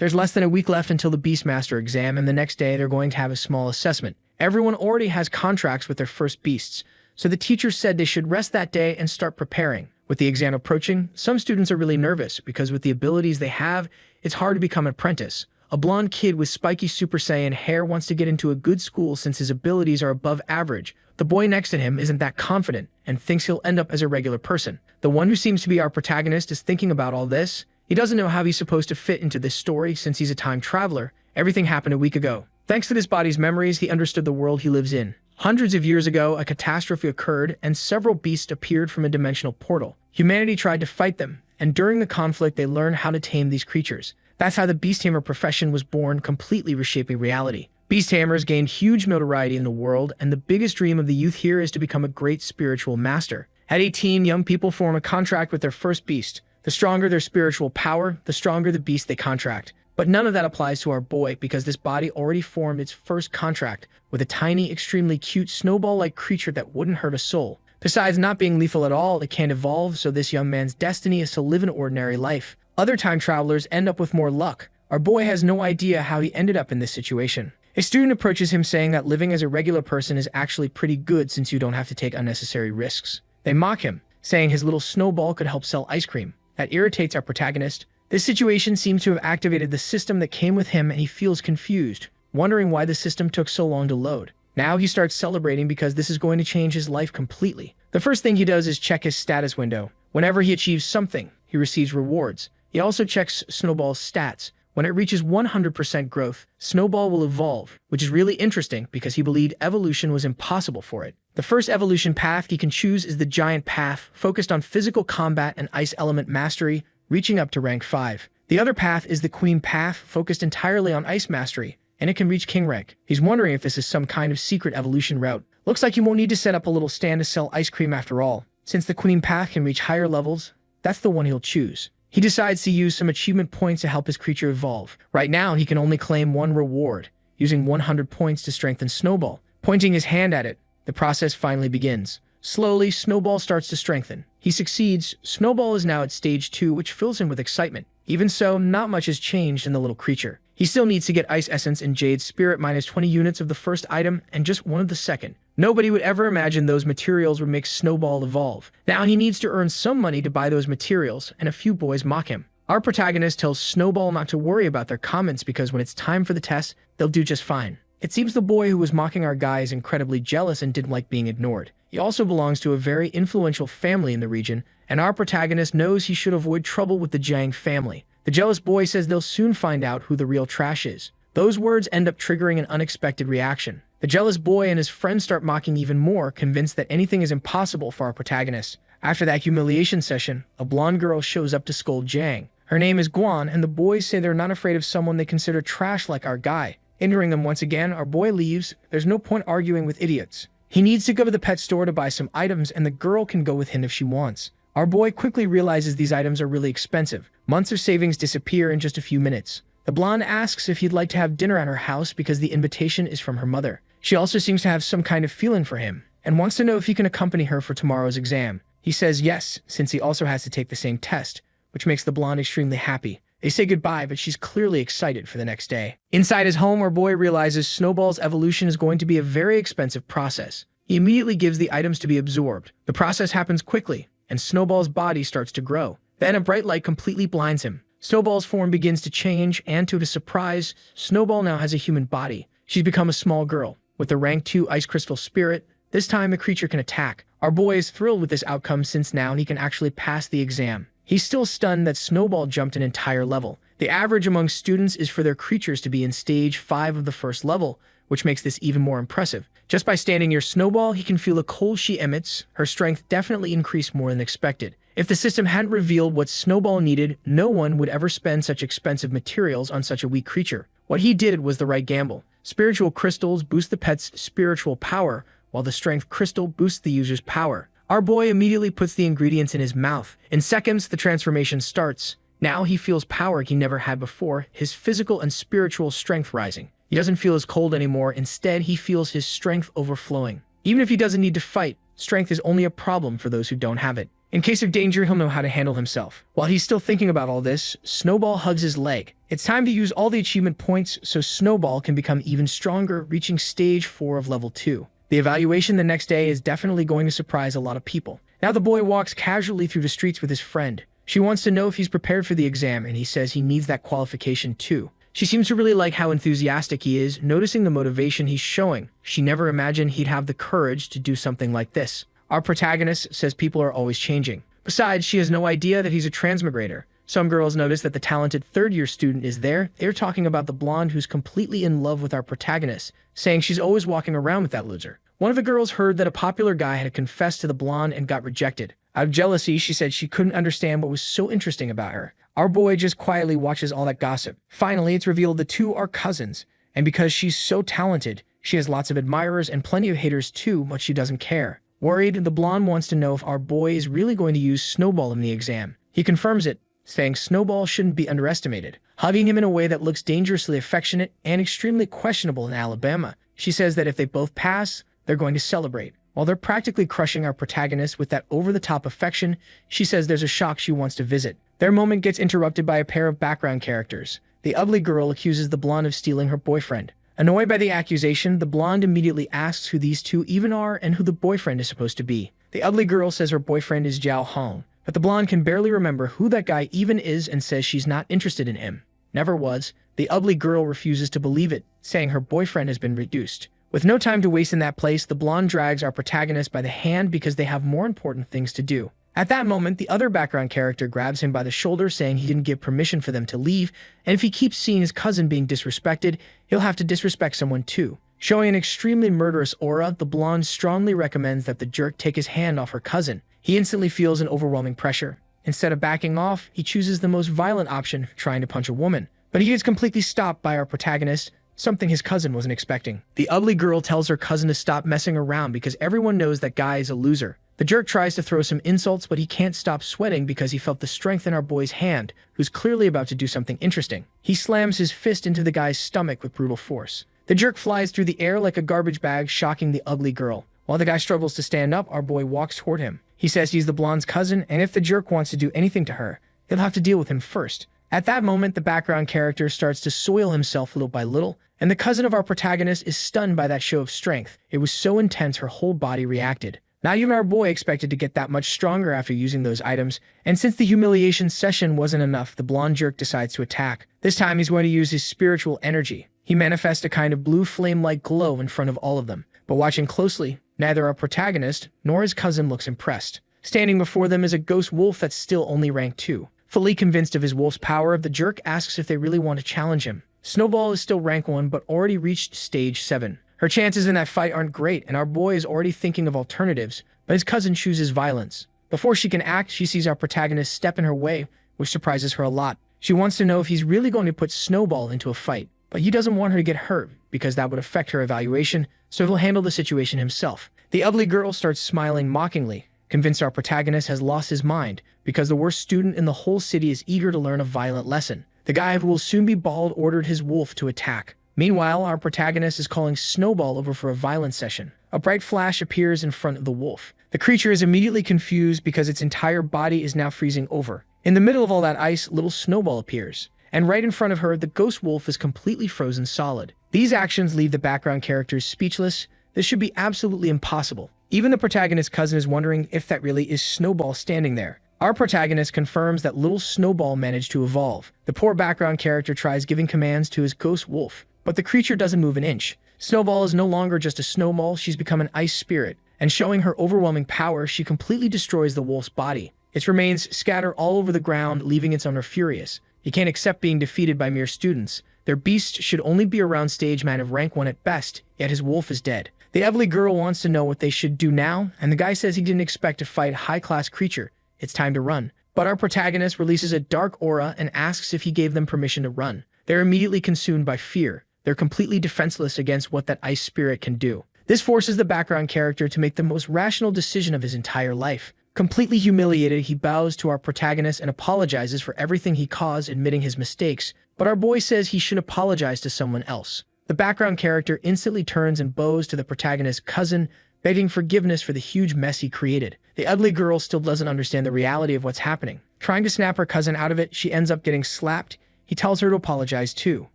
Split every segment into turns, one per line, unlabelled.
There's less than a week left until the Beastmaster exam, and the next day they're going to have a small assessment. Everyone already has contracts with their first beasts, so the teacher said they should rest that day and start preparing. With the exam approaching, some students are really nervous because with the abilities they have, it's hard to become an apprentice. A blonde kid with spiky Super Saiyan hair wants to get into a good school since his abilities are above average. The boy next to him isn't that confident and thinks he'll end up as a regular person. The one who seems to be our protagonist is thinking about all this. He doesn't know how he's supposed to fit into this story since he's a time traveler. Everything happened a week ago. Thanks to this body's memories, he understood the world he lives in. Hundreds of years ago, a catastrophe occurred and several beasts appeared from a dimensional portal. Humanity tried to fight them, and during the conflict they learned how to tame these creatures. That's how the beast tamer profession was born, completely reshaping reality. Beast tamers gained huge notoriety in the world, and the biggest dream of the youth here is to become a great spiritual master. At 18, young people form a contract with their first beast. The stronger their spiritual power, the stronger the beast they contract. But none of that applies to our boy because this body already formed its first contract with a tiny, extremely cute snowball-like creature that wouldn't hurt a soul. Besides not being lethal at all, it can't evolve, so this young man's destiny is to live an ordinary life. Other time travelers end up with more luck. Our boy has no idea how he ended up in this situation. A student approaches him saying that living as a regular person is actually pretty good since you don't have to take unnecessary risks. They mock him, saying his little snowball could help sell ice cream. That irritates our protagonist. This situation seems to have activated the system that came with him and he feels confused, wondering why the system took so long to load. Now he starts celebrating because this is going to change his life completely. The first thing he does is check his status window. Whenever he achieves something, he receives rewards. He also checks Snowball's stats. When it reaches 100% growth, Snowball will evolve, which is really interesting because he believed evolution was impossible for it. The first evolution path he can choose is the Giant Path, focused on physical combat and ice element mastery, reaching up to rank 5. The other path is the Queen Path, focused entirely on ice mastery, and it can reach King rank. He's wondering if this is some kind of secret evolution route. Looks like he won't need to set up a little stand to sell ice cream after all. Since the Queen Path can reach higher levels, that's the one he'll choose. He decides to use some achievement points to help his creature evolve. Right now, he can only claim one reward, using 100 points to strengthen Snowball. Pointing his hand at it, the process finally begins. Slowly, Snowball starts to strengthen. He succeeds. Snowball is now at stage 2, which fills him with excitement. Even so, not much has changed in the little creature. He still needs to get Ice Essence and Jade Spirit minus 20 units of the first item and just 1 of the second. Nobody would ever imagine those materials would make Snowball evolve. Now he needs to earn some money to buy those materials, and a few boys mock him. Our protagonist tells Snowball not to worry about their comments because when it's time for the test, they'll do just fine. It seems the boy who was mocking our guy is incredibly jealous and didn't like being ignored. He also belongs to a very influential family in the region, and our protagonist knows he should avoid trouble with the Jiang family. The jealous boy says they'll soon find out who the real trash is. Those words end up triggering an unexpected reaction. The jealous boy and his friends start mocking even more, convinced that anything is impossible for our protagonist. After that humiliation session, a blonde girl shows up to scold Jiang. Her name is Guan, and the boys say they're not afraid of someone they consider trash like our guy. Hindering them once again, our boy leaves. There's no point arguing with idiots. He needs to go to the pet store to buy some items, and the girl can go with him if she wants. Our boy quickly realizes these items are really expensive. Months of savings disappear in just a few minutes. The blonde asks if he'd like to have dinner at her house because the invitation is from her mother. She also seems to have some kind of feeling for him, and wants to know if he can accompany her for tomorrow's exam. He says yes, since he also has to take the same test, which makes the blonde extremely happy. They say goodbye, but she's clearly excited for the next day. Inside his home, our boy realizes Snowball's evolution is going to be a very expensive process. He immediately gives the items to be absorbed. The process happens quickly, and Snowball's body starts to grow. Then a bright light completely blinds him. Snowball's form begins to change, and to his surprise, Snowball now has a human body. She's become a small girl. With the rank 2 Ice Crystal Spirit, this time the creature can attack. Our boy is thrilled with this outcome since now he can actually pass the exam. He's still stunned that Snowball jumped an entire level. The average among students is for their creatures to be in stage 5 of the first level, which makes this even more impressive. Just by standing near Snowball, he can feel the cold she emits. Her strength definitely increased more than expected. If the system hadn't revealed what Snowball needed, no one would ever spend such expensive materials on such a weak creature. What he did was the right gamble. Spiritual crystals boost the pet's spiritual power, while the strength crystal boosts the user's power. Our boy immediately puts the ingredients in his mouth. In seconds, the transformation starts. Now he feels power he never had before, his physical and spiritual strength rising. He doesn't feel as cold anymore. Instead, he feels his strength overflowing. Even if he doesn't need to fight, strength is only a problem for those who don't have it. In case of danger, he'll know how to handle himself. While he's still thinking about all this, Snowball hugs his leg. It's time to use all the achievement points so Snowball can become even stronger, reaching stage 4 of level 2. The evaluation the next day is definitely going to surprise a lot of people. Now the boy walks casually through the streets with his friend. She wants to know if he's prepared for the exam, and he says he needs that qualification too. She seems to really like how enthusiastic he is, noticing the motivation he's showing. She never imagined he'd have the courage to do something like this. Our protagonist says people are always changing. Besides, she has no idea that he's a transmigrator. Some girls notice that the talented third-year student is there. They're talking about the blonde who's completely in love with our protagonist, saying she's always walking around with that loser. One of the girls heard that a popular guy had confessed to the blonde and got rejected. Out of jealousy, she said she couldn't understand what was so interesting about her. Our boy just quietly watches all that gossip. Finally, it's revealed the two are cousins, and because she's so talented, she has lots of admirers and plenty of haters too, but she doesn't care. Worried, the blonde wants to know if our boy is really going to use Snowball in the exam. He confirms it, saying Snowball shouldn't be underestimated, hugging him in a way that looks dangerously affectionate and extremely questionable in Alabama. She says that if they both pass, they're going to celebrate. While they're practically crushing our protagonist with that over-the-top affection, she says there's a shop she wants to visit. Their moment gets interrupted by a pair of background characters. The ugly girl accuses the blonde of stealing her boyfriend. Annoyed by the accusation, the blonde immediately asks who these two even are and who the boyfriend is supposed to be. The ugly girl says her boyfriend is Jiao Hong, but the blonde can barely remember who that guy even is and says she's not interested in him. Never was. The ugly girl refuses to believe it, saying her boyfriend has been reduced. With no time to waste in that place, the blonde drags our protagonist by the hand because they have more important things to do. At that moment, the other background character grabs him by the shoulder, saying he didn't give permission for them to leave, and if he keeps seeing his cousin being disrespected, he'll have to disrespect someone too. Showing an extremely murderous aura, the blonde strongly recommends that the jerk take his hand off her cousin. He instantly feels an overwhelming pressure. Instead of backing off, he chooses the most violent option, trying to punch a woman. But he gets completely stopped by our protagonist, something his cousin wasn't expecting. The ugly girl tells her cousin to stop messing around because everyone knows that guy is a loser. The jerk tries to throw some insults, but he can't stop sweating because he felt the strength in our boy's hand, who's clearly about to do something interesting. He slams his fist into the guy's stomach with brutal force. The jerk flies through the air like a garbage bag, shocking the ugly girl. While the guy struggles to stand up, our boy walks toward him. He says he's the blonde's cousin, and if the jerk wants to do anything to her, he'll have to deal with him first. At that moment, the background character starts to soil himself little by little, and the cousin of our protagonist is stunned by that show of strength. It was so intense her whole body reacted. Not even our boy expected to get that much stronger after using those items, and since the humiliation session wasn't enough, the blonde jerk decides to attack. This time he's going to use his spiritual energy. He manifests a kind of blue flame-like glow in front of all of them. But watching closely, neither our protagonist nor his cousin looks impressed. Standing before them is a ghost wolf that's still only rank 2. Fully convinced of his wolf's power, the jerk asks if they really want to challenge him. Snowball is still rank 1 but already reached stage 7. Her chances in that fight aren't great, and our boy is already thinking of alternatives, but his cousin chooses violence. Before she can act, she sees our protagonist step in her way, which surprises her a lot. She wants to know if he's really going to put Snowball into a fight, but he doesn't want her to get hurt because that would affect her evaluation, so he'll handle the situation himself. The ugly girl starts smiling mockingly, convinced our protagonist has lost his mind because the worst student in the whole city is eager to learn a violent lesson. The guy who will soon be bald ordered his wolf to attack. Meanwhile, our protagonist is calling Snowball over for a violent session. A bright flash appears in front of the wolf. The creature is immediately confused because its entire body is now freezing over. In the middle of all that ice, little Snowball appears, and right in front of her, the ghost wolf is completely frozen solid. These actions leave the background characters speechless. This should be absolutely impossible. Even the protagonist's cousin is wondering if that really is Snowball standing there. Our protagonist confirms that little Snowball managed to evolve. The poor background character tries giving commands to his ghost wolf, but the creature doesn't move an inch. Snowball is no longer just a snowball, she's become an ice spirit, and showing her overwhelming power, she completely destroys the wolf's body. Its remains scatter all over the ground, leaving its owner furious. He can't accept being defeated by mere students. Their beast should only be around stage man of rank 1 at best, yet his wolf is dead. The ugly girl wants to know what they should do now, and the guy says he didn't expect to fight a high-class creature. It's time to run. But our protagonist releases a dark aura and asks if he gave them permission to run. They're immediately consumed by fear. They're completely defenseless against what that ice spirit can do. This forces the background character to make the most rational decision of his entire life. Completely humiliated, he bows to our protagonist and apologizes for everything he caused, admitting his mistakes. But our boy says he should apologize to someone else. The background character instantly turns and bows to the protagonist's cousin, begging forgiveness for the huge mess he created. The ugly girl still doesn't understand the reality of what's happening. Trying to snap her cousin out of it, she ends up getting slapped. He tells her to apologize too.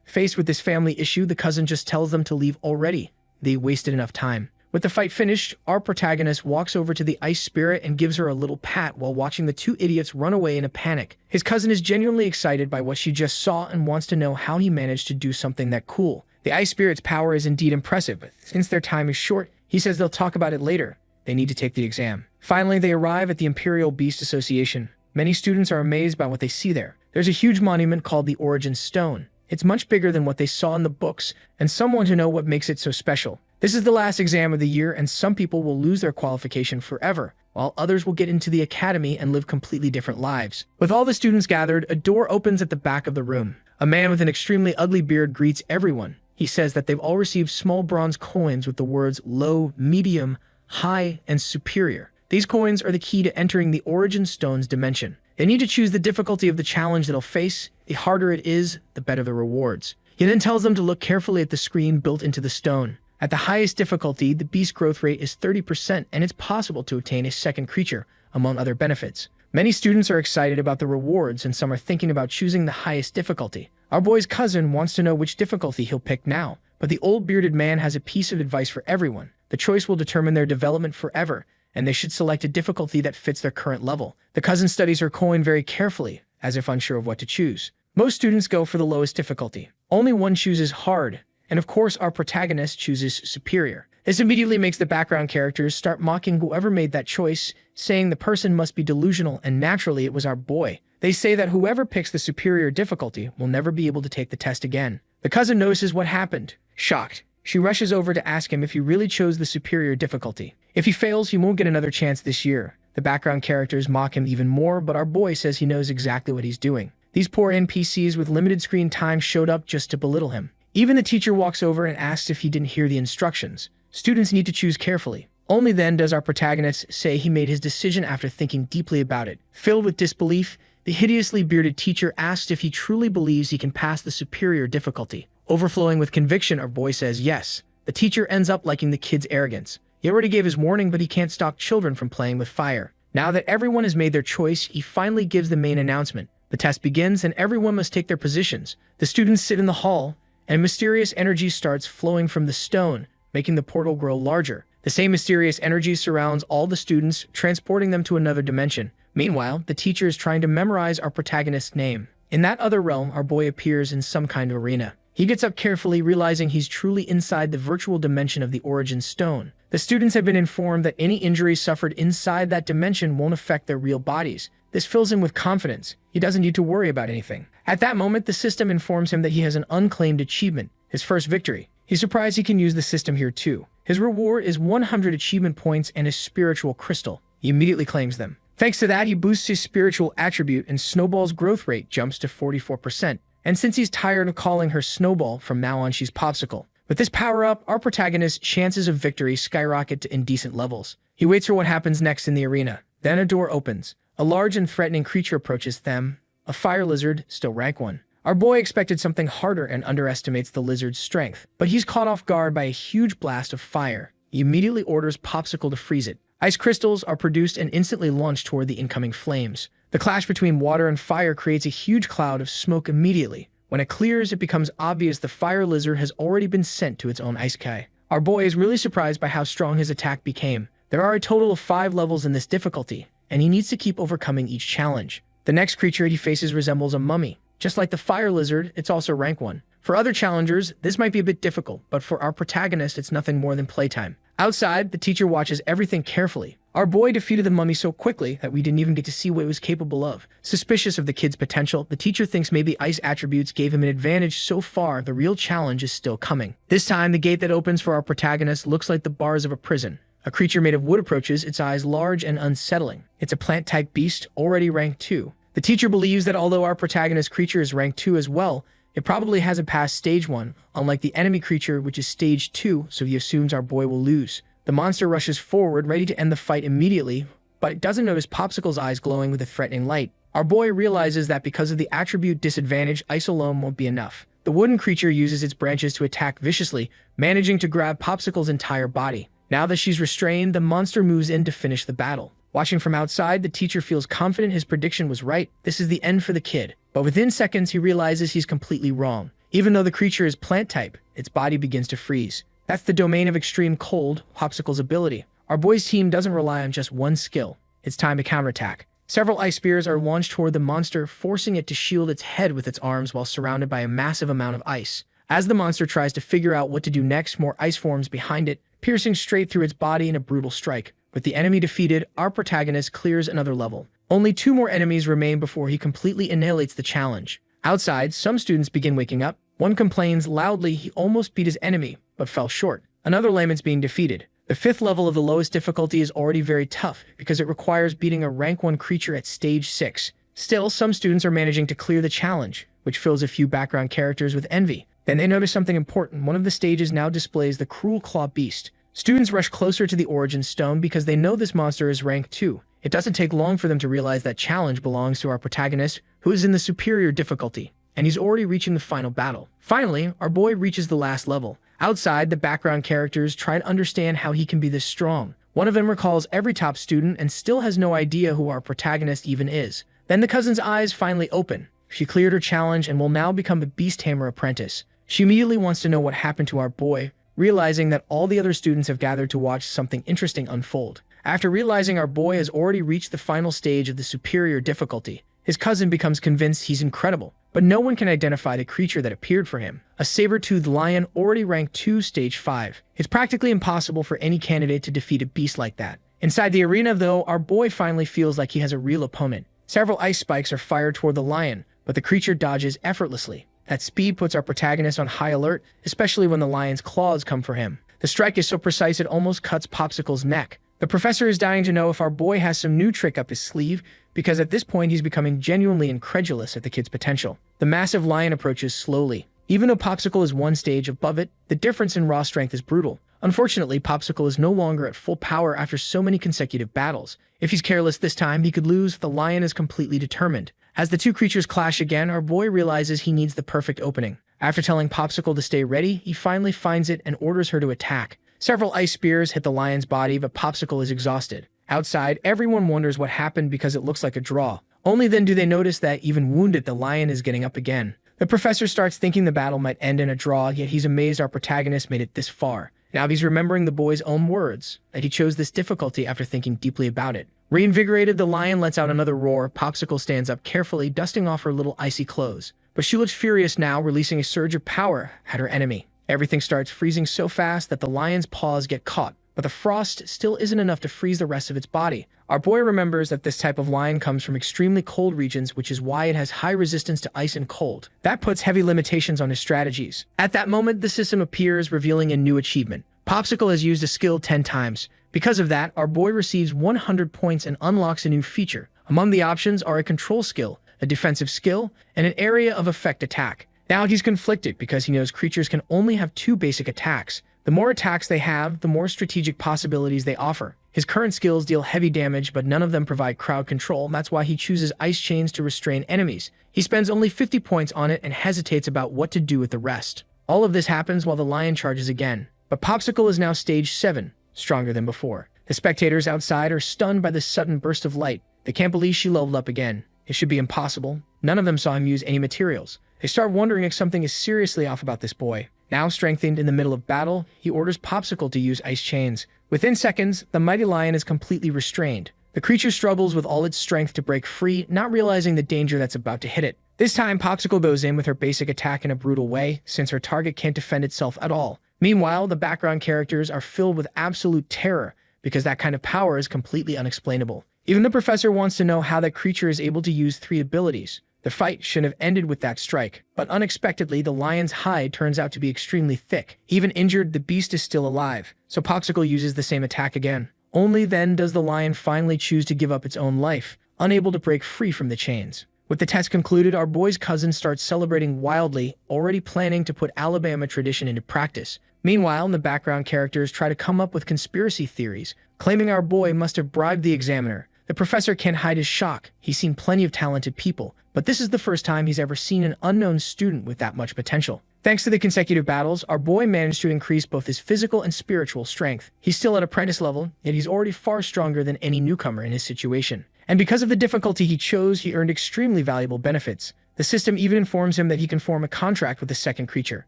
Faced with this family issue, the cousin just tells them to leave already. They wasted enough time. With the fight finished, our protagonist walks over to the ice spirit and gives her a little pat while watching the two idiots run away in a panic. His cousin is genuinely excited by what she just saw and wants to know how he managed to do something that cool. The ice spirit's power is indeed impressive, but since their time is short, he says they'll talk about it later. They need to take the exam. Finally, they arrive at the Imperial Beast Association. Many students are amazed by what they see there. There's a huge monument called the Origin Stone. It's much bigger than what they saw in the books, and some want to know what makes it so special. This is the last exam of the year, and some people will lose their qualification forever, while others will get into the academy and live completely different lives. With all the students gathered, a door opens at the back of the room. A man with an extremely ugly beard greets everyone. He says that they've all received small bronze coins with the words low, medium, high, and superior. These coins are the key to entering the Origin Stone's dimension. They need to choose the difficulty of the challenge they'll face. The harder it is, the better the rewards. He then tells them to look carefully at the screen built into the stone. At the highest difficulty, the beast growth rate is 30%, and it's possible to obtain a second creature, among other benefits. Many students are excited about the rewards, and some are thinking about choosing the highest difficulty. Our boy's cousin wants to know which difficulty he'll pick now, but the old bearded man has a piece of advice for everyone. The choice will determine their development forever, and they should select a difficulty that fits their current level. The cousin studies her coin very carefully, as if unsure of what to choose. Most students go for the lowest difficulty. Only one chooses hard, and of course our protagonist chooses superior. This immediately makes the background characters start mocking whoever made that choice, saying the person must be delusional, and naturally it was our boy. They say that whoever picks the superior difficulty will never be able to take the test again. The cousin notices what happened. Shocked, she rushes over to ask him if he really chose the superior difficulty. If he fails, he won't get another chance this year. The background characters mock him even more, but our boy says he knows exactly what he's doing. These poor NPCs with limited screen time showed up just to belittle him. Even the teacher walks over and asks if he didn't hear the instructions. Students need to choose carefully. Only then does our protagonist say he made his decision after thinking deeply about it. Filled with disbelief, the hideously bearded teacher asks if he truly believes he can pass the superior difficulty. Overflowing with conviction, our boy says yes. The teacher ends up liking the kid's arrogance. He already gave his warning, but he can't stop children from playing with fire. Now that everyone has made their choice, he finally gives the main announcement. The test begins, and everyone must take their positions. The students sit in the hall, and mysterious energy starts flowing from the stone, making the portal grow larger. The same mysterious energy surrounds all the students, transporting them to another dimension. Meanwhile, the teacher is trying to memorize our protagonist's name. In that other realm, our boy appears in some kind of arena. He gets up carefully, realizing he's truly inside the virtual dimension of the Origin Stone. The students have been informed that any injuries suffered inside that dimension won't affect their real bodies. This fills him with confidence. He doesn't need to worry about anything. At that moment, the system informs him that he has an unclaimed achievement, his first victory. He's surprised he can use the system here too. His reward is 100 achievement points and a spiritual crystal. He immediately claims them. Thanks to that, he boosts his spiritual attribute, and Snowball's growth rate jumps to 44%. And since he's tired of calling her Snowball, from now on she's Popsicle. With this power-up, our protagonist's chances of victory skyrocket to indecent levels. He waits for what happens next in the arena. Then a door opens. A large and threatening creature approaches them, a fire lizard, still rank 1. Our boy expected something harder and underestimates the lizard's strength, but he's caught off guard by a huge blast of fire. He immediately orders Popsicle to freeze it. Ice crystals are produced and instantly launched toward the incoming flames. The clash between water and fire creates a huge cloud of smoke immediately. When it clears, it becomes obvious the fire lizard has already been sent to its own ice sky. Our boy is really surprised by how strong his attack became. There are a total of 5 levels in this difficulty, and he needs to keep overcoming each challenge. The next creature he faces resembles a mummy. Just like the fire lizard, it's also rank 1. For other challengers, this might be a bit difficult, but for our protagonist, it's nothing more than playtime. Outside, the teacher watches everything carefully. Our boy defeated the mummy so quickly that we didn't even get to see what it was capable of. Suspicious of the kid's potential, the teacher thinks maybe ice attributes gave him an advantage so far. The real challenge is still coming. This time, the gate that opens for our protagonist looks like the bars of a prison. A creature made of wood approaches, its eyes large and unsettling. It's a plant-type beast, already ranked 2. The teacher believes that although our protagonist creature is ranked 2 as well, it probably hasn't passed stage 1, unlike the enemy creature, which is stage 2, so he assumes our boy will lose. The monster rushes forward, ready to end the fight immediately, but it doesn't notice Popsicle's eyes glowing with a threatening light. Our boy realizes that because of the attribute disadvantage, ice alone won't be enough. The wooden creature uses its branches to attack viciously, managing to grab Popsicle's entire body. Now that she's restrained, the monster moves in to finish the battle. Watching from outside, the teacher feels confident his prediction was right. This is the end for the kid. But within seconds, he realizes he's completely wrong. Even though the creature is plant type, its body begins to freeze. That's the domain of extreme cold, Popsicle's ability. Our boys' team doesn't rely on just one skill. It's time to counterattack. Several ice spears are launched toward the monster, forcing it to shield its head with its arms while surrounded by a massive amount of ice. As the monster tries to figure out what to do next, more ice forms behind it, piercing straight through its body in a brutal strike. With the enemy defeated, our protagonist clears another level. Only 2 more enemies remain before he completely annihilates the challenge. Outside, some students begin waking up. One complains loudly he almost beat his enemy, but fell short. Another laments being defeated. The 5th level of the lowest difficulty is already very tough because it requires beating a rank 1 creature at stage 6. Still, some students are managing to clear the challenge, which fills a few background characters with envy. Then they notice something important. One of the stages now displays the Cruel Claw Beast. Students rush closer to the Origin Stone because they know this monster is rank 2. It doesn't take long for them to realize that challenge belongs to our protagonist, who is in the superior difficulty, and he's already reaching the final battle. Finally, our boy reaches the last level. Outside, the background characters try to understand how he can be this strong. One of them recalls every top student and still has no idea who our protagonist even is. Then the cousin's eyes finally open. She cleared her challenge and will now become a Beast Tamer apprentice. She immediately wants to know what happened to our boy, realizing that all the other students have gathered to watch something interesting unfold. After realizing our boy has already reached the final stage of the superior difficulty, his cousin becomes convinced he's incredible, but no one can identify the creature that appeared for him. A saber-toothed lion already ranked 2 stage 5. It's practically impossible for any candidate to defeat a beast like that. Inside the arena, though, our boy finally feels like he has a real opponent. Several ice spikes are fired toward the lion, but the creature dodges effortlessly. That speed puts our protagonist on high alert, especially when the lion's claws come for him. The strike is so precise it almost cuts Popsicle's neck. The professor is dying to know if our boy has some new trick up his sleeve, because at this point he's becoming genuinely incredulous at the kid's potential. The massive lion approaches slowly. Even though Popsicle is 1 stage above it, the difference in raw strength is brutal. Unfortunately, Popsicle is no longer at full power after so many consecutive battles. If he's careless this time, he could lose. The lion is completely determined. As the 2 creatures clash again, our boy realizes he needs the perfect opening. After telling Popsicle to stay ready, he finally finds it and orders her to attack. Several ice spears hit the lion's body, but Popsicle is exhausted. Outside, everyone wonders what happened because it looks like a draw. Only then do they notice that, even wounded, the lion is getting up again. The professor starts thinking the battle might end in a draw, yet he's amazed our protagonist made it this far. Now he's remembering the boy's own words, that he chose this difficulty after thinking deeply about it. Reinvigorated, the lion lets out another roar. Popsicle stands up carefully, dusting off her little icy clothes. But she looks furious now, releasing a surge of power at her enemy. Everything starts freezing so fast that the lion's paws get caught, but the frost still isn't enough to freeze the rest of its body. Our boy remembers that this type of lion comes from extremely cold regions, which is why it has high resistance to ice and cold. That puts heavy limitations on his strategies. At that moment, the system appears, revealing a new achievement. Popsicle has used a skill 10 times. Because of that, our boy receives 100 points and unlocks a new feature. Among the options are a control skill, a defensive skill, and an area of effect attack. Now he's conflicted because he knows creatures can only have 2 basic attacks. The more attacks they have, the more strategic possibilities they offer. His current skills deal heavy damage, but none of them provide crowd control. That's why he chooses ice chains to restrain enemies. He spends only 50 points on it and hesitates about what to do with the rest. All of this happens while the lion charges again. But Popsicle is now stage 7, stronger than before. The spectators outside are stunned by this sudden burst of light. They can't believe she leveled up again. It should be impossible. None of them saw him use any materials. They start wondering if something is seriously off about this boy. Now strengthened in the middle of battle, he orders Popsicle to use ice chains. Within seconds, the mighty lion is completely restrained. The creature struggles with all its strength to break free, not realizing the danger that's about to hit it. This time, Popsicle goes in with her basic attack in a brutal way, since her target can't defend itself at all. Meanwhile, the background characters are filled with absolute terror, because that kind of power is completely unexplainable. Even the professor wants to know how that creature is able to use 3 abilities. The fight shouldn't have ended with that strike, but unexpectedly, the lion's hide turns out to be extremely thick. Even injured, the beast is still alive, so Popsicle uses the same attack again. Only then does the lion finally choose to give up its own life, unable to break free from the chains. With the test concluded, our boy's cousin starts celebrating wildly, already planning to put Alabama tradition into practice. Meanwhile, the background characters try to come up with conspiracy theories, claiming our boy must have bribed the examiner. The professor can't hide his shock. He's seen plenty of talented people, but this is the first time he's ever seen an unknown student with that much potential. Thanks to the consecutive battles, our boy managed to increase both his physical and spiritual strength. He's still at apprentice level, yet he's already far stronger than any newcomer in his situation. And because of the difficulty he chose, he earned extremely valuable benefits. The system even informs him that he can form a contract with the second creature.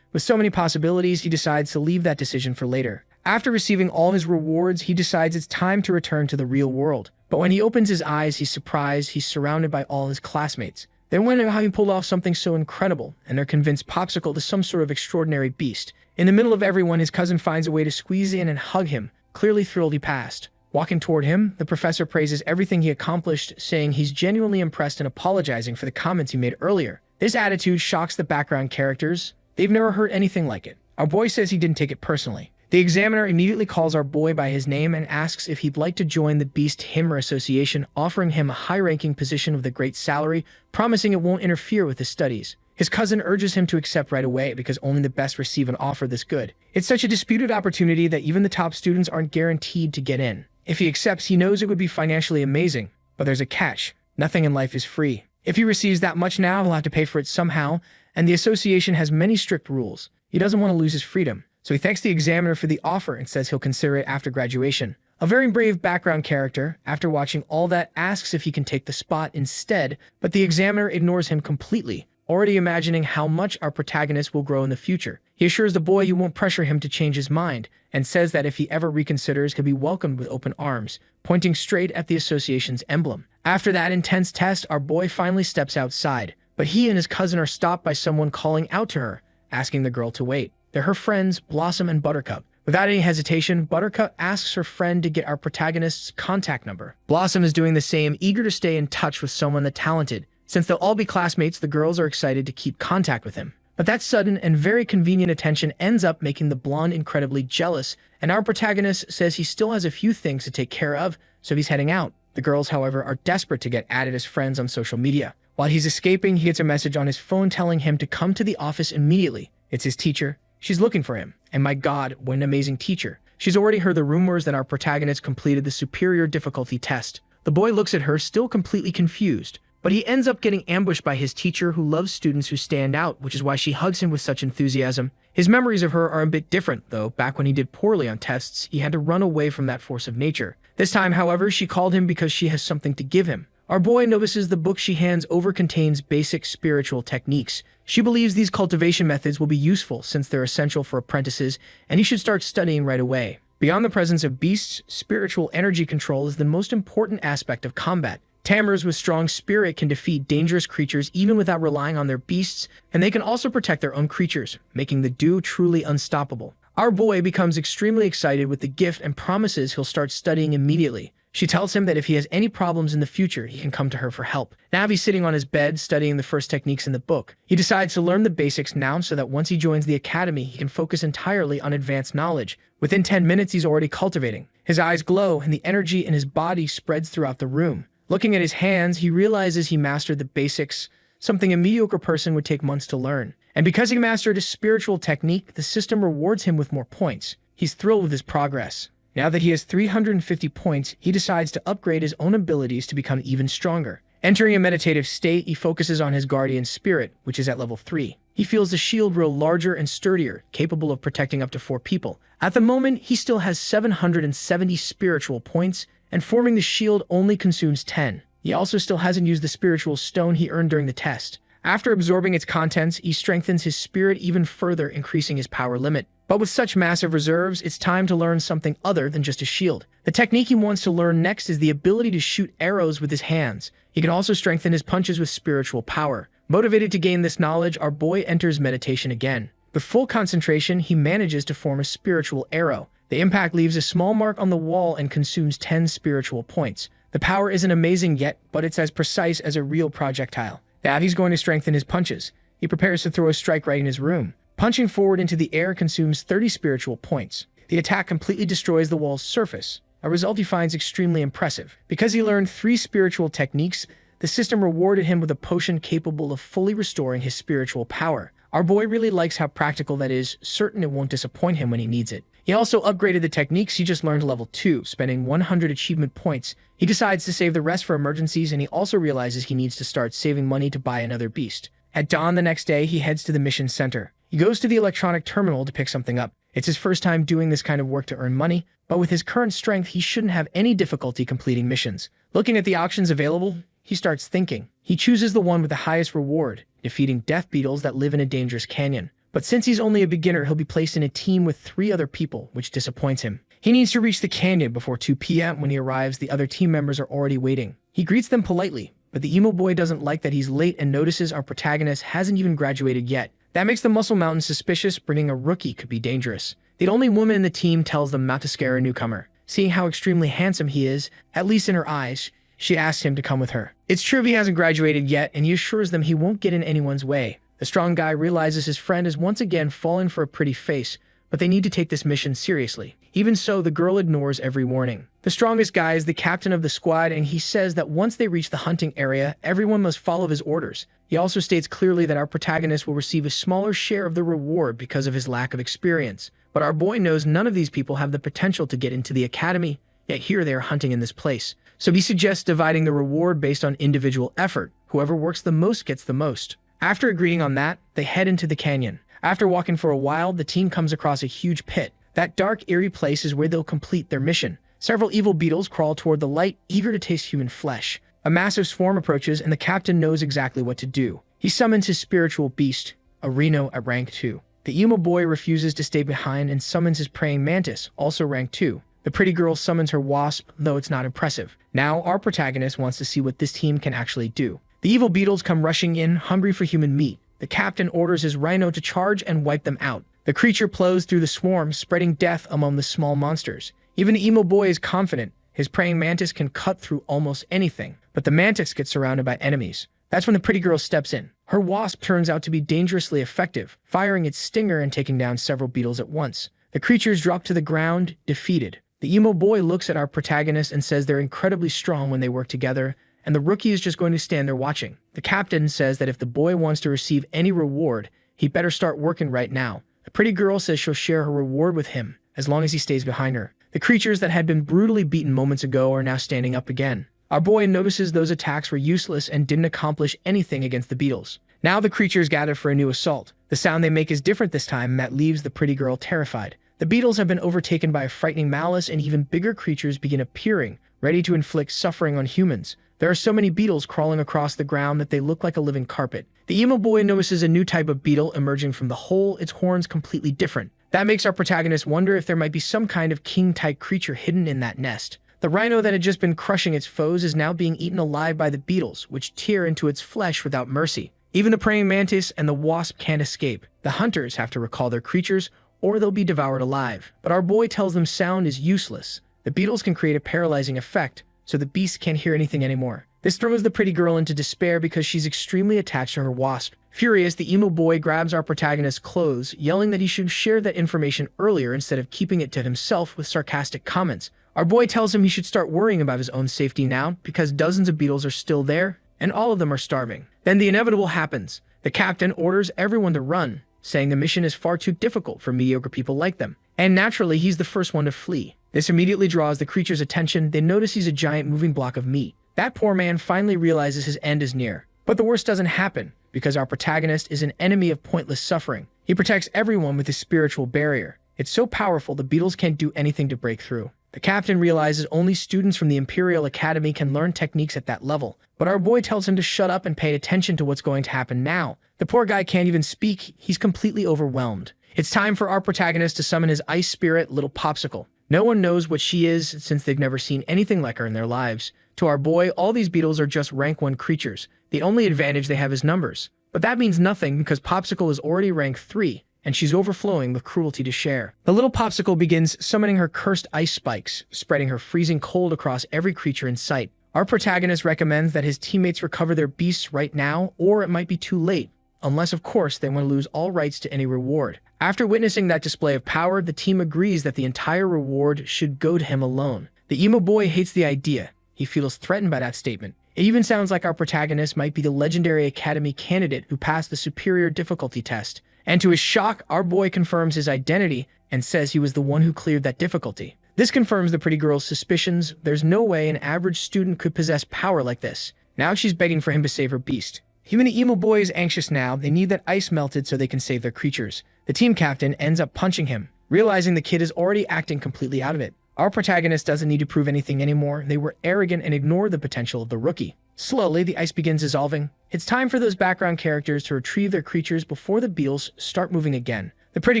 With so many possibilities, he decides to leave that decision for later. After receiving all his rewards, he decides it's time to return to the real world. But when he opens his eyes, he's surprised he's surrounded by all his classmates. They wonder how he pulled off something so incredible, and they're convinced Popsicle is some sort of extraordinary beast. In the middle of everyone, his cousin finds a way to squeeze in and hug him, clearly thrilled he passed. Walking toward him, the professor praises everything he accomplished, saying he's genuinely impressed and apologizing for the comments he made earlier. This attitude shocks the background characters. They've never heard anything like it. Our boy says he didn't take it personally. The examiner immediately calls our boy by his name and asks if he'd like to join the Beast Himmer Association, offering him a high-ranking position with a great salary, promising it won't interfere with his studies. His cousin urges him to accept right away because only the best receive an offer this good. It's such a disputed opportunity that even the top students aren't guaranteed to get in. If he accepts, he knows it would be financially amazing, but there's a catch. Nothing in life is free. If he receives that much now, he'll have to pay for it somehow, and the association has many strict rules. He doesn't want to lose his freedom. So he thanks the examiner for the offer and says he'll consider it after graduation. A very brave background character, after watching all that, asks if he can take the spot instead, but the examiner ignores him completely, already imagining how much our protagonist will grow in the future. He assures the boy he won't pressure him to change his mind, and says that if he ever reconsiders, he'll be welcomed with open arms, pointing straight at the association's emblem. After that intense test, our boy finally steps outside, but he and his cousin are stopped by someone calling out to her, asking the girl to wait. They're her friends, Blossom and Buttercup. Without any hesitation, Buttercup asks her friend to get our protagonist's contact number. Blossom is doing the same, eager to stay in touch with someone that talented. Since they'll all be classmates, the girls are excited to keep contact with him. But that sudden and very convenient attention ends up making the blonde incredibly jealous, and our protagonist says he still has a few things to take care of, so he's heading out. The girls, however, are desperate to get added as friends on social media. While he's escaping, he gets a message on his phone telling him to come to the office immediately. It's his teacher. She's looking for him. And my God, what an amazing teacher. She's already heard the rumors that our protagonist completed the superior difficulty test. The boy looks at her, still completely confused. But he ends up getting ambushed by his teacher, who loves students who stand out, which is why she hugs him with such enthusiasm. His memories of her are a bit different, though. Back when he did poorly on tests, he had to run away from that force of nature. This time, however, she called him because she has something to give him. Our boy notices the book she hands over contains basic spiritual techniques. She believes these cultivation methods will be useful since they're essential for apprentices, and he should start studying right away. Beyond the presence of beasts, spiritual energy control is the most important aspect of combat. Tamers with strong spirit can defeat dangerous creatures even without relying on their beasts, and they can also protect their own creatures, making the duo truly unstoppable. Our boy becomes extremely excited with the gift and promises he'll start studying immediately. She tells him that if he has any problems in the future, he can come to her for help. Now he's sitting on his bed studying the first techniques in the book. He decides to learn the basics now so that once he joins the academy, he can focus entirely on advanced knowledge. Within 10 minutes, he's already cultivating. His eyes glow and the energy in his body spreads throughout the room. Looking at his hands, he realizes he mastered the basics, something a mediocre person would take months to learn. And because he mastered a spiritual technique, the system rewards him with more points. He's thrilled with his progress. Now that he has 350 points, he decides to upgrade his own abilities to become even stronger. Entering a meditative state, he focuses on his guardian spirit, which is at level 3. He feels the shield grow larger and sturdier, capable of protecting up to 4 people. At the moment, he still has 770 spiritual points, and forming the shield only consumes 10. He also still hasn't used the spiritual stone he earned during the test. After absorbing its contents, he strengthens his spirit even further, increasing his power limit. But with such massive reserves, it's time to learn something other than just a shield. The technique he wants to learn next is the ability to shoot arrows with his hands. He can also strengthen his punches with spiritual power. Motivated to gain this knowledge, our boy enters meditation again. With full concentration, he manages to form a spiritual arrow. The impact leaves a small mark on the wall and consumes 10 spiritual points. The power isn't amazing yet, but it's as precise as a real projectile. Now he's going to strengthen his punches. He prepares to throw a strike right in his room. Punching forward into the air consumes 30 spiritual points. The attack completely destroys the wall's surface, a result he finds extremely impressive. Because he learned 3 spiritual techniques, the system rewarded him with a potion capable of fully restoring his spiritual power. Our boy really likes how practical that is, certain it won't disappoint him when he needs it. He also upgraded the techniques he just learned to level 2, spending 100 achievement points. He decides to save the rest for emergencies, and he also realizes he needs to start saving money to buy another beast. At dawn the next day, he heads to the mission center. He goes to the electronic terminal to pick something up. It's his first time doing this kind of work to earn money, but with his current strength, he shouldn't have any difficulty completing missions. Looking at the options available, he starts thinking. He chooses the one with the highest reward, defeating death beetles that live in a dangerous canyon. But since he's only a beginner, he'll be placed in a team with 3 other people, which disappoints him. He needs to reach the canyon before 2 p.m. When he arrives, the other team members are already waiting. He greets them politely, but the emo boy doesn't like that he's late and notices our protagonist hasn't even graduated yet. That makes the Muscle Mountain suspicious. Bringing a rookie could be dangerous. The only woman in the team tells them not to scare a newcomer. Seeing how extremely handsome he is, at least in her eyes, she asks him to come with her. It's true he hasn't graduated yet, and he assures them he won't get in anyone's way. The strong guy realizes his friend has once again fallen for a pretty face, but they need to take this mission seriously. Even so, the girl ignores every warning. The strongest guy is the captain of the squad, and he says that once they reach the hunting area, everyone must follow his orders. He also states clearly that our protagonist will receive a smaller share of the reward because of his lack of experience. But our boy knows none of these people have the potential to get into the academy, yet here they are hunting in this place. So he suggests dividing the reward based on individual effort. Whoever works the most gets the most. After agreeing on that, they head into the canyon. After walking for a while, the team comes across a huge pit. That dark, eerie place is where they'll complete their mission. Several evil beetles crawl toward the light, eager to taste human flesh. A massive swarm approaches, and the captain knows exactly what to do. He summons his spiritual beast, a Rhino at rank 2. The emo boy refuses to stay behind and summons his praying mantis, also rank 2. The pretty girl summons her wasp, though it's not impressive. Now, our protagonist wants to see what this team can actually do. The evil beetles come rushing in, hungry for human meat. The captain orders his Rhino to charge and wipe them out. The creature plows through the swarm, spreading death among the small monsters. Even the emo boy is confident. His praying mantis can cut through almost anything, but the mantis gets surrounded by enemies. That's when the pretty girl steps in. Her wasp turns out to be dangerously effective, firing its stinger and taking down several beetles at once. The creatures drop to the ground, defeated. The emo boy looks at our protagonist and says they're incredibly strong when they work together, and the rookie is just going to stand there watching. The captain says that if the boy wants to receive any reward, he better start working right now. The pretty girl says she'll share her reward with him, as long as he stays behind her. The creatures that had been brutally beaten moments ago are now standing up again. Our boy notices those attacks were useless and didn't accomplish anything against the beetles. Now the creatures gather for a new assault. The sound they make is different this time, and that leaves the pretty girl terrified. The beetles have been overtaken by a frightening malice, and even bigger creatures begin appearing, ready to inflict suffering on humans. There are so many beetles crawling across the ground that they look like a living carpet. The emo boy notices a new type of beetle emerging from the hole, its horns completely different. That makes our protagonist wonder if there might be some kind of king-type creature hidden in that nest. The rhino that had just been crushing its foes is now being eaten alive by the beetles, which tear into its flesh without mercy. Even the praying mantis and the wasp can't escape. The hunters have to recall their creatures, or they'll be devoured alive. But our boy tells them sound is useless. The beetles can create a paralyzing effect, so the beast can't hear anything anymore. This throws the pretty girl into despair because she's extremely attached to her wasp. Furious, the emo boy grabs our protagonist's clothes, yelling that he should share that information earlier instead of keeping it to himself with sarcastic comments. Our boy tells him he should start worrying about his own safety now because dozens of beetles are still there, and all of them are starving. Then the inevitable happens. The captain orders everyone to run, saying the mission is far too difficult for mediocre people like them. And naturally, he's the first one to flee. This immediately draws the creature's attention. They notice he's a giant moving block of meat. That poor man finally realizes his end is near. But the worst doesn't happen, because our protagonist is an enemy of pointless suffering. He protects everyone with his spiritual barrier. It's so powerful the beetles can't do anything to break through. The captain realizes only students from the Imperial Academy can learn techniques at that level. But our boy tells him to shut up and pay attention to what's going to happen now. The poor guy can't even speak. He's completely overwhelmed. It's time for our protagonist to summon his ice spirit, Little Popsicle. No one knows what she is since they've never seen anything like her in their lives. To our boy, all these beetles are just rank 1 creatures. The only advantage they have is numbers. But that means nothing because Popsicle is already rank 3, and she's overflowing with cruelty to share. The little Popsicle begins summoning her cursed ice spikes, spreading her freezing cold across every creature in sight. Our protagonist recommends that his teammates recover their beasts right now, or it might be too late, unless of course they want to lose all rights to any reward. After witnessing that display of power, the team agrees that the entire reward should go to him alone. The emo boy hates the idea. He feels threatened by that statement. It even sounds like our protagonist might be the legendary Academy candidate who passed the superior difficulty test. And to his shock, our boy confirms his identity and says he was the one who cleared that difficulty. This confirms the pretty girl's suspicions. There's no way an average student could possess power like this. Now she's begging for him to save her beast. Even the emo boy is anxious now. They need that ice melted so they can save their creatures. The team captain ends up punching him, realizing the kid is already acting completely out of it. Our protagonist doesn't need to prove anything anymore. They were arrogant and ignored the potential of the rookie. Slowly, the ice begins dissolving. It's time for those background characters to retrieve their creatures before the beetles start moving again. The pretty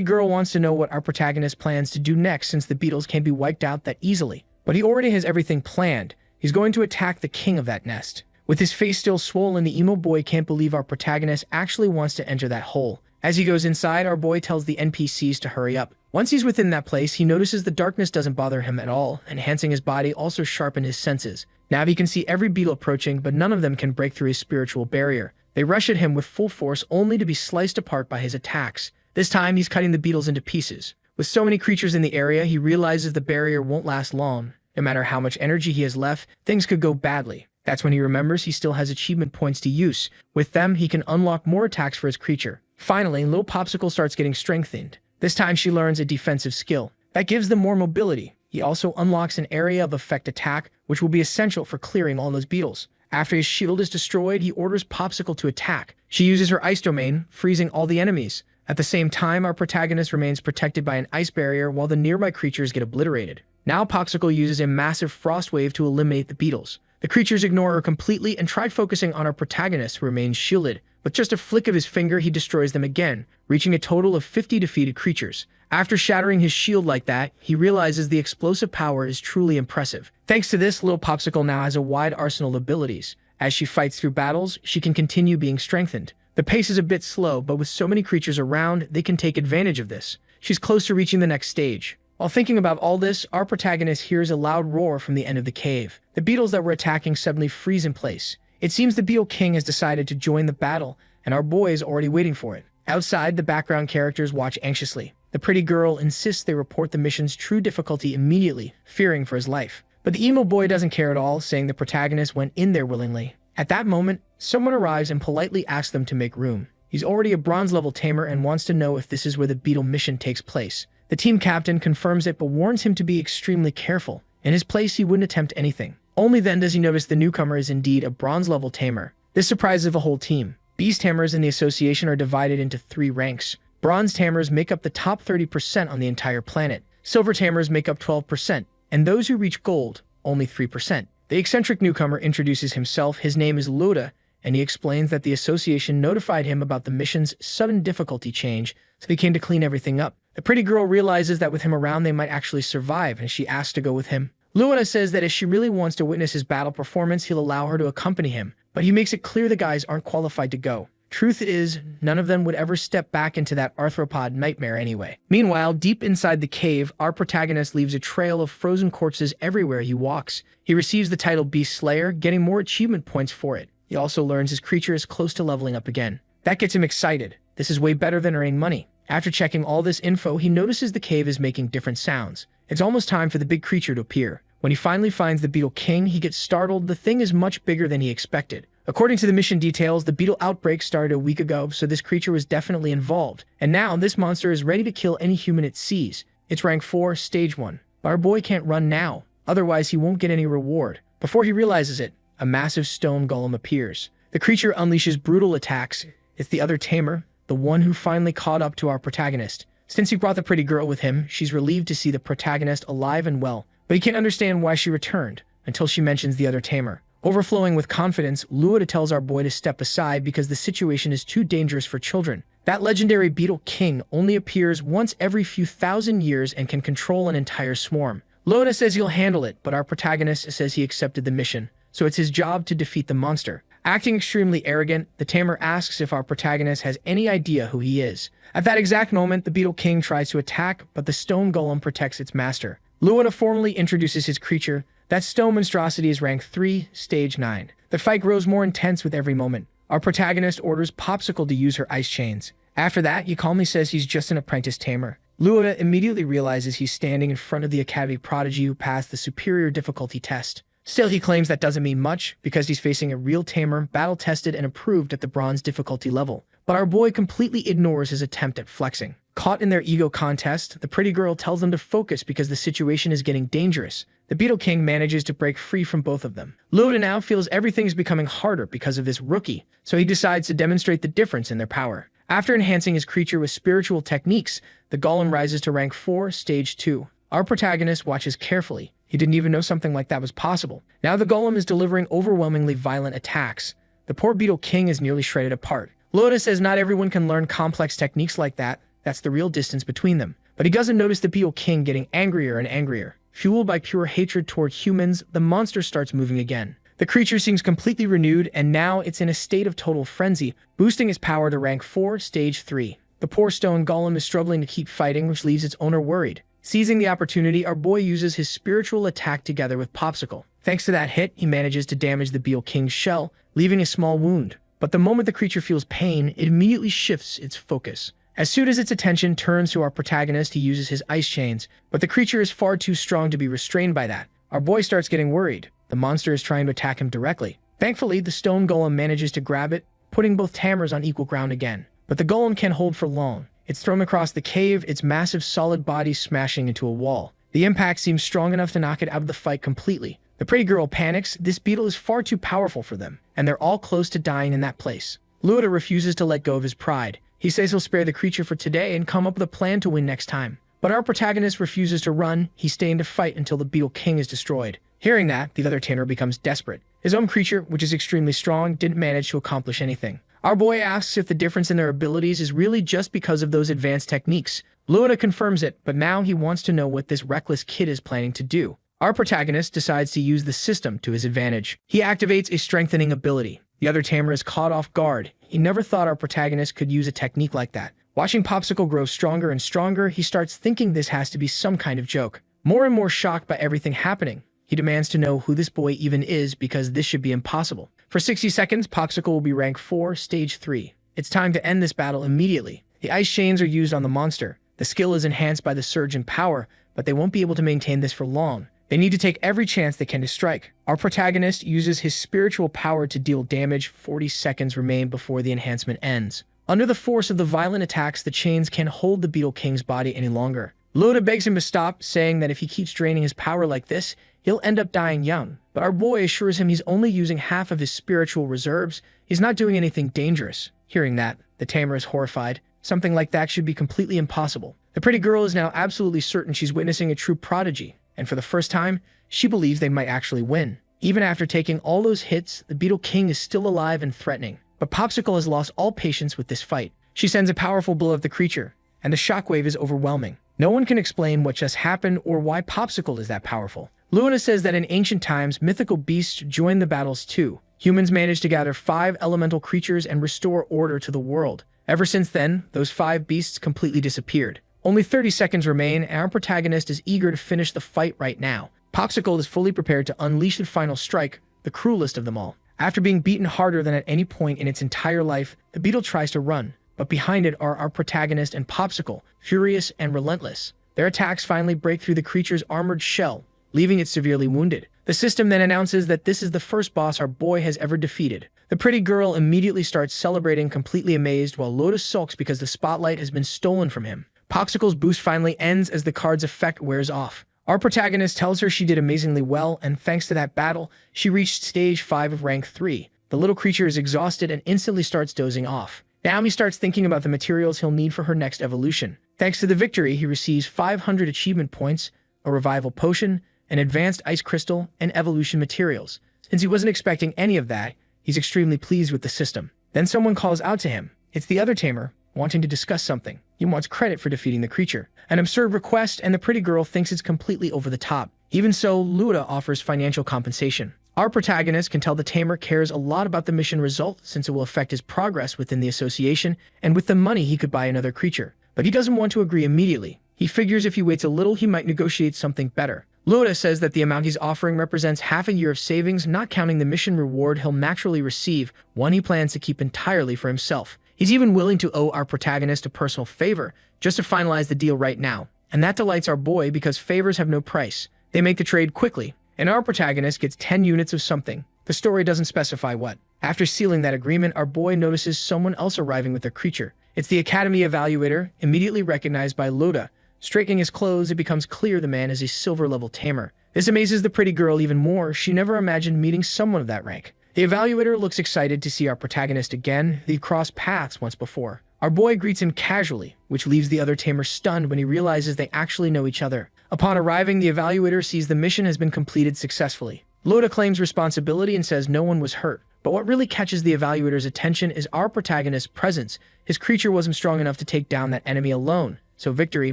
girl wants to know what our protagonist plans to do next since the beetles can't be wiped out that easily. But he already has everything planned. He's going to attack the king of that nest. With his face still swollen, the emo boy can't believe our protagonist actually wants to enter that hole. As he goes inside, our boy tells the NPCs to hurry up. Once he's within that place, he notices the darkness doesn't bother him at all, enhancing his body also sharpened his senses. Now he can see every beetle approaching, but none of them can break through his spiritual barrier. They rush at him with full force only to be sliced apart by his attacks. This time, he's cutting the beetles into pieces. With so many creatures in the area, he realizes the barrier won't last long. No matter how much energy he has left, things could go badly. That's when he remembers he still has achievement points to use. With them, he can unlock more attacks for his creature. Finally, Little Popsicle starts getting strengthened. This time she learns a defensive skill. That gives them more mobility. He also unlocks an area of effect attack, which will be essential for clearing all those beetles. After his shield is destroyed, he orders Popsicle to attack. She uses her ice domain, freezing all the enemies. At the same time, our protagonist remains protected by an ice barrier while the nearby creatures get obliterated. Now Popsicle uses a massive frost wave to eliminate the beetles. The creatures ignore her completely and try focusing on our protagonist, who remains shielded. With just a flick of his finger, he destroys them again, reaching a total of 50 defeated creatures. After shattering his shield like that, he realizes the explosive power is truly impressive. Thanks to this, Little Popsicle now has a wide arsenal of abilities. As she fights through battles, she can continue being strengthened. The pace is a bit slow, but with so many creatures around, they can take advantage of this. She's close to reaching the next stage. While thinking about all this, our protagonist hears a loud roar from the end of the cave. The beetles that were attacking suddenly freeze in place. It seems the Beetle King has decided to join the battle, and our boy is already waiting for it. Outside, the background characters watch anxiously. The pretty girl insists they report the mission's true difficulty immediately, fearing for his life. But the emo boy doesn't care at all, saying the protagonist went in there willingly. At that moment, someone arrives and politely asks them to make room. He's already a bronze-level tamer and wants to know if this is where the beetle mission takes place. The team captain confirms it but warns him to be extremely careful. In his place, he wouldn't attempt anything. Only then does he notice the newcomer is indeed a bronze-level tamer. This surprises the whole team. Beast tamers in the association are divided into 3 ranks. Bronze tamers make up the top 30% on the entire planet. Silver tamers make up 12%, and those who reach gold, only 3%. The eccentric newcomer introduces himself. His name is Loda, and he explains that the association notified him about the mission's sudden difficulty change, so they came to clean everything up. The pretty girl realizes that with him around they might actually survive, and she asks to go with him. Luana says that if she really wants to witness his battle performance, he'll allow her to accompany him, but he makes it clear the guys aren't qualified to go. Truth is, none of them would ever step back into that arthropod nightmare anyway. Meanwhile, deep inside the cave, our protagonist leaves a trail of frozen corpses everywhere he walks. He receives the title Beast Slayer, getting more achievement points for it. He also learns his creature is close to leveling up again. That gets him excited. This is way better than earning money. After checking all this info, he notices the cave is making different sounds. It's almost time for the big creature to appear. When he finally finds the Beetle King, he gets startled. The thing is much bigger than he expected. According to the mission details, the beetle outbreak started a week ago, so this creature was definitely involved. And now, this monster is ready to kill any human it sees. It's rank 4, stage 1. But our boy can't run now, otherwise he won't get any reward. Before he realizes it, a massive stone golem appears. The creature unleashes brutal attacks. It's the other tamer, the one who finally caught up to our protagonist. Since he brought the pretty girl with him, she's relieved to see the protagonist alive and well, but he can't understand why she returned, until she mentions the other tamer. Overflowing with confidence, Luada tells our boy to step aside because the situation is too dangerous for children. That legendary Beetle King only appears once every few thousand years and can control an entire swarm. Luada says he'll handle it, but our protagonist says he accepted the mission, so it's his job to defeat the monster. Acting extremely arrogant, the tamer asks if our protagonist has any idea who he is. At that exact moment, the Beetle King tries to attack, but the stone golem protects its master. Luana formally introduces his creature. That stone monstrosity is rank 3, stage 9. The fight grows more intense with every moment. Our protagonist orders Popsicle to use her ice chains. After that, he calmly says he's just an apprentice tamer. Luada immediately realizes he's standing in front of the Academy prodigy who passed the superior difficulty test. Still, he claims that doesn't mean much, because he's facing a real tamer, battle-tested and approved at the bronze difficulty level. But our boy completely ignores his attempt at flexing. Caught in their ego contest, the pretty girl tells them to focus because the situation is getting dangerous. The Beetle King manages to break free from both of them. Luda now feels everything is becoming harder because of this rookie, so he decides to demonstrate the difference in their power. After enhancing his creature with spiritual techniques, the golem rises to rank 4, stage 2. Our protagonist watches carefully. He didn't even know something like that was possible. Now the golem is delivering overwhelmingly violent attacks. The poor Beetle King is nearly shredded apart. Loda says not everyone can learn complex techniques like that. That's the real distance between them. But he doesn't notice the Beetle King getting angrier and angrier. Fueled by pure hatred toward humans, the monster starts moving again. The creature seems completely renewed, and now it's in a state of total frenzy, boosting its power to rank 4, stage 3. The poor stone golem is struggling to keep fighting, which leaves its owner worried. Seizing the opportunity, our boy uses his spiritual attack together with Popsicle. Thanks to that hit, he manages to damage the Beetle King's shell, leaving a small wound. But the moment the creature feels pain, it immediately shifts its focus. As soon as its attention turns to our protagonist, he uses his ice chains, but the creature is far too strong to be restrained by that. Our boy starts getting worried. The monster is trying to attack him directly. Thankfully, the stone golem manages to grab it, putting both tamers on equal ground again. But the golem can't hold for long. It's thrown across the cave, its massive solid body smashing into a wall. The impact seems strong enough to knock it out of the fight completely. The pretty girl panics. This beetle is far too powerful for them, and they're all close to dying in that place. Luda refuses to let go of his pride. He says he'll spare the creature for today and come up with a plan to win next time. But our protagonist refuses to run. He's staying to fight until the Beetle King is destroyed. Hearing that, the other tamer becomes desperate. His own creature, which is extremely strong, didn't manage to accomplish anything. Our boy asks if the difference in their abilities is really just because of those advanced techniques. Luda confirms it, but now he wants to know what this reckless kid is planning to do. Our protagonist decides to use the system to his advantage. He activates a strengthening ability. The other tamer is caught off guard. He never thought our protagonist could use a technique like that. Watching Popsicle grow stronger and stronger, he starts thinking this has to be some kind of joke. More and more shocked by everything happening, he demands to know who this boy even is because this should be impossible. For 60 seconds, Popsicle will be rank 4, stage 3. It's time to end this battle immediately. The ice chains are used on the monster. The skill is enhanced by the surge in power, but they won't be able to maintain this for long. They need to take every chance they can to strike. Our protagonist uses his spiritual power to deal damage. 40 seconds remain before the enhancement ends. Under the force of the violent attacks, the chains can't hold the Beetle King's body any longer. Loda begs him to stop, saying that if he keeps draining his power like this, he'll end up dying young. But our boy assures him he's only using half of his spiritual reserves. He's not doing anything dangerous. Hearing that, the tamer is horrified. Something like that should be completely impossible. The pretty girl is now absolutely certain she's witnessing a true prodigy, and for the first time, she believes they might actually win. Even after taking all those hits, the Beetle King is still alive and threatening. But Popsicle has lost all patience with this fight. She sends a powerful blow at the creature, and the shockwave is overwhelming. No one can explain what just happened or why Popsicle is that powerful. Luna says that in ancient times, mythical beasts joined the battles too. Humans managed to gather 5 elemental creatures and restore order to the world. Ever since then, those 5 beasts completely disappeared. Only 30 seconds remain, and our protagonist is eager to finish the fight right now. Popsicle is fully prepared to unleash the final strike, the cruelest of them all. After being beaten harder than at any point in its entire life, the beetle tries to run, but behind it are our protagonist and Popsicle, furious and relentless. Their attacks finally break through the creature's armored shell, leaving it severely wounded. The system then announces that this is the first boss our boy has ever defeated. The pretty girl immediately starts celebrating, completely amazed, while Lotus sulks because the spotlight has been stolen from him. Popsicle's boost finally ends as the card's effect wears off. Our protagonist tells her she did amazingly well, and thanks to that battle, she reached stage 5 of rank 3. The little creature is exhausted and instantly starts dozing off. Now he starts thinking about the materials he'll need for her next evolution. Thanks to the victory, he receives 500 achievement points, a revival potion, an advanced ice crystal, and evolution materials. Since he wasn't expecting any of that, he's extremely pleased with the system. Then someone calls out to him. It's the other tamer, wanting to discuss something. He wants credit for defeating the creature. An absurd request, and the pretty girl thinks it's completely over the top. Even so, Luda offers financial compensation. Our protagonist can tell the tamer cares a lot about the mission result since it will affect his progress within the association, and with the money he could buy another creature. But he doesn't want to agree immediately. He figures if he waits a little, he might negotiate something better. Luda says that the amount he's offering represents half a year of savings, not counting the mission reward he'll naturally receive, one he plans to keep entirely for himself. He's even willing to owe our protagonist a personal favor, just to finalize the deal right now. And that delights our boy because favors have no price. They make the trade quickly, and our protagonist gets 10 units of something. The story doesn't specify what. After sealing that agreement, our boy notices someone else arriving with their creature. It's the Academy Evaluator, immediately recognized by Luda. Straightening his clothes, it becomes clear the man is a silver-level tamer. This amazes the pretty girl even more. She never imagined meeting someone of that rank. The evaluator looks excited to see our protagonist again. They've crossed paths once before. Our boy greets him casually, which leaves the other tamer stunned when he realizes they actually know each other. Upon arriving, the evaluator sees the mission has been completed successfully. Loda claims responsibility and says no one was hurt. But what really catches the evaluator's attention is our protagonist's presence. His creature wasn't strong enough to take down that enemy alone, so victory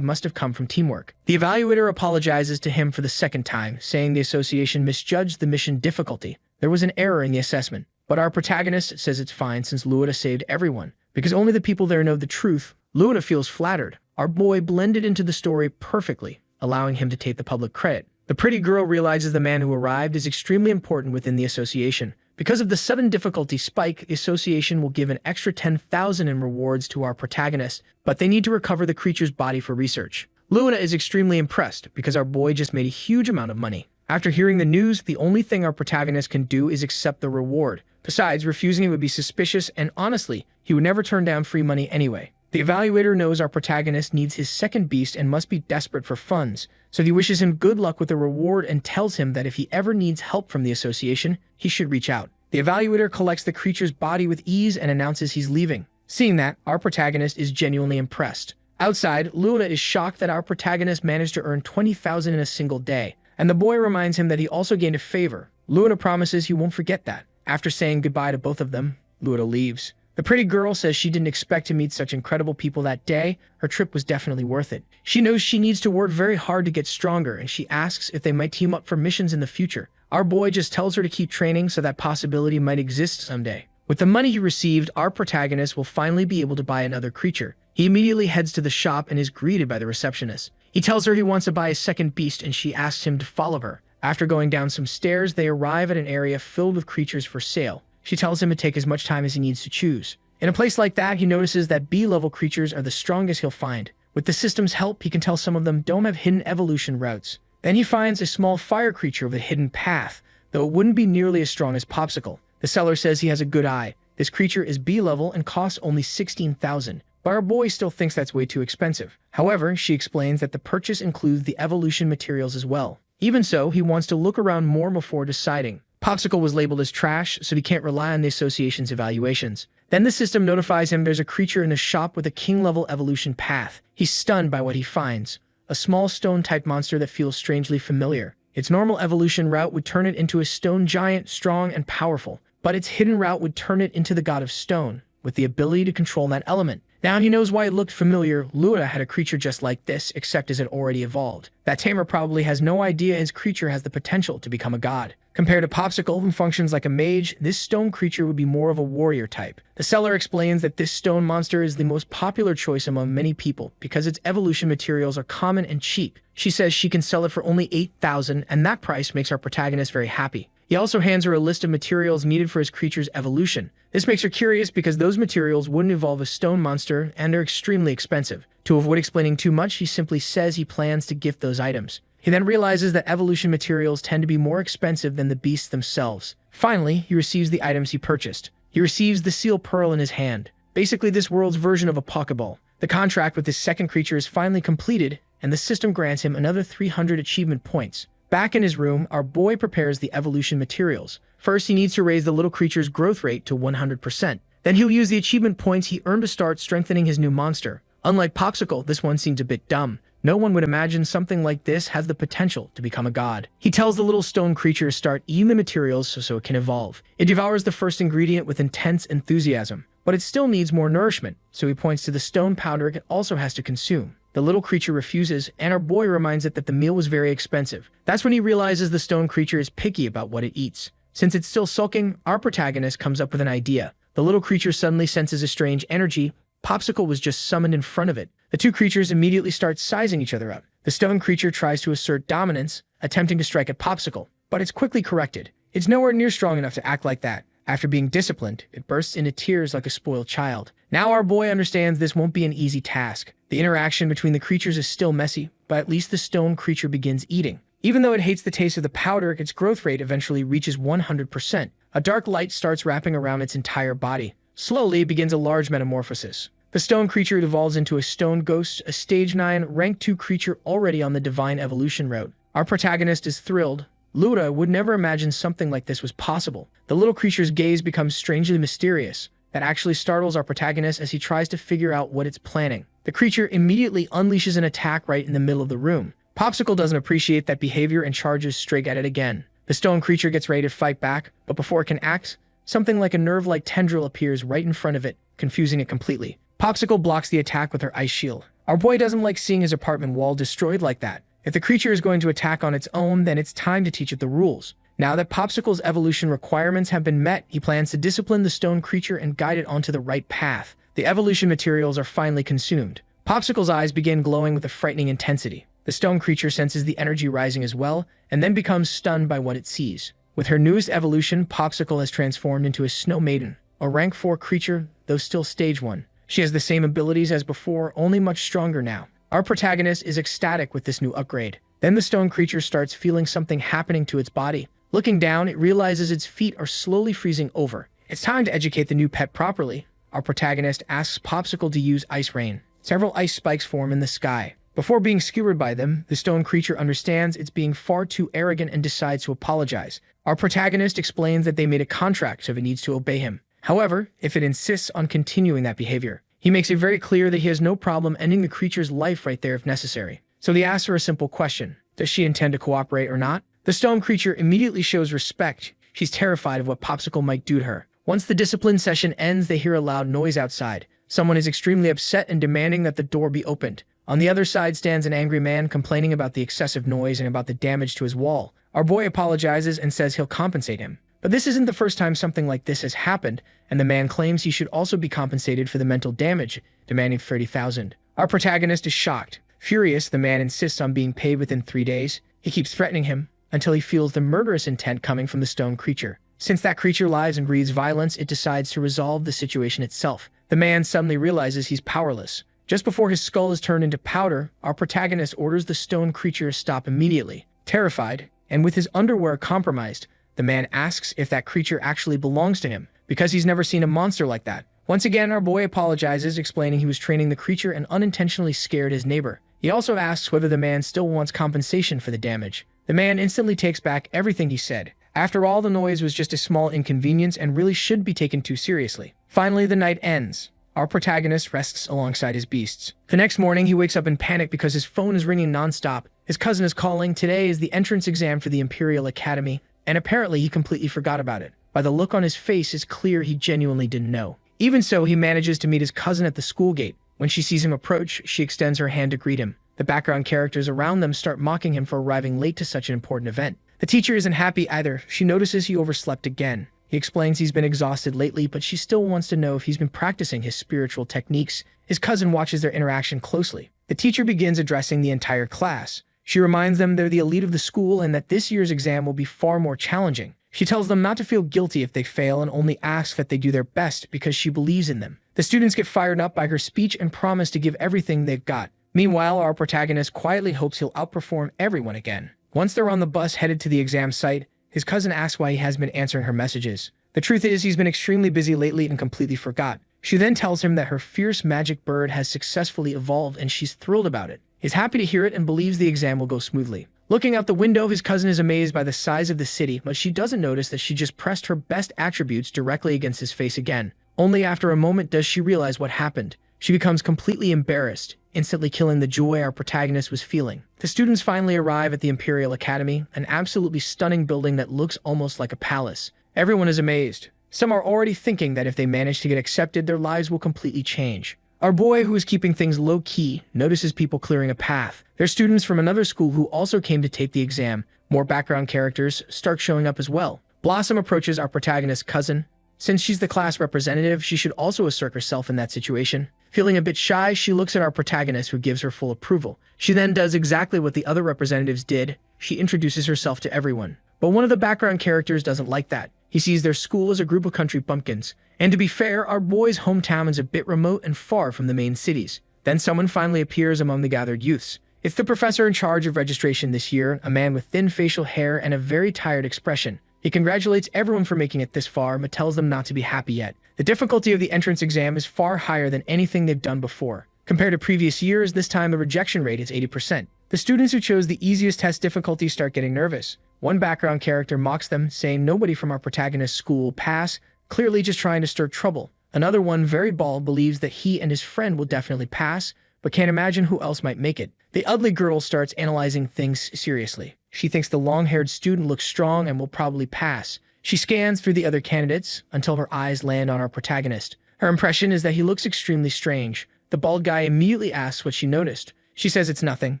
must have come from teamwork. The evaluator apologizes to him for the second time, saying the association misjudged the mission difficulty. There was an error in the assessment, but our protagonist says it's fine since Luda saved everyone, because only the people there know the truth. Luda feels flattered. Our boy blended into the story perfectly, allowing him to take the public credit. The pretty girl realizes the man who arrived is extremely important within the association. Because of the sudden difficulty spike, the association will give an extra 10,000 in rewards to our protagonist, but they need to recover the creature's body for research. Luna is extremely impressed because our boy just made a huge amount of money. After hearing the news, the only thing our protagonist can do is accept the reward. Besides, refusing it would be suspicious, and honestly, he would never turn down free money anyway. The evaluator knows our protagonist needs his second beast and must be desperate for funds, so he wishes him good luck with the reward and tells him that if he ever needs help from the association, he should reach out. The evaluator collects the creature's body with ease and announces he's leaving. Seeing that, our protagonist is genuinely impressed. Outside, Luna is shocked that our protagonist managed to earn 20,000 in a single day, and the boy reminds him that he also gained a favor. Luna promises he won't forget that. After saying goodbye to both of them, Luna leaves. The pretty girl says she didn't expect to meet such incredible people that day. Her trip was definitely worth it. She knows she needs to work very hard to get stronger, and she asks if they might team up for missions in the future. Our boy just tells her to keep training so that possibility might exist someday. With the money he received, our protagonist will finally be able to buy another creature. He immediately heads to the shop and is greeted by the receptionist. He tells her he wants to buy a second beast, and she asks him to follow her. After going down some stairs, they arrive at an area filled with creatures for sale. She tells him to take as much time as he needs to choose. In a place like that, he notices that B-level creatures are the strongest he'll find. With the system's help, he can tell some of them don't have hidden evolution routes. Then he finds a small fire creature with a hidden path, though it wouldn't be nearly as strong as Popsicle. The seller says he has a good eye. This creature is B-level and costs only 16,000, but our boy still thinks that's way too expensive. However, she explains that the purchase includes the evolution materials as well. Even so, he wants to look around more before deciding. Popsicle was labeled as trash, so he can't rely on the association's evaluations. Then the system notifies him there's a creature in the shop with a king-level evolution path. He's stunned by what he finds. A small stone-type monster that feels strangely familiar. Its normal evolution route would turn it into a stone giant, strong and powerful, but its hidden route would turn it into the god of stone, with the ability to control that element. Now he knows why it looked familiar. Luna had a creature just like this, except as it already evolved. That tamer probably has no idea his creature has the potential to become a god. Compared to Popsicle, who functions like a mage, this stone creature would be more of a warrior type. The seller explains that this stone monster is the most popular choice among many people because its evolution materials are common and cheap. She says she can sell it for only 8,000, and that price makes our protagonist very happy. He also hands her a list of materials needed for his creature's evolution. This makes her curious because those materials wouldn't evolve a stone monster and are extremely expensive. To avoid explaining too much, he simply says he plans to gift those items. He then realizes that evolution materials tend to be more expensive than the beasts themselves. Finally, he receives the items he purchased. He receives the seal pearl in his hand, basically this world's version of a Pokeball. The contract with his second creature is finally completed, and the system grants him another 300 achievement points. Back in his room, our boy prepares the evolution materials. First, he needs to raise the little creature's growth rate to 100%. Then he'll use the achievement points he earned to start strengthening his new monster. Unlike Popsicle, this one seems a bit dumb. No one would imagine something like this has the potential to become a god. He tells the little stone creature to start eating the materials so it can evolve. It devours the first ingredient with intense enthusiasm, but it still needs more nourishment, so he points to the stone powder it also has to consume. The little creature refuses, and our boy reminds it that the meal was very expensive. That's when he realizes the stone creature is picky about what it eats. Since it's still sulking, our protagonist comes up with an idea. The little creature suddenly senses a strange energy. Popsicle was just summoned in front of it. The two creatures immediately start sizing each other up. The stone creature tries to assert dominance, attempting to strike at Popsicle, but it's quickly corrected. It's nowhere near strong enough to act like that. After being disciplined, it bursts into tears like a spoiled child. Now our boy understands this won't be an easy task. The interaction between the creatures is still messy, but at least the stone creature begins eating. Even though it hates the taste of the powder, its growth rate eventually reaches 100%. A dark light starts wrapping around its entire body. Slowly, it begins a large metamorphosis. The stone creature evolves into a stone ghost, a stage 9, rank 2 creature already on the divine evolution route. Our protagonist is thrilled. Lura would never imagine something like this was possible. The little creature's gaze becomes strangely mysterious. That actually startles our protagonist as he tries to figure out what it's planning. The creature immediately unleashes an attack right in the middle of the room. Popsicle doesn't appreciate that behavior and charges straight at it again. The stone creature gets ready to fight back, but before it can act, something like a nerve-like tendril appears right in front of it, confusing it completely. Popsicle blocks the attack with her ice shield. Our boy doesn't like seeing his apartment wall destroyed like that. If the creature is going to attack on its own, then it's time to teach it the rules. Now that Popsicle's evolution requirements have been met, he plans to discipline the stone creature and guide it onto the right path. The evolution materials are finally consumed. Popsicle's eyes begin glowing with a frightening intensity. The stone creature senses the energy rising as well, and then becomes stunned by what it sees. With her newest evolution, Popsicle has transformed into a snow maiden, a rank 4 creature, though still stage 1. She has the same abilities as before, only much stronger now. Our protagonist is ecstatic with this new upgrade. Then the stone creature starts feeling something happening to its body. Looking down, it realizes its feet are slowly freezing over. It's time to educate the new pet properly. Our protagonist asks Popsicle to use ice rain. Several ice spikes form in the sky. Before being skewered by them, the stone creature understands it's being far too arrogant and decides to apologize. Our protagonist explains that they made a contract, so it needs to obey him. However, if it insists on continuing that behavior, he makes it very clear that he has no problem ending the creature's life right there if necessary. So he asks her a simple question: does she intend to cooperate or not? The stone creature immediately shows respect. She's terrified of what Popsicle might do to her. Once the discipline session ends, they hear a loud noise outside. Someone is extremely upset and demanding that the door be opened. On the other side stands an angry man complaining about the excessive noise and about the damage to his wall. Our boy apologizes and says he'll compensate him. But this isn't the first time something like this has happened, and the man claims he should also be compensated for the mental damage, demanding 30,000. Our protagonist is shocked. Furious, the man insists on being paid within 3 days. He keeps threatening him until he feels the murderous intent coming from the stone creature. Since that creature lies and breathes violence, it decides to resolve the situation itself. The man suddenly realizes he's powerless. Just before his skull is turned into powder, our protagonist orders the stone creature to stop immediately. Terrified, and with his underwear compromised, the man asks if that creature actually belongs to him, because he's never seen a monster like that. Once again, our boy apologizes, explaining he was training the creature and unintentionally scared his neighbor. He also asks whether the man still wants compensation for the damage. The man instantly takes back everything he said. After all, the noise was just a small inconvenience and really shouldn't be taken too seriously. Finally, the night ends. Our protagonist rests alongside his beasts. The next morning, he wakes up in panic because his phone is ringing nonstop. His cousin is calling. Today is the entrance exam for the Imperial Academy, and apparently he completely forgot about it. By the look on his face, it's clear he genuinely didn't know. Even so, he manages to meet his cousin at the school gate. When she sees him approach, she extends her hand to greet him. The background characters around them start mocking him for arriving late to such an important event. The teacher isn't happy either. She notices he overslept again. He explains he's been exhausted lately, but she still wants to know if he's been practicing his spiritual techniques. His cousin watches their interaction closely. The teacher begins addressing the entire class. She reminds them they're the elite of the school and that this year's exam will be far more challenging. She tells them not to feel guilty if they fail and only asks that they do their best because she believes in them. The students get fired up by her speech and promise to give everything they've got. Meanwhile, our protagonist quietly hopes he'll outperform everyone again. Once they're on the bus headed to the exam site, his cousin asks why he hasn't been answering her messages. The truth is, he's been extremely busy lately and completely forgot. She then tells him that her fierce magic bird has successfully evolved and she's thrilled about it. He's happy to hear it and believes the exam will go smoothly. Looking out the window, his cousin is amazed by the size of the city, but she doesn't notice that she just pressed her best attributes directly against his face again. Only after a moment does she realize what happened. She becomes completely embarrassed, instantly killing the joy our protagonist was feeling. The students finally arrive at the Imperial Academy, an absolutely stunning building that looks almost like a palace. Everyone is amazed. Some are already thinking that if they manage to get accepted, their lives will completely change. Our boy, who is keeping things low-key, notices people clearing a path. They're students from another school who also came to take the exam. More background characters start showing up as well. Blossom approaches our protagonist's cousin. Since she's the class representative, she should also assert herself in that situation. Feeling a bit shy, she looks at our protagonist, who gives her full approval. She then does exactly what the other representatives did. She introduces herself to everyone. But one of the background characters doesn't like that. He sees their school as a group of country bumpkins. And to be fair, our boy's hometown is a bit remote and far from the main cities. Then someone finally appears among the gathered youths. It's the professor in charge of registration this year, a man with thin facial hair and a very tired expression. He congratulates everyone for making it this far, but tells them not to be happy yet. The difficulty of the entrance exam is far higher than anything they've done before. Compared to previous years, this time the rejection rate is 80%. The students who chose the easiest test difficulty start getting nervous. One background character mocks them, saying nobody from our protagonist's school will pass, clearly just trying to stir trouble. Another one, very bald, believes that he and his friend will definitely pass, but can't imagine who else might make it. The ugly girl starts analyzing things seriously. She thinks the long-haired student looks strong and will probably pass. She scans through the other candidates until her eyes land on our protagonist. Her impression is that he looks extremely strange. The bald guy immediately asks what she noticed. She says it's nothing.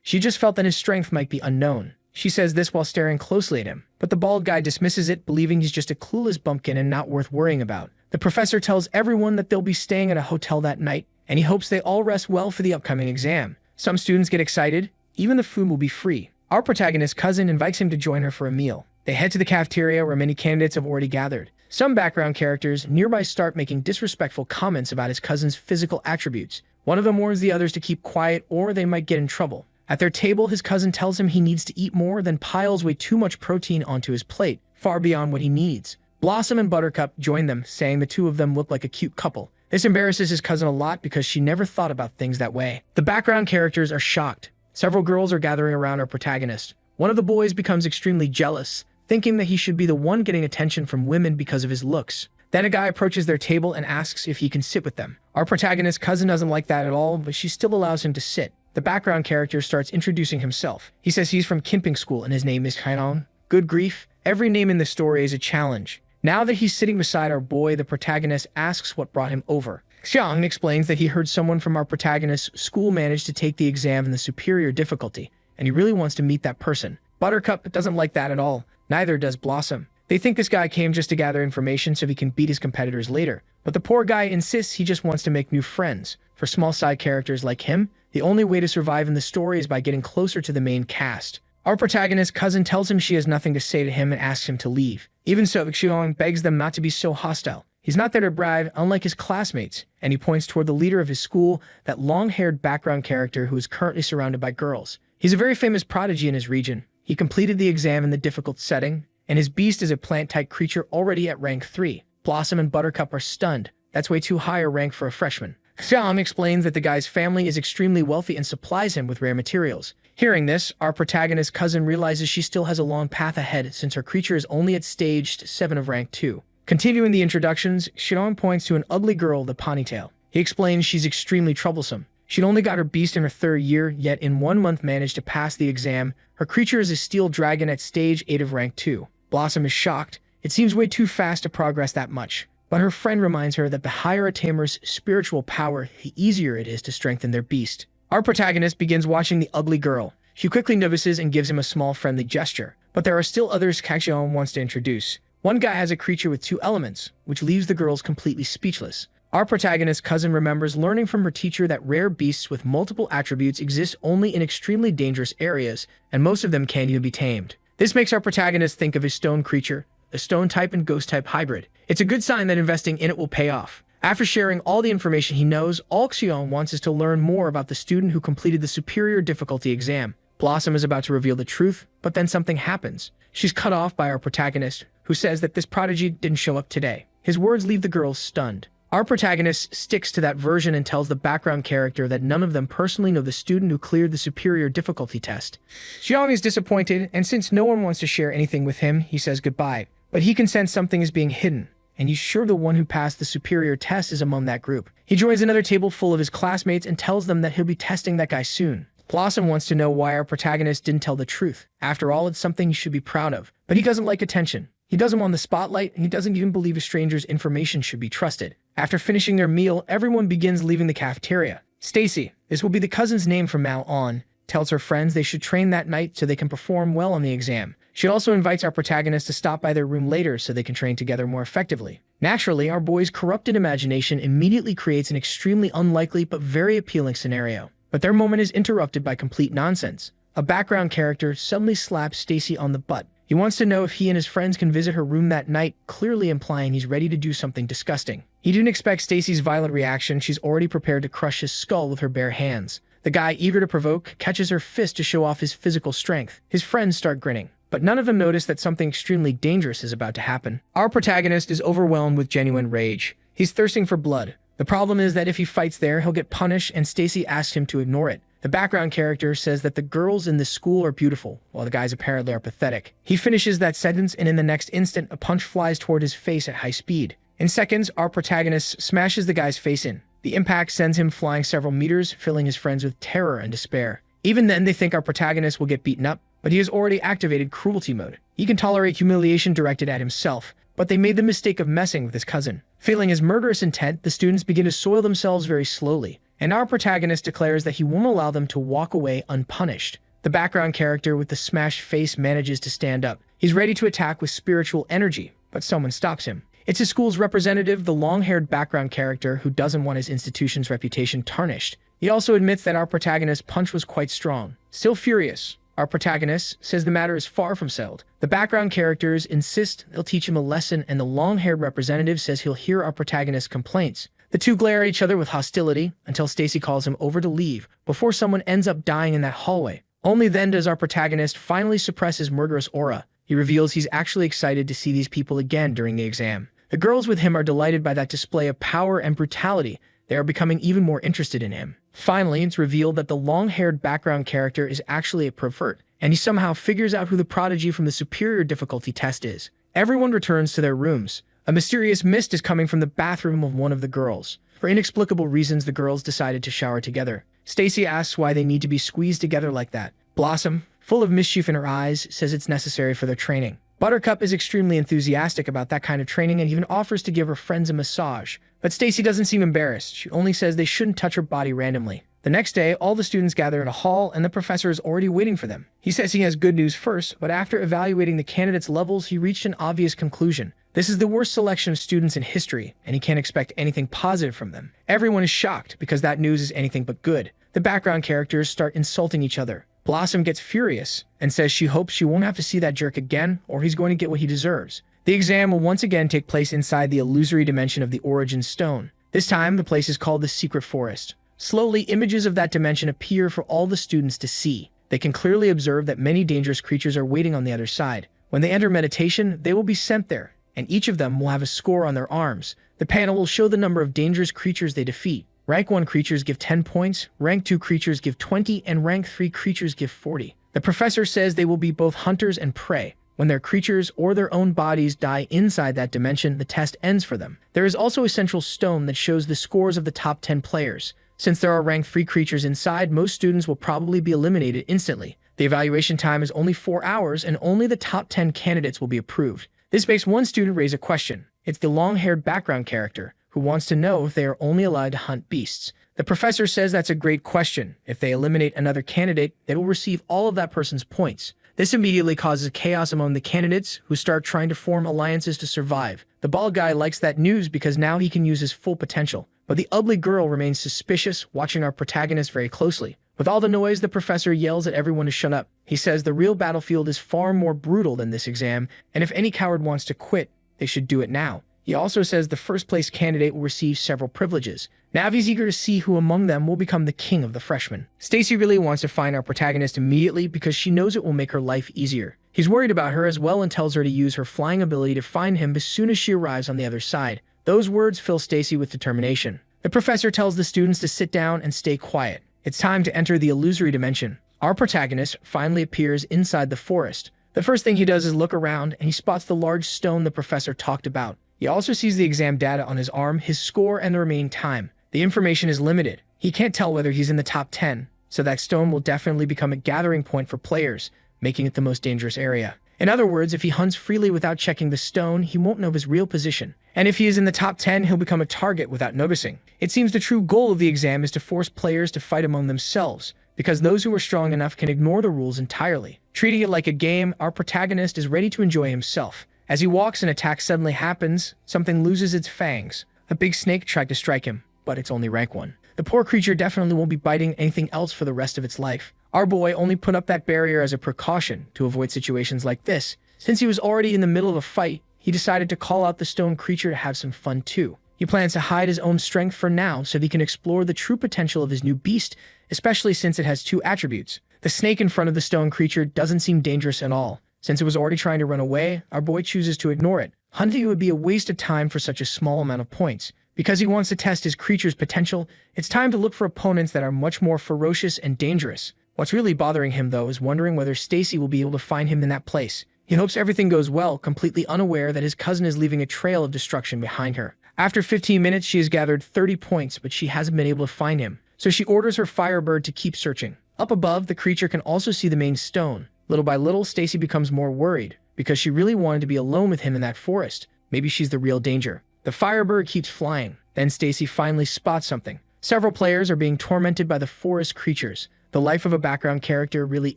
She just felt that his strength might be unknown. She says this while staring closely at him, but the bald guy dismisses it, believing he's just a clueless bumpkin and not worth worrying about. The professor tells everyone that they'll be staying at a hotel that night, and he hopes they all rest well for the upcoming exam. Some students get excited. Even the food will be free. Our protagonist's cousin invites him to join her for a meal. They head to the cafeteria where many candidates have already gathered. Some background characters nearby start making disrespectful comments about his cousin's physical attributes. One of them warns the others to keep quiet or they might get in trouble. At their table, his cousin tells him he needs to eat more, then piles way too much protein onto his plate, far beyond what he needs. Blossom and Buttercup join them, saying the two of them look like a cute couple. This embarrasses his cousin a lot because she never thought about things that way. The background characters are shocked. Several girls are gathering around our protagonist. One of the boys becomes extremely jealous, thinking that he should be the one getting attention from women because of his looks. Then a guy approaches their table and asks if he can sit with them. Our protagonist's cousin doesn't like that at all, but she still allows him to sit. The background character starts introducing himself. He says he's from Kimping School and his name is Kainong. Good grief, every name in the story is a challenge. Now that he's sitting beside our boy, the protagonist asks what brought him over. Xiang explains that he heard someone from our protagonist's school managed to take the exam in the superior difficulty, and he really wants to meet that person. Buttercup doesn't like that at all. Neither does Blossom. They think this guy came just to gather information so he can beat his competitors later. But the poor guy insists he just wants to make new friends. For small side characters like him, the only way to survive in the story is by getting closer to the main cast. Our protagonist's cousin tells him she has nothing to say to him and asks him to leave. Even so, Xiong begs them not to be so hostile. He's not there to bribe, unlike his classmates, and he points toward the leader of his school, that long-haired background character who is currently surrounded by girls. He's a very famous prodigy in his region. He completed the exam in the difficult setting, and his beast is a plant-type creature already at rank 3. Blossom and Buttercup are stunned. That's way too high a rank for a freshman. Xiang explains that the guy's family is extremely wealthy and supplies him with rare materials. Hearing this, our protagonist's cousin realizes she still has a long path ahead since her creature is only at stage 7 of rank 2. Continuing the introductions, Xiang points to an ugly girl with a ponytail. He explains she's extremely troublesome. She'd only got her beast in her 3rd year, yet in 1 month managed to pass the exam. Her creature is a steel dragon at stage 8 of rank 2. Blossom is shocked. It seems way too fast to progress that much. But her friend reminds her that the higher a tamer's spiritual power, the easier it is to strengthen their beast. Our protagonist begins watching the ugly girl. She quickly notices and gives him a small friendly gesture. But there are still others Kaxion wants to introduce. One guy has a creature with 2 elements, which leaves the girls completely speechless. Our protagonist's cousin remembers learning from her teacher that rare beasts with multiple attributes exist only in extremely dangerous areas, and most of them can't even be tamed. This makes our protagonist think of his stone creature, a stone-type and ghost-type hybrid. It's a good sign that investing in it will pay off. After sharing all the information he knows, all Xiong wants is to learn more about the student who completed the superior difficulty exam. Blossom is about to reveal the truth, but then something happens. She's cut off by our protagonist, who says that this prodigy didn't show up today. His words leave the girls stunned. Our protagonist sticks to that version and tells the background character that none of them personally know the student who cleared the superior difficulty test. Xiong is disappointed, and since no one wants to share anything with him, he says goodbye. But he can sense something is being hidden, and he's sure the one who passed the superior test is among that group. He joins another table full of his classmates and tells them that he'll be testing that guy soon. Blossom wants to know why our protagonist didn't tell the truth. After all, it's something he should be proud of. But he doesn't like attention. He doesn't want the spotlight, and he doesn't even believe a stranger's information should be trusted. After finishing their meal, everyone begins leaving the cafeteria. Stacy, this will be the cousin's name from now on, tells her friends they should train that night so they can perform well on the exam. She also invites our protagonist to stop by their room later so they can train together more effectively. Naturally, our boy's corrupted imagination immediately creates an extremely unlikely but very appealing scenario. But their moment is interrupted by complete nonsense. A background character suddenly slaps Stacy on the butt. He wants to know if he and his friends can visit her room that night, clearly implying he's ready to do something disgusting. He didn't expect Stacy's violent reaction. She's already prepared to crush his skull with her bare hands. The guy, eager to provoke, catches her fist to show off his physical strength. His friends start grinning, but none of them notice that something extremely dangerous is about to happen. Our protagonist is overwhelmed with genuine rage. He's thirsting for blood. The problem is that if he fights there, he'll get punished, and Stacy asks him to ignore it. The background character says that the girls in this school are beautiful, while the guys apparently are pathetic. He finishes that sentence, and in the next instant, a punch flies toward his face at high speed. In seconds, our protagonist smashes the guy's face in. The impact sends him flying several meters, filling his friends with terror and despair. Even then, they think our protagonist will get beaten up, but he has already activated cruelty mode. He can tolerate humiliation directed at himself, but they made the mistake of messing with his cousin. Feeling his murderous intent, the students begin to soil themselves very slowly, and our protagonist declares that he won't allow them to walk away unpunished. The background character with the smashed face manages to stand up. He's ready to attack with spiritual energy, but someone stops him. It's his school's representative, the long-haired background character who doesn't want his institution's reputation tarnished. He also admits that our protagonist's punch was quite strong. Still furious, our protagonist says the matter is far from settled. The background characters insist they'll teach him a lesson, and the long-haired representative says he'll hear our protagonist's complaints. The two glare at each other with hostility until Stacy calls him over to leave before someone ends up dying in that hallway. Only then does our protagonist finally suppress his murderous aura. He reveals he's actually excited to see these people again during the exam. The girls with him are delighted by that display of power and brutality. They are becoming even more interested in him. Finally, it's revealed that the long-haired background character is actually a pervert, and he somehow figures out who the prodigy from the superior difficulty test is. Everyone returns to their rooms. A mysterious mist is coming from the bathroom of one of the girls. For inexplicable reasons, the girls decided to shower together. Stacy asks why they need to be squeezed together like that. Blossom, full of mischief in her eyes, says it's necessary for their training. Buttercup is extremely enthusiastic about that kind of training and even offers to give her friends a massage. But Stacy doesn't seem embarrassed. She only says they shouldn't touch her body randomly. The next day, all the students gather in a hall, and the professor is already waiting for them. He says he has good news first, but after evaluating the candidates' levels, he reached an obvious conclusion. This is the worst selection of students in history, and he can't expect anything positive from them. Everyone is shocked because that news is anything but good. The background characters start insulting each other. Blossom gets furious and says she hopes she won't have to see that jerk again, or he's going to get what he deserves. The exam will once again take place inside the illusory dimension of the Origin Stone. This time, the place is called the Secret Forest. Slowly, images of that dimension appear for all the students to see. They can clearly observe that many dangerous creatures are waiting on the other side. When they enter meditation, they will be sent there, and each of them will have a score on their arms. The panel will show the number of dangerous creatures they defeat. Rank 1 creatures give 10 points, Rank 2 creatures give 20, and Rank 3 creatures give 40. The professor says they will be both hunters and prey. When their creatures or their own bodies die inside that dimension, the test ends for them. There is also a central stone that shows the scores of the top 10 players. Since there are Rank 3 creatures inside, most students will probably be eliminated instantly. The evaluation time is only 4 hours, and only the top 10 candidates will be approved. This makes one student raise a question. It's the long-haired background character, who wants to know if they are only allowed to hunt beasts. The professor says that's a great question. If they eliminate another candidate, they will receive all of that person's points. This immediately causes chaos among the candidates, who start trying to form alliances to survive. The bald guy likes that news because now he can use his full potential. But the ugly girl remains suspicious, watching our protagonist very closely. With all the noise, the professor yells at everyone to shut up. He says the real battlefield is far more brutal than this exam, and if any coward wants to quit, they should do it now. He also says the first-place candidate will receive several privileges. Navi's eager to see who among them will become the king of the freshmen. Stacy really wants to find our protagonist immediately because she knows it will make her life easier. He's worried about her as well and tells her to use her flying ability to find him as soon as she arrives on the other side. Those words fill Stacy with determination. The professor tells the students to sit down and stay quiet. It's time to enter the illusory dimension. Our protagonist finally appears inside the forest. The first thing he does is look around, and he spots the large stone the professor talked about. He also sees the exam data on his arm, his score, and the remaining time. The information is limited. He can't tell whether he's in the top 10, so that stone will definitely become a gathering point for players, making it the most dangerous area. In other words, if he hunts freely without checking the stone, he won't know his real position. And if he is in the top 10, he'll become a target without noticing. It seems the true goal of the exam is to force players to fight among themselves, because those who are strong enough can ignore the rules entirely. Treating it like a game, our protagonist is ready to enjoy himself. As he walks, an attack suddenly happens. Something loses its fangs. A big snake tried to strike him, but it's only Rank 1. The poor creature definitely won't be biting anything else for the rest of its life. Our boy only put up that barrier as a precaution to avoid situations like this. Since he was already in the middle of a fight, he decided to call out the stone creature to have some fun too. He plans to hide his own strength for now so that he can explore the true potential of his new beast, especially since it has 2 attributes. The snake in front of the stone creature doesn't seem dangerous at all. Since it was already trying to run away, our boy chooses to ignore it. Hunting would be a waste of time for such a small amount of points, Because he wants to test his creature's potential, it's time to look for opponents that are much more ferocious and dangerous. What's really bothering him, though, is wondering whether Stacy will be able to find him in that place. He hopes everything goes well, completely unaware that his cousin is leaving a trail of destruction behind her. After 15 minutes, she has gathered 30 points, but she hasn't been able to find him, so she orders her Firebird to keep searching. Up above, the creature can also see the main stone. Little by little, Stacy becomes more worried, because she really wanted to be alone with him in that forest. Maybe she's the real danger. The Firebird keeps flying. Then Stacy finally spots something. Several players are being tormented by the forest creatures. The life of a background character really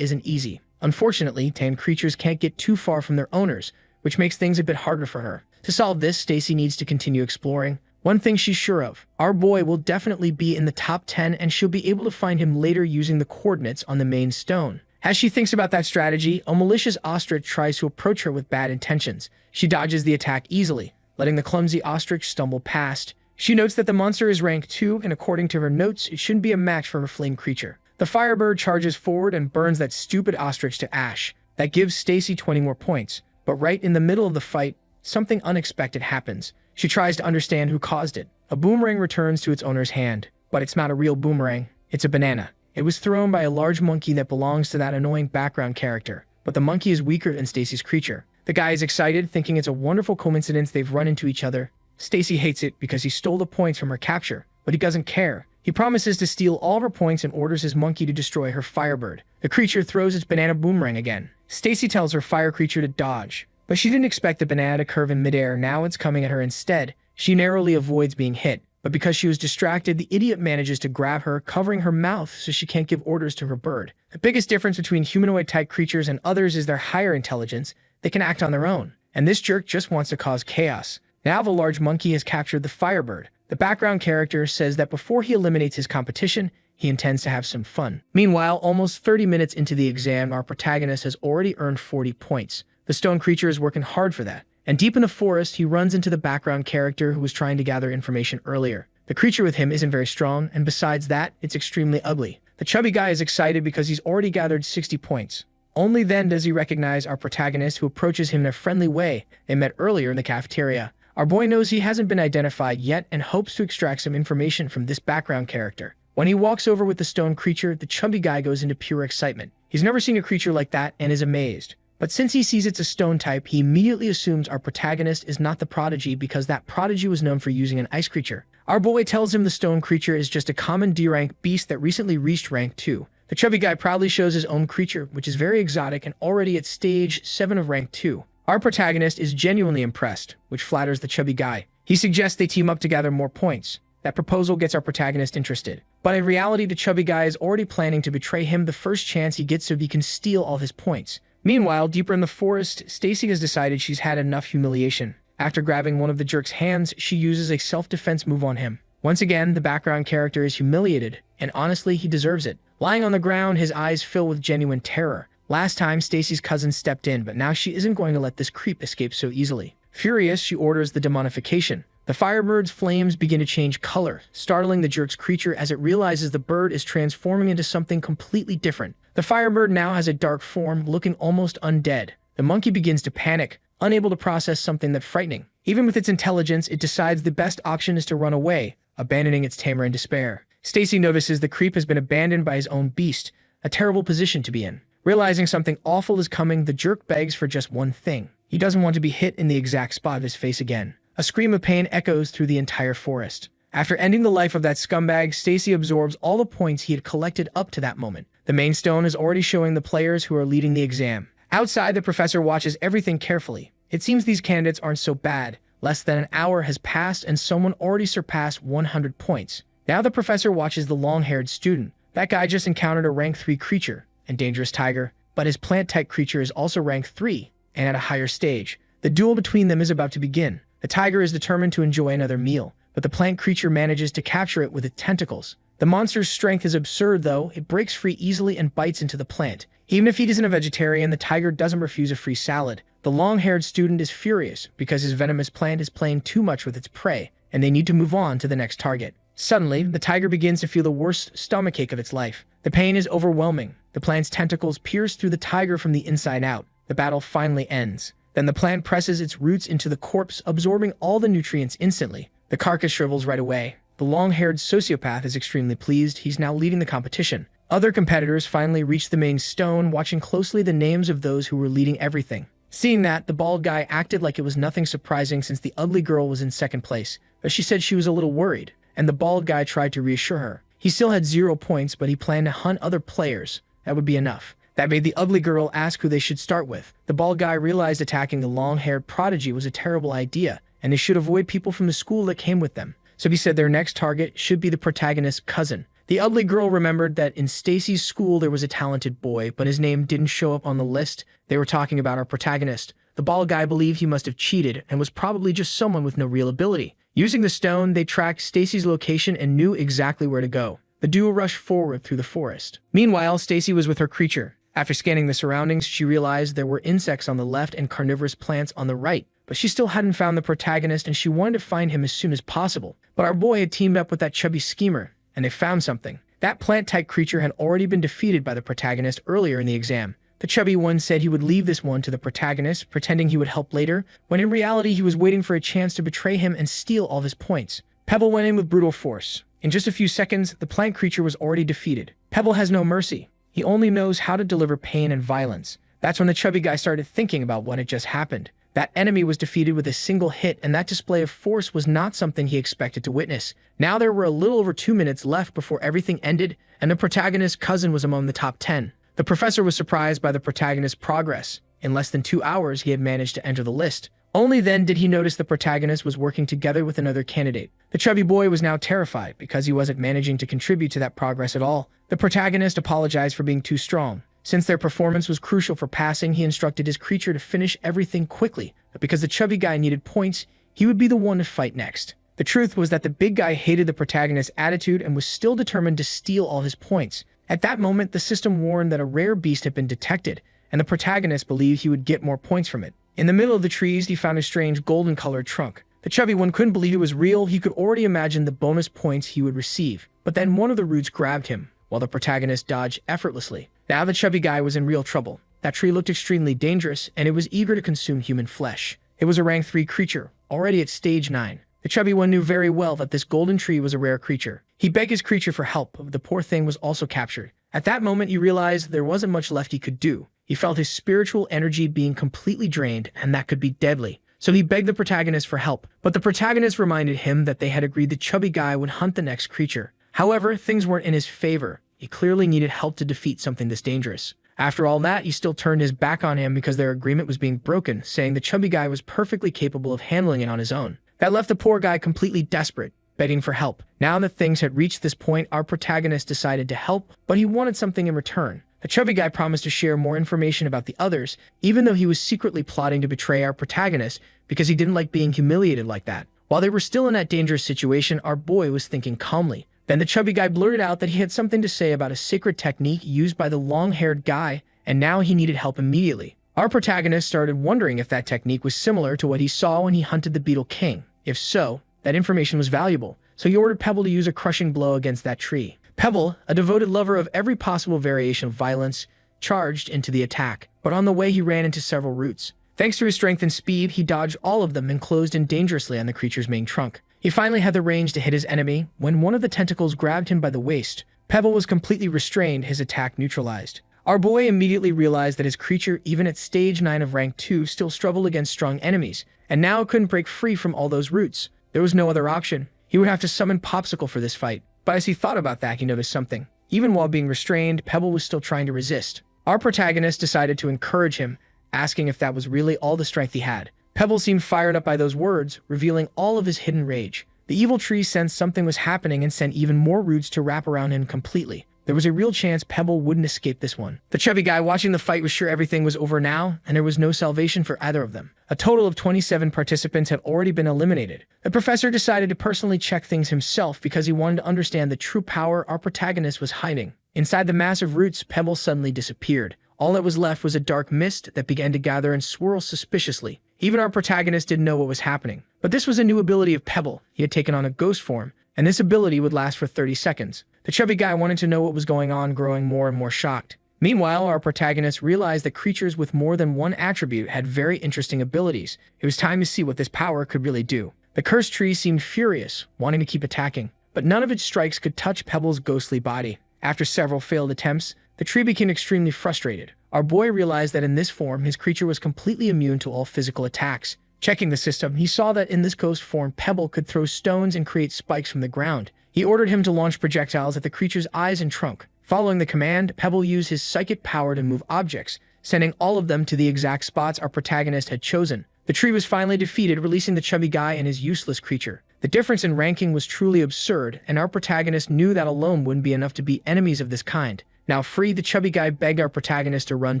isn't easy. Unfortunately, tame creatures can't get too far from their owners, which makes things a bit harder for her. To solve this, Stacy needs to continue exploring. One thing she's sure of, our boy will definitely be in the top 10 and she'll be able to find him later using the coordinates on the main stone. As she thinks about that strategy, a malicious ostrich tries to approach her with bad intentions. She dodges the attack easily, letting the clumsy ostrich stumble past. She notes that the monster is rank 2 and according to her notes, it shouldn't be a match for her flame creature. The Firebird charges forward and burns that stupid ostrich to ash. That gives Stacy 20 more points. But right in the middle of the fight, something unexpected happens. She tries to understand who caused it. A boomerang returns to its owner's hand, but it's not a real boomerang. It's a banana. It was thrown by a large monkey that belongs to that annoying background character, but the monkey is weaker than Stacy's creature. The guy is excited, thinking it's a wonderful coincidence they've run into each other. Stacy hates it because he stole the points from her capture, but he doesn't care. He promises to steal all of her points and orders his monkey to destroy her Firebird. The creature throws its banana boomerang again. Stacy tells her fire creature to dodge, but she didn't expect the banana to curve in midair. Now it's coming at her instead. She narrowly avoids being hit, but because she was distracted, the idiot manages to grab her, covering her mouth so she can't give orders to her bird. The biggest difference between humanoid-type creatures and others is their higher intelligence. They can act on their own, and this jerk just wants to cause chaos. Now the large monkey has captured the Firebird. The background character says that before he eliminates his competition, he intends to have some fun. Meanwhile, almost 30 minutes into the exam, our protagonist has already earned 40 points. The stone creature is working hard for that. And deep in the forest, he runs into the background character who was trying to gather information earlier. The creature with him isn't very strong, and besides that, it's extremely ugly. The chubby guy is excited because he's already gathered 60 points. Only then does he recognize our protagonist, who approaches him in a friendly way. They met earlier in the cafeteria. Our boy knows he hasn't been identified yet and hopes to extract some information from this background character. When he walks over with the stone creature, the chubby guy goes into pure excitement. He's never seen a creature like that and is amazed. But since he sees it's a stone type, he immediately assumes our protagonist is not the prodigy because that prodigy was known for using an ice creature. Our boy tells him the stone creature is just a common D-rank beast that recently reached rank 2. The chubby guy proudly shows his own creature, which is very exotic and already at stage 7 of rank 2. Our protagonist is genuinely impressed, which flatters the chubby guy. He suggests they team up to gather more points. That proposal gets our protagonist interested. But in reality, the chubby guy is already planning to betray him the first chance he gets so he can steal all his points. Meanwhile, deeper in the forest, Stacy has decided she's had enough humiliation. After grabbing one of the jerk's hands, she uses a self-defense move on him. Once again, the background character is humiliated, and honestly, he deserves it. Lying on the ground, his eyes fill with genuine terror. Last time, Stacy's cousin stepped in, but now she isn't going to let this creep escape so easily. Furious, she orders the demonification. The Firebird's flames begin to change color, startling the jerk's creature as it realizes the bird is transforming into something completely different. The Firebird now has a dark form, looking almost undead. The monkey begins to panic, unable to process something that frightening. Even with its intelligence, it decides the best option is to run away, abandoning its tamer in despair. Stacy notices the creep has been abandoned by his own beast, a terrible position to be in. Realizing something awful is coming, the jerk begs for just one thing. He doesn't want to be hit in the exact spot of his face again. A scream of pain echoes through the entire forest. After ending the life of that scumbag, Stacy absorbs all the points he had collected up to that moment. The main stone is already showing the players who are leading the exam. Outside, the professor watches everything carefully. It seems these candidates aren't so bad. Less than an hour has passed and someone already surpassed 100 points. Now the professor watches the long-haired student. That guy just encountered a rank 3 creature, and dangerous tiger, but his plant-type creature is also rank 3, and at a higher stage. The duel between them is about to begin. The tiger is determined to enjoy another meal, but the plant creature manages to capture it with its tentacles. The monster's strength is absurd, though. It breaks free easily and bites into the plant. Even if he isn't a vegetarian, the tiger doesn't refuse a free salad. The long-haired student is furious because his venomous plant is playing too much with its prey, and they need to move on to the next target. Suddenly, the tiger begins to feel the worst stomachache of its life. The pain is overwhelming. The plant's tentacles pierce through the tiger from the inside out. The battle finally ends. Then the plant presses its roots into the corpse, absorbing all the nutrients instantly. The carcass shrivels right away. The long-haired sociopath is extremely pleased. He's now leading the competition. Other competitors finally reach the main stone, watching closely the names of those who were leading everything. Seeing that, the bald guy acted like it was nothing surprising since the ugly girl was in second place, but she said she was a little worried, and the bald guy tried to reassure her. He still had 0 points, but he planned to hunt other players. That would be enough. That made the ugly girl ask who they should start with. The bald guy realized attacking the long-haired prodigy was a terrible idea, and they should avoid people from the school that came with them. So he said their next target should be the protagonist's cousin. The ugly girl remembered that in Stacy's school there was a talented boy, but his name didn't show up on the list. They were talking about our protagonist. The bald guy believed he must have cheated and was probably just someone with no real ability. Using the stone, they tracked Stacy's location and knew exactly where to go. The duo rushed forward through the forest. Meanwhile, Stacy was with her creature. After scanning the surroundings, she realized there were insects on the left and carnivorous plants on the right. But she still hadn't found the protagonist, and she wanted to find him as soon as possible. But our boy had teamed up with that chubby schemer, and they found something. That plant-type creature had already been defeated by the protagonist earlier in the exam. The chubby one said he would leave this one to the protagonist, pretending he would help later, when in reality he was waiting for a chance to betray him and steal all of his points. Pebble went in with brutal force. In just a few seconds, the plant creature was already defeated. Pebble has no mercy. He only knows how to deliver pain and violence. That's when the chubby guy started thinking about what had just happened. That enemy was defeated with a single hit, and that display of force was not something he expected to witness. Now there were a little over 2 minutes left before everything ended, and the protagonist's cousin was among the top 10. The professor was surprised by the protagonist's progress. In less than 2 hours, he had managed to enter the list. Only then did he notice the protagonist was working together with another candidate. The chubby boy was now terrified because he wasn't managing to contribute to that progress at all. The protagonist apologized for being too strong. Since their performance was crucial for passing, he instructed his creature to finish everything quickly. But because the chubby guy needed points, he would be the one to fight next. The truth was that the big guy hated the protagonist's attitude and was still determined to steal all his points. At that moment, the system warned that a rare beast had been detected, and the protagonist believed he would get more points from it. In the middle of the trees, he found a strange golden-colored trunk. The chubby one couldn't believe it was real. He could already imagine the bonus points he would receive. But then one of the roots grabbed him, while the protagonist dodged effortlessly. Now the chubby guy was in real trouble. That tree looked extremely dangerous, and it was eager to consume human flesh. It was a rank 3 creature, already at stage 9. The chubby one knew very well that this golden tree was a rare creature. He begged his creature for help, but the poor thing was also captured. At that moment, he realized there wasn't much left he could do. He felt his spiritual energy being completely drained, and that could be deadly. So he begged the protagonist for help, but the protagonist reminded him that they had agreed the chubby guy would hunt the next creature. However, things weren't in his favor. He clearly needed help to defeat something this dangerous. After all that, he still turned his back on him because their agreement was being broken, saying the chubby guy was perfectly capable of handling it on his own. That left the poor guy completely desperate, begging for help. Now that things had reached this point, our protagonist decided to help, but he wanted something in return. The chubby guy promised to share more information about the others, even though he was secretly plotting to betray our protagonist because he didn't like being humiliated like that. While they were still in that dangerous situation, our boy was thinking calmly. Then the chubby guy blurted out that he had something to say about a sacred technique used by the long-haired guy, and now he needed help immediately. Our protagonist started wondering if that technique was similar to what he saw when he hunted the Beetle King. If so, that information was valuable, so he ordered Pebble to use a crushing blow against that tree. Pebble, a devoted lover of every possible variation of violence, charged into the attack, but on the way he ran into several roots. Thanks to his strength and speed, he dodged all of them and closed in dangerously on the creature's main trunk. He finally had the range to hit his enemy when one of the tentacles grabbed him by the waist. Pebble was completely restrained, his attack neutralized. Our boy immediately realized that his creature, even at stage 9 of rank 2, still struggled against strong enemies, and now couldn't break free from all those roots. There was no other option. He would have to summon Popsicle for this fight. But as he thought about that, he noticed something. Even while being restrained, Pebble was still trying to resist. Our protagonist decided to encourage him, asking if that was really all the strength he had. Pebble seemed fired up by those words, revealing all of his hidden rage. The evil tree sensed something was happening and sent even more roots to wrap around him completely. There was a real chance Pebble wouldn't escape this one. The chubby guy watching the fight was sure everything was over now, and there was no salvation for either of them. A total of 27 participants had already been eliminated. The professor decided to personally check things himself because he wanted to understand the true power our protagonist was hiding. Inside the massive roots, Pebble suddenly disappeared. All that was left was a dark mist that began to gather and swirl suspiciously. Even our protagonist didn't know what was happening. But this was a new ability of Pebble. He had taken on a ghost form, and this ability would last for 30 seconds. The chubby guy wanted to know what was going on, growing more and more shocked. Meanwhile, our protagonist realized that creatures with more than one attribute had very interesting abilities. It was time to see what this power could really do. The cursed tree seemed furious, wanting to keep attacking, but none of its strikes could touch Pebble's ghostly body. After several failed attempts, the tree became extremely frustrated. Our boy realized that in this form, his creature was completely immune to all physical attacks. Checking the system, he saw that in this ghost form, Pebble could throw stones and create spikes from the ground. He ordered him to launch projectiles at the creature's eyes and trunk. Following the command, Pebble used his psychic power to move objects, sending all of them to the exact spots our protagonist had chosen. The tree was finally defeated, releasing the chubby guy and his useless creature. The difference in ranking was truly absurd, and our protagonist knew that alone wouldn't be enough to beat enemies of this kind. Now free, the chubby guy begged our protagonist to run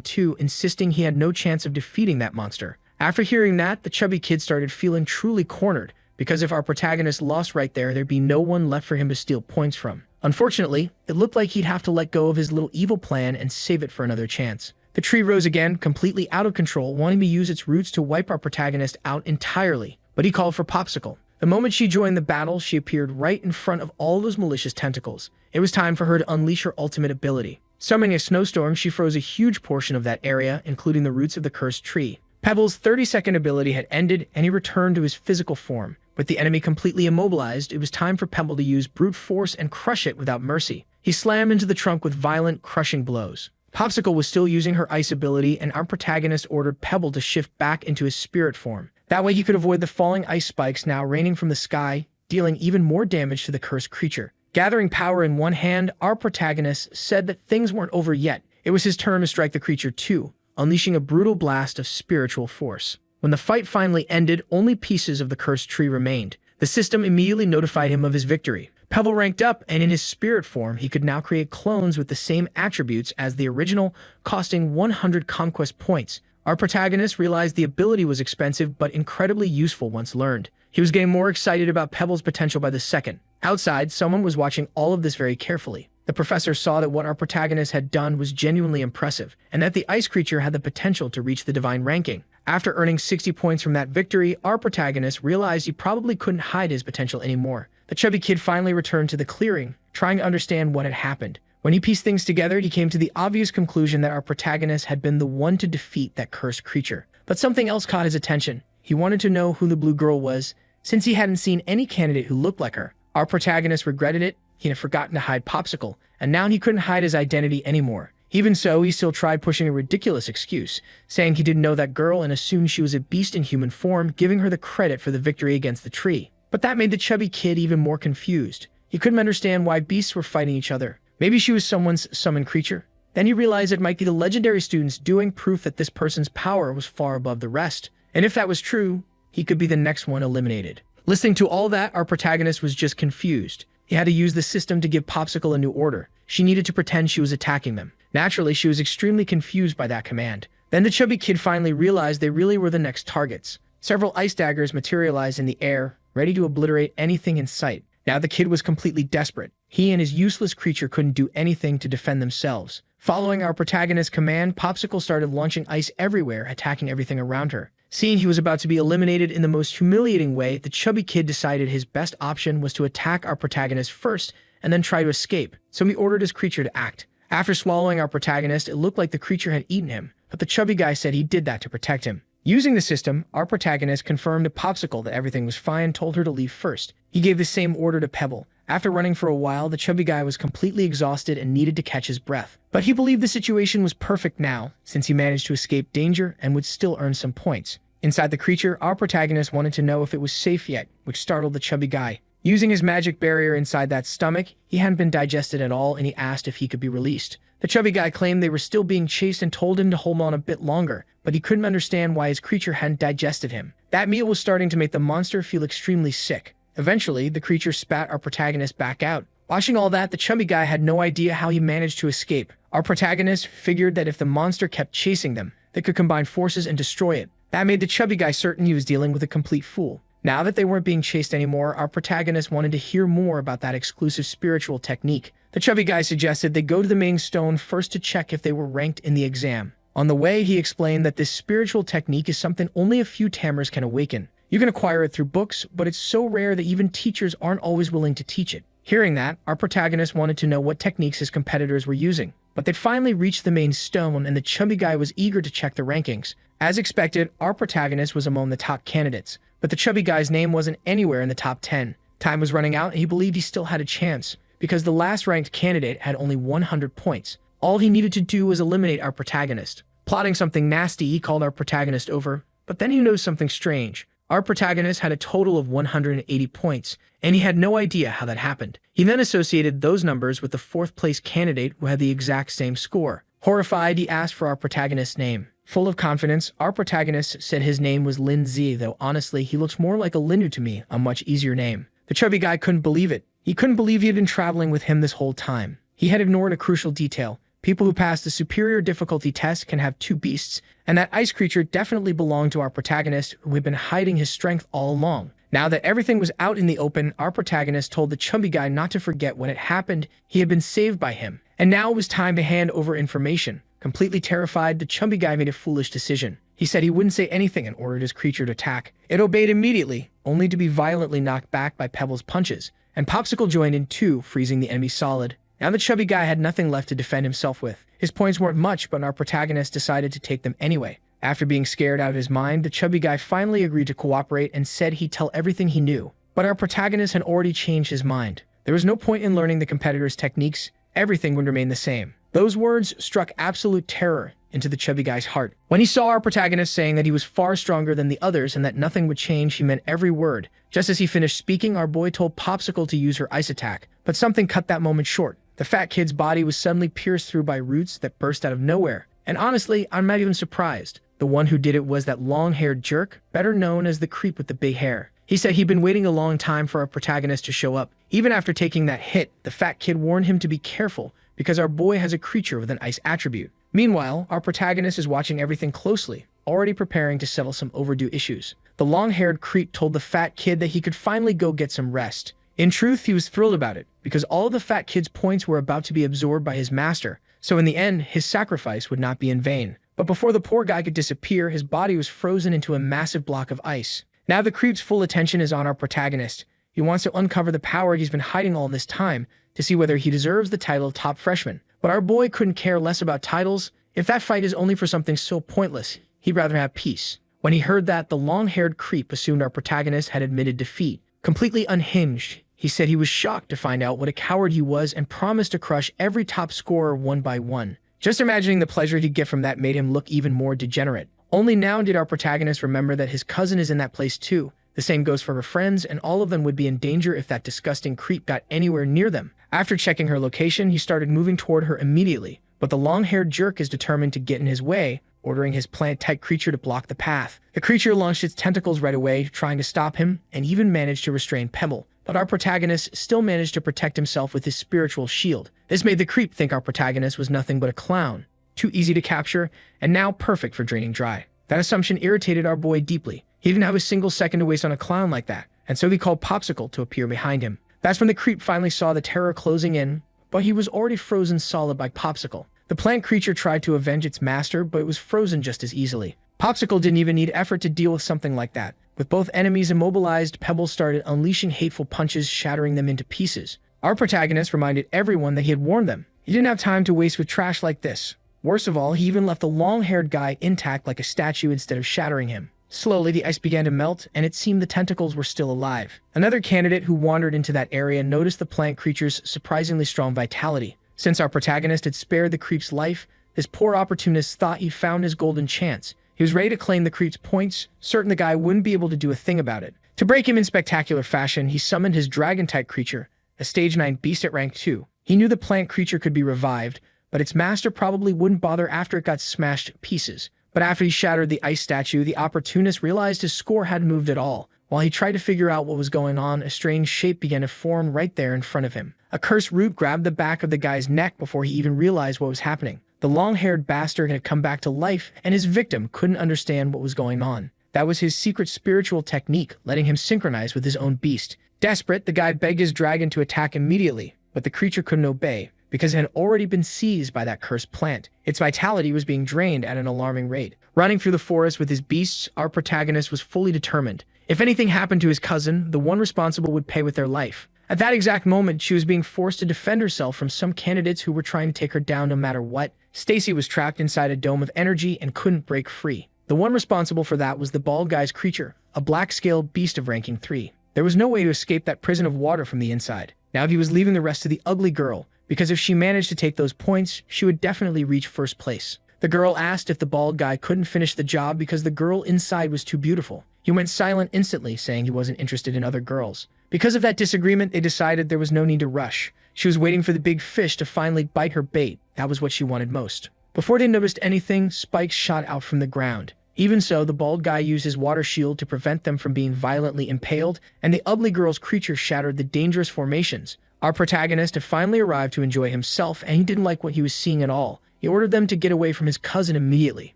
too, insisting he had no chance of defeating that monster. After hearing that, the chubby kid started feeling truly cornered, because if our protagonist lost right there, there'd be no one left for him to steal points from. Unfortunately, it looked like he'd have to let go of his little evil plan and save it for another chance. The tree rose again, completely out of control, wanting to use its roots to wipe our protagonist out entirely, but he called for Popsicle. The moment she joined the battle, she appeared right in front of all those malicious tentacles. It was time for her to unleash her ultimate ability. Summoning a snowstorm, she froze a huge portion of that area, including the roots of the cursed tree. Pebble's 30-second ability had ended, and he returned to his physical form. With the enemy completely immobilized, it was time for Pebble to use brute force and crush it without mercy. He slammed into the trunk with violent, crushing blows. Popsicle was still using her ice ability, and our protagonist ordered Pebble to shift back into his spirit form. That way he could avoid the falling ice spikes now raining from the sky, dealing even more damage to the cursed creature. Gathering power in one hand, our protagonist said that things weren't over yet. It was his turn to strike the creature too, unleashing a brutal blast of spiritual force. When the fight finally ended, only pieces of the cursed tree remained. The system immediately notified him of his victory. Pebble ranked up, and in his spirit form, he could now create clones with the same attributes as the original, costing 100 conquest points. Our protagonist realized the ability was expensive but incredibly useful once learned. He was getting more excited about Pebble's potential by the second. Outside, someone was watching all of this very carefully. The professor saw that what our protagonist had done was genuinely impressive, and that the ice creature had the potential to reach the divine ranking. After earning 60 points from that victory, our protagonist realized he probably couldn't hide his potential anymore. The chubby kid finally returned to the clearing, trying to understand what had happened. When he pieced things together, he came to the obvious conclusion that our protagonist had been the one to defeat that cursed creature. But something else caught his attention. He wanted to know who the blue girl was, since he hadn't seen any candidate who looked like her. Our protagonist regretted it. He had forgotten to hide Popsicle, and now he couldn't hide his identity anymore. Even so, he still tried pushing a ridiculous excuse, saying he didn't know that girl and assumed she was a beast in human form, giving her the credit for the victory against the tree. But that made the chubby kid even more confused. He couldn't understand why beasts were fighting each other. Maybe she was someone's summoned creature? Then he realized it might be the legendary students doing proof that this person's power was far above the rest. And if that was true, he could be the next one eliminated. Listening to all that, our protagonist was just confused. He had to use the system to give Popsicle a new order. She needed to pretend she was attacking them. Naturally, she was extremely confused by that command. Then the chubby kid finally realized they really were the next targets. Several ice daggers materialized in the air, ready to obliterate anything in sight. Now the kid was completely desperate. He and his useless creature couldn't do anything to defend themselves. Following our protagonist's command, Popsicle started launching ice everywhere, attacking everything around her. Seeing he was about to be eliminated in the most humiliating way, the chubby kid decided his best option was to attack our protagonist first and then try to escape, so he ordered his creature to act. After swallowing our protagonist, it looked like the creature had eaten him, but the chubby guy said he did that to protect him. Using the system, our protagonist confirmed to Popsicle that everything was fine and told her to leave first. He gave the same order to Pebble. After running for a while, the chubby guy was completely exhausted and needed to catch his breath. But he believed the situation was perfect now, since he managed to escape danger and would still earn some points. Inside the creature, our protagonist wanted to know if it was safe yet, which startled the chubby guy. Using his magic barrier inside that stomach, he hadn't been digested at all, and he asked if he could be released. The chubby guy claimed they were still being chased and told him to hold on a bit longer, but he couldn't understand why his creature hadn't digested him. That meal was starting to make the monster feel extremely sick. Eventually, the creature spat our protagonist back out. Watching all that, the chubby guy had no idea how he managed to escape. Our protagonist figured that if the monster kept chasing them, they could combine forces and destroy it. That made the chubby guy certain he was dealing with a complete fool. Now that they weren't being chased anymore, our protagonist wanted to hear more about that exclusive spiritual technique. The chubby guy suggested they go to the main stone first to check if they were ranked in the exam. On the way, he explained that this spiritual technique is something only a few Tamers can awaken. You can acquire it through books, but it's so rare that even teachers aren't always willing to teach it. Hearing that, our protagonist wanted to know what techniques his competitors were using. But they'd finally reached the main stone, and the chubby guy was eager to check the rankings. As expected, our protagonist was among the top candidates, but the chubby guy's name wasn't anywhere in the top 10. Time was running out and he believed he still had a chance, because the last ranked candidate had only 100 points. All he needed to do was eliminate our protagonist. Plotting something nasty, he called our protagonist over, but then he noticed something strange. Our protagonist had a total of 180 points, and he had no idea how that happened. He then associated those numbers with the fourth place candidate who had the exact same score. Horrified, he asked for our protagonist's name. Full of confidence, our protagonist said his name was Lin Z, though honestly, he looks more like a Lindu to me, a much easier name. The chubby guy couldn't believe it. He couldn't believe he had been traveling with him this whole time. He had ignored a crucial detail. People who pass the superior difficulty test can have two beasts, and that ice creature definitely belonged to our protagonist, who had been hiding his strength all along. Now that everything was out in the open, our protagonist told the chubby guy not to forget what had happened. He had been saved by him, and now it was time to hand over information. Completely terrified, the chubby guy made a foolish decision. He said he wouldn't say anything and ordered his creature to attack. It obeyed immediately, only to be violently knocked back by Pebble's punches, and Popsicle joined in too, freezing the enemy solid. Now the chubby guy had nothing left to defend himself with. His points weren't much, but our protagonist decided to take them anyway. After being scared out of his mind, the chubby guy finally agreed to cooperate and said he'd tell everything he knew. But our protagonist had already changed his mind. There was no point in learning the competitor's techniques. Everything would remain the same. Those words struck absolute terror into the chubby guy's heart. When he saw our protagonist saying that he was far stronger than the others and that nothing would change, he meant every word. Just as he finished speaking, our boy told Popsicle to use her ice attack, but something cut that moment short. The fat kid's body was suddenly pierced through by roots that burst out of nowhere. And honestly, I'm not even surprised. The one who did it was that long-haired jerk, better known as the creep with the big hair. He said he'd been waiting a long time for our protagonist to show up. Even after taking that hit, the fat kid warned him to be careful, because our boy has a creature with an ice attribute. Meanwhile, our protagonist is watching everything closely, already preparing to settle some overdue issues. The long-haired creep told the fat kid that he could finally go get some rest. In truth, he was thrilled about it, because all of the fat kid's points were about to be absorbed by his master, so in the end, his sacrifice would not be in vain. But before the poor guy could disappear, his body was frozen into a massive block of ice. Now the creep's full attention is on our protagonist. He wants to uncover the power he's been hiding all this time, to see whether he deserves the title of top freshman. But our boy couldn't care less about titles. If that fight is only for something so pointless, he'd rather have peace. When he heard that, the long-haired creep assumed our protagonist had admitted defeat. Completely unhinged, he said he was shocked to find out what a coward he was and promised to crush every top scorer one by one. Just imagining the pleasure he'd get from that made him look even more degenerate. Only now did our protagonist remember that his cousin is in that place too. The same goes for her friends, and all of them would be in danger if that disgusting creep got anywhere near them. After checking her location, he started moving toward her immediately, but the long-haired jerk is determined to get in his way, ordering his plant-type creature to block the path. The creature launched its tentacles right away, trying to stop him, and even managed to restrain Pebble. But our protagonist still managed to protect himself with his spiritual shield. This made the creep think our protagonist was nothing but a clown, too easy to capture, and now perfect for draining dry. That assumption irritated our boy deeply. He didn't have a single second to waste on a clown like that, and so he called Popsicle to appear behind him. That's when the creep finally saw the terror closing in, but he was already frozen solid by Popsicle. The plant creature tried to avenge its master, but it was frozen just as easily. Popsicle didn't even need effort to deal with something like that. With both enemies immobilized, Pebble started unleashing hateful punches, shattering them into pieces. Our protagonist reminded everyone that he had warned them. He didn't have time to waste with trash like this. Worst of all, he even left the long-haired guy intact like a statue instead of shattering him. Slowly, the ice began to melt, and it seemed the tentacles were still alive. Another candidate who wandered into that area noticed the plant creature's surprisingly strong vitality. Since our protagonist had spared the creep's life, this poor opportunist thought he'd found his golden chance. He was ready to claim the creep's points, certain the guy wouldn't be able to do a thing about it. To break him in spectacular fashion, he summoned his dragon-type creature, a stage 9 beast at rank 2. He knew the plant creature could be revived, but its master probably wouldn't bother after it got smashed to pieces. But after he shattered the ice statue, the opportunist realized his score hadn't moved at all. While he tried to figure out what was going on, a strange shape began to form right there in front of him. A cursed root grabbed the back of the guy's neck before he even realized what was happening. The long-haired bastard had come back to life, and his victim couldn't understand what was going on. That was his secret spiritual technique, letting him synchronize with his own beast. Desperate, the guy begged his dragon to attack immediately, but the creature couldn't obey, because it had already been seized by that cursed plant. Its vitality was being drained at an alarming rate. Running through the forest with his beasts, our protagonist was fully determined. If anything happened to his cousin, the one responsible would pay with their life. At that exact moment, she was being forced to defend herself from some candidates who were trying to take her down no matter what. Stacy was trapped inside a dome of energy and couldn't break free. The one responsible for that was the bald guy's creature, a black-scaled beast of ranking 3. There was no way to escape that prison of water from the inside. Now he was leaving the rest to the ugly girl, because if she managed to take those points, she would definitely reach first place. The girl asked if the bald guy couldn't finish the job because the girl inside was too beautiful. He went silent instantly, saying he wasn't interested in other girls. Because of that disagreement, they decided there was no need to rush. She was waiting for the big fish to finally bite her bait. That was what she wanted most. Before they noticed anything, spikes shot out from the ground. Even so, the bald guy used his water shield to prevent them from being violently impaled, and the ugly girl's creature shattered the dangerous formations. Our protagonist had finally arrived to enjoy himself, and he didn't like what he was seeing at all. He ordered them to get away from his cousin immediately.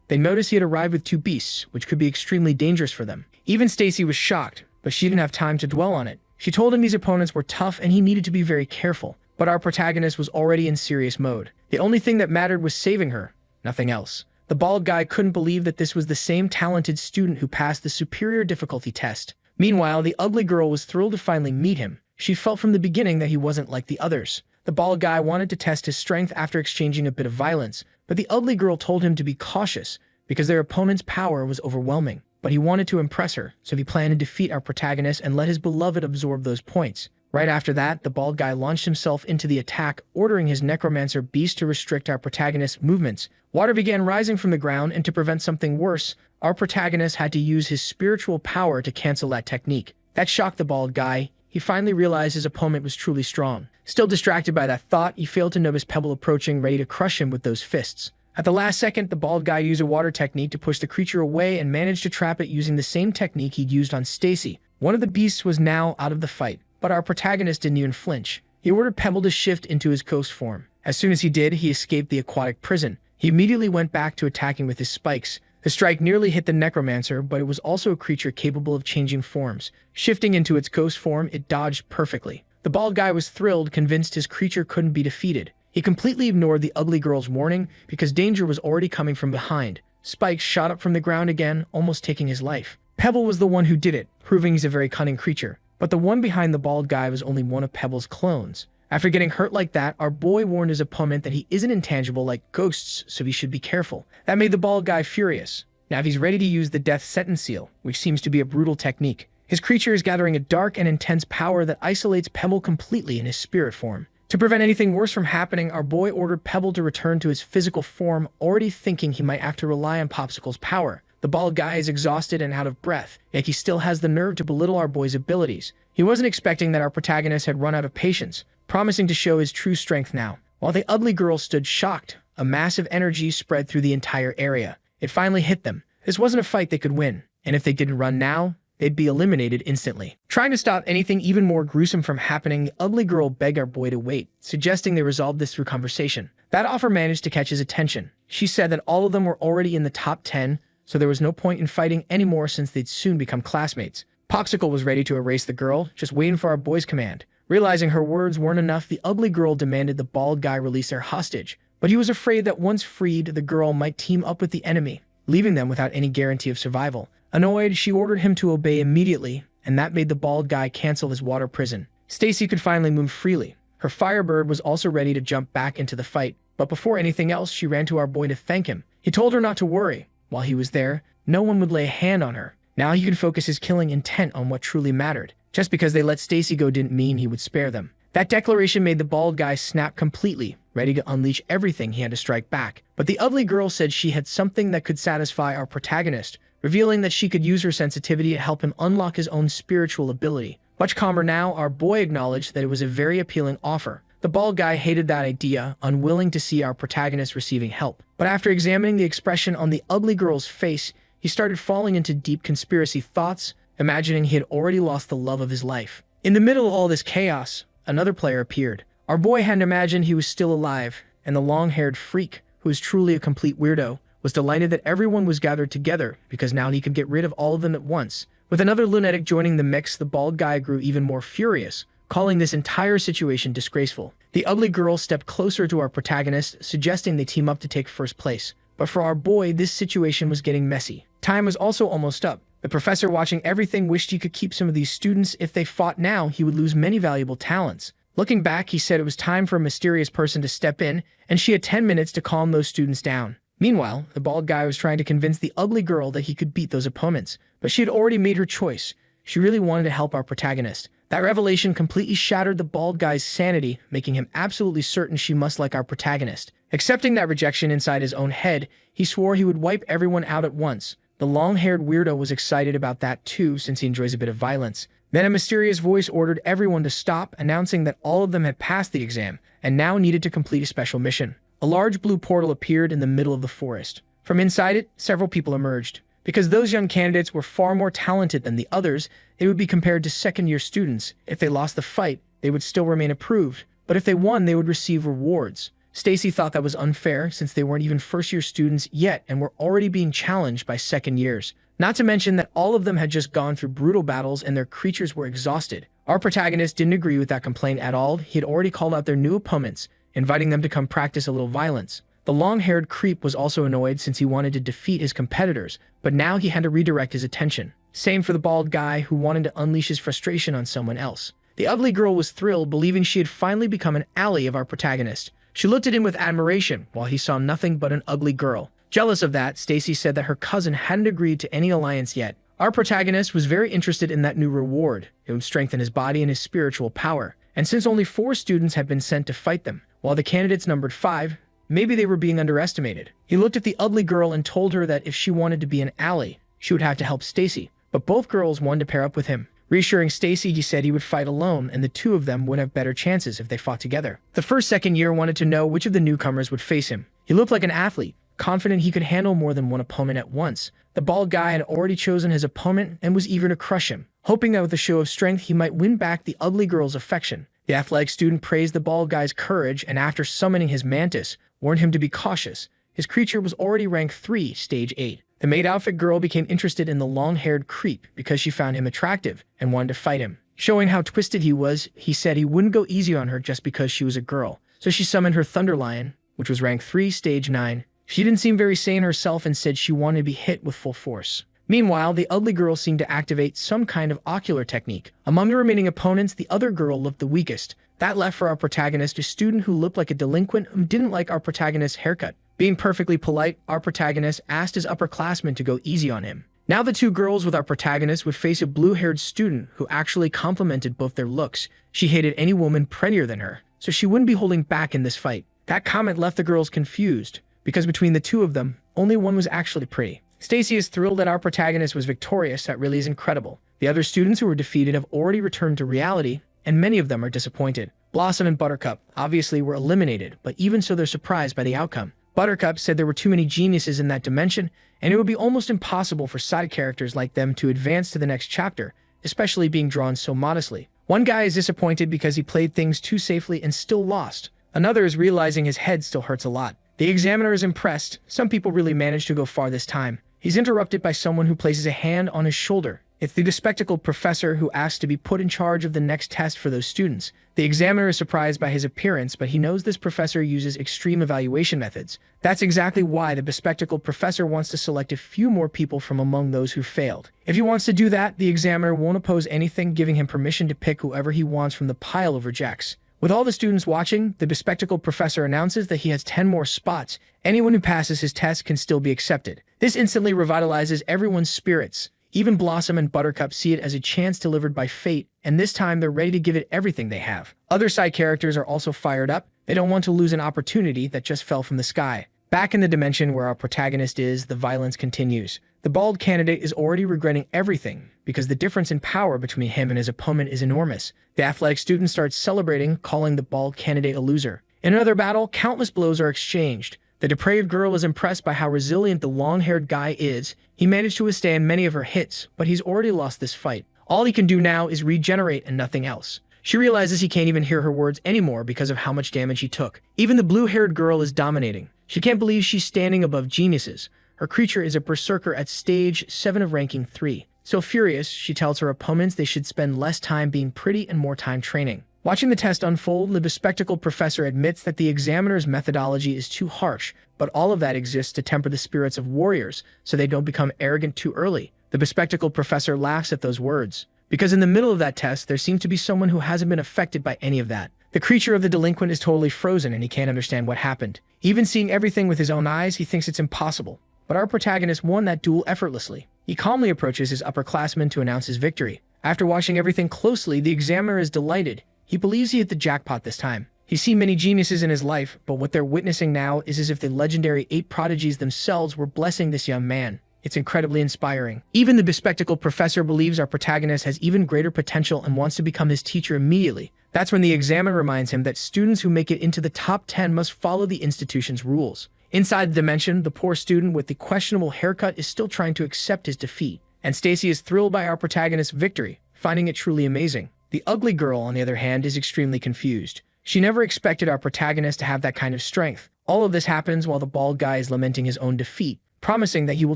They noticed he had arrived with 2 beasts, which could be extremely dangerous for them. Even Stacy was shocked, but she didn't have time to dwell on it. She told him these opponents were tough and he needed to be very careful. But our protagonist was already in serious mode. The only thing that mattered was saving her, nothing else. The bald guy couldn't believe that this was the same talented student who passed the superior difficulty test. Meanwhile, the ugly girl was thrilled to finally meet him. She felt from the beginning that he wasn't like the others. The bald guy wanted to test his strength after exchanging a bit of violence, but the ugly girl told him to be cautious because their opponent's power was overwhelming. But he wanted to impress her, so he planned to defeat our protagonist and let his beloved absorb those points. Right after that, the bald guy launched himself into the attack, ordering his necromancer beast to restrict our protagonist's movements. Water began rising from the ground, and to prevent something worse, our protagonist had to use his spiritual power to cancel that technique. That shocked the bald guy. He finally realized his opponent was truly strong. Still distracted by that thought, he failed to notice Pebble approaching, ready to crush him with those fists. At the last second, the bald guy used a water technique to push the creature away and managed to trap it using the same technique he'd used on Stacy. One of the beasts was now out of the fight, but our protagonist didn't even flinch. He ordered Pebble to shift into his ghost form. As soon as he did, he escaped the aquatic prison. He immediately went back to attacking with his spikes. The strike nearly hit the necromancer, but it was also a creature capable of changing forms. Shifting into its ghost form, it dodged perfectly. The bald guy was thrilled, convinced his creature couldn't be defeated. He completely ignored the ugly girl's warning because danger was already coming from behind. Spikes shot up from the ground again, almost taking his life. Pebble was the one who did it, proving he's a very cunning creature. But the one behind the bald guy was only one of Pebble's clones. After getting hurt like that, our boy warned his opponent that he isn't intangible like ghosts, so he should be careful. That made the bald guy furious. Now he's ready to use the death sentence seal, which seems to be a brutal technique. His creature is gathering a dark and intense power that isolates Pebble completely in his spirit form. To prevent anything worse from happening, our boy ordered Pebble to return to his physical form, already thinking he might have to rely on Popsicle's power. The bald guy is exhausted and out of breath, yet he still has the nerve to belittle our boy's abilities. He wasn't expecting that our protagonist had run out of patience, promising to show his true strength now. While the ugly girl stood shocked, a massive energy spread through the entire area. It finally hit them. This wasn't a fight they could win, and if they didn't run now, they'd be eliminated instantly. Trying to stop anything even more gruesome from happening, the ugly girl begged our boy to wait, suggesting they resolve this through conversation. That offer managed to catch his attention. She said that all of them were already in the top 10, so there was no point in fighting anymore since they'd soon become classmates. Popsicle was ready to erase the girl, just waiting for our boy's command. Realizing her words weren't enough, the ugly girl demanded the bald guy release their hostage. But he was afraid that once freed, the girl might team up with the enemy, leaving them without any guarantee of survival. Annoyed, she ordered him to obey immediately, and that made the bald guy cancel his water prison. Stacy could finally move freely. Her Firebird was also ready to jump back into the fight, but before anything else, she ran to our boy to thank him. He told her not to worry. While he was there, no one would lay a hand on her. Now he could focus his killing intent on what truly mattered. Just because they let Stacy go didn't mean he would spare them. That declaration made the bald guy snap completely, ready to unleash everything he had to strike back. But the ugly girl said she had something that could satisfy our protagonist, revealing that she could use her sensitivity to help him unlock his own spiritual ability. Much calmer now, our boy acknowledged that it was a very appealing offer. The bald guy hated that idea, unwilling to see our protagonist receiving help. But after examining the expression on the ugly girl's face, he started falling into deep conspiracy thoughts, imagining he had already lost the love of his life. In the middle of all this chaos, another player appeared. Our boy hadn't imagined he was still alive, and the long-haired freak, who was truly a complete weirdo, was delighted that everyone was gathered together because now he could get rid of all of them at once. With another lunatic joining the mix, the bald guy grew even more furious, calling this entire situation disgraceful. The ugly girl stepped closer to our protagonist, suggesting they team up to take first place. But for our boy, this situation was getting messy. Time was also almost up. The professor, watching everything, wished he could keep some of these students. If they fought now, he would lose many valuable talents. Looking back, he said it was time for a mysterious person to step in, and she had 10 minutes to calm those students down. Meanwhile, the bald guy was trying to convince the ugly girl that he could beat those opponents, but she had already made her choice. She really wanted to help our protagonist. That revelation completely shattered the bald guy's sanity, making him absolutely certain she must like our protagonist. Accepting that rejection inside his own head, he swore he would wipe everyone out at once. The long-haired weirdo was excited about that too, since he enjoys a bit of violence. Then a mysterious voice ordered everyone to stop, announcing that all of them had passed the exam and now needed to complete a special mission. A large blue portal appeared in the middle of the forest. From inside it, several people emerged. Because those young candidates were far more talented than the others, they would be compared to second-year students. If they lost the fight, they would still remain approved, but if they won, they would receive rewards. Stacy thought that was unfair since they weren't even first-year students yet and were already being challenged by second years. Not to mention that all of them had just gone through brutal battles and their creatures were exhausted. Our protagonist didn't agree with that complaint at all. He had already called out their new opponents, inviting them to come practice a little violence. The long-haired creep was also annoyed since he wanted to defeat his competitors, but now he had to redirect his attention. Same for the bald guy who wanted to unleash his frustration on someone else. The ugly girl was thrilled, believing she had finally become an ally of our protagonist. She looked at him with admiration, while he saw nothing but an ugly girl. Jealous of that, Stacy said that her cousin hadn't agreed to any alliance yet. Our protagonist was very interested in that new reward. It would strengthen his body and his spiritual power. And since only 4 students had been sent to fight them, while the candidates numbered 5, maybe they were being underestimated. He looked at the ugly girl and told her that if she wanted to be an ally, she would have to help Stacy. But both girls wanted to pair up with him. Reassuring Stacy, he said he would fight alone and the two of them would have better chances if they fought together. The first second year wanted to know which of the newcomers would face him. He looked like an athlete, confident he could handle more than one opponent at once. The bald guy had already chosen his opponent and was eager to crush him, hoping that with a show of strength he might win back the ugly girl's affection. The athletic student praised the bald guy's courage and after summoning his mantis, warned him to be cautious. His creature was already rank 3, stage 8. The maid outfit girl became interested in the long-haired creep because she found him attractive and wanted to fight him. Showing how twisted he was, he said he wouldn't go easy on her just because she was a girl. So she summoned her thunder lion, which was rank 3, stage 9. She didn't seem very sane herself and said she wanted to be hit with full force. Meanwhile, the ugly girl seemed to activate some kind of ocular technique. Among the remaining opponents, the other girl looked the weakest. That left for our protagonist a student who looked like a delinquent who didn't like our protagonist's haircut. Being perfectly polite, our protagonist asked his upperclassmen to go easy on him. Now the 2 girls with our protagonist would face a blue-haired student who actually complimented both their looks. She hated any woman prettier than her, so she wouldn't be holding back in this fight. That comment left the girls confused, because between the 2 of them, only one was actually pretty. Stacy is thrilled that our protagonist was victorious. That really is incredible. The other students who were defeated have already returned to reality, and many of them are disappointed. Blossom and Buttercup obviously were eliminated, but even so they're surprised by the outcome. Buttercup said there were too many geniuses in that dimension, and it would be almost impossible for side characters like them to advance to the next chapter, especially being drawn so modestly. One guy is disappointed because he played things too safely and still lost. Another is realizing his head still hurts a lot. The examiner is impressed. Some people really managed to go far this time. He's interrupted by someone who places a hand on his shoulder. It's the bespectacled professor who asks to be put in charge of the next test for those students. The examiner is surprised by his appearance, but he knows this professor uses extreme evaluation methods. That's exactly why the bespectacled professor wants to select a few more people from among those who failed. If he wants to do that, the examiner won't oppose anything, giving him permission to pick whoever he wants from the pile of rejects. With all the students watching, the bespectacled professor announces that he has 10 more spots. Anyone who passes his test can still be accepted. This instantly revitalizes everyone's spirits. Even Blossom and Buttercup see it as a chance delivered by fate, and this time they're ready to give it everything they have. Other side characters are also fired up. They don't want to lose an opportunity that just fell from the sky. Back in the dimension where our protagonist is, the violence continues. The bald candidate is already regretting everything because the difference in power between him and his opponent is enormous. The athletic student starts celebrating, calling the bald candidate a loser. In another battle, countless blows are exchanged. The depraved girl is impressed by how resilient the long-haired guy is. He managed to withstand many of her hits, but he's already lost this fight. All he can do now is regenerate and nothing else. She realizes he can't even hear her words anymore because of how much damage he took. Even the blue-haired girl is dominating. She can't believe she's standing above geniuses. Her creature is a berserker at stage 7 of ranking 3. So furious, she tells her opponents they should spend less time being pretty and more time training. Watching the test unfold, the bespectacled professor admits that the examiner's methodology is too harsh, but all of that exists to temper the spirits of warriors so they don't become arrogant too early. The bespectacled professor laughs at those words, because in the middle of that test, there seems to be someone who hasn't been affected by any of that. The creature of the delinquent is totally frozen and he can't understand what happened. Even seeing everything with his own eyes, he thinks it's impossible. But our protagonist won that duel effortlessly. He calmly approaches his upperclassman to announce his victory. After watching everything closely, the examiner is delighted. He believes he hit the jackpot this time. He's seen many geniuses in his life, but what they're witnessing now is as if the legendary 8 prodigies themselves were blessing this young man. It's incredibly inspiring. Even the bespectacled professor believes our protagonist has even greater potential and wants to become his teacher immediately. That's when the examiner reminds him that students who make it into the top 10 must follow the institution's rules. Inside the dimension, the poor student with the questionable haircut is still trying to accept his defeat, and Stacy is thrilled by our protagonist's victory, finding it truly amazing. The ugly girl, on the other hand, is extremely confused. She never expected our protagonist to have that kind of strength. All of this happens while the bald guy is lamenting his own defeat, promising that he will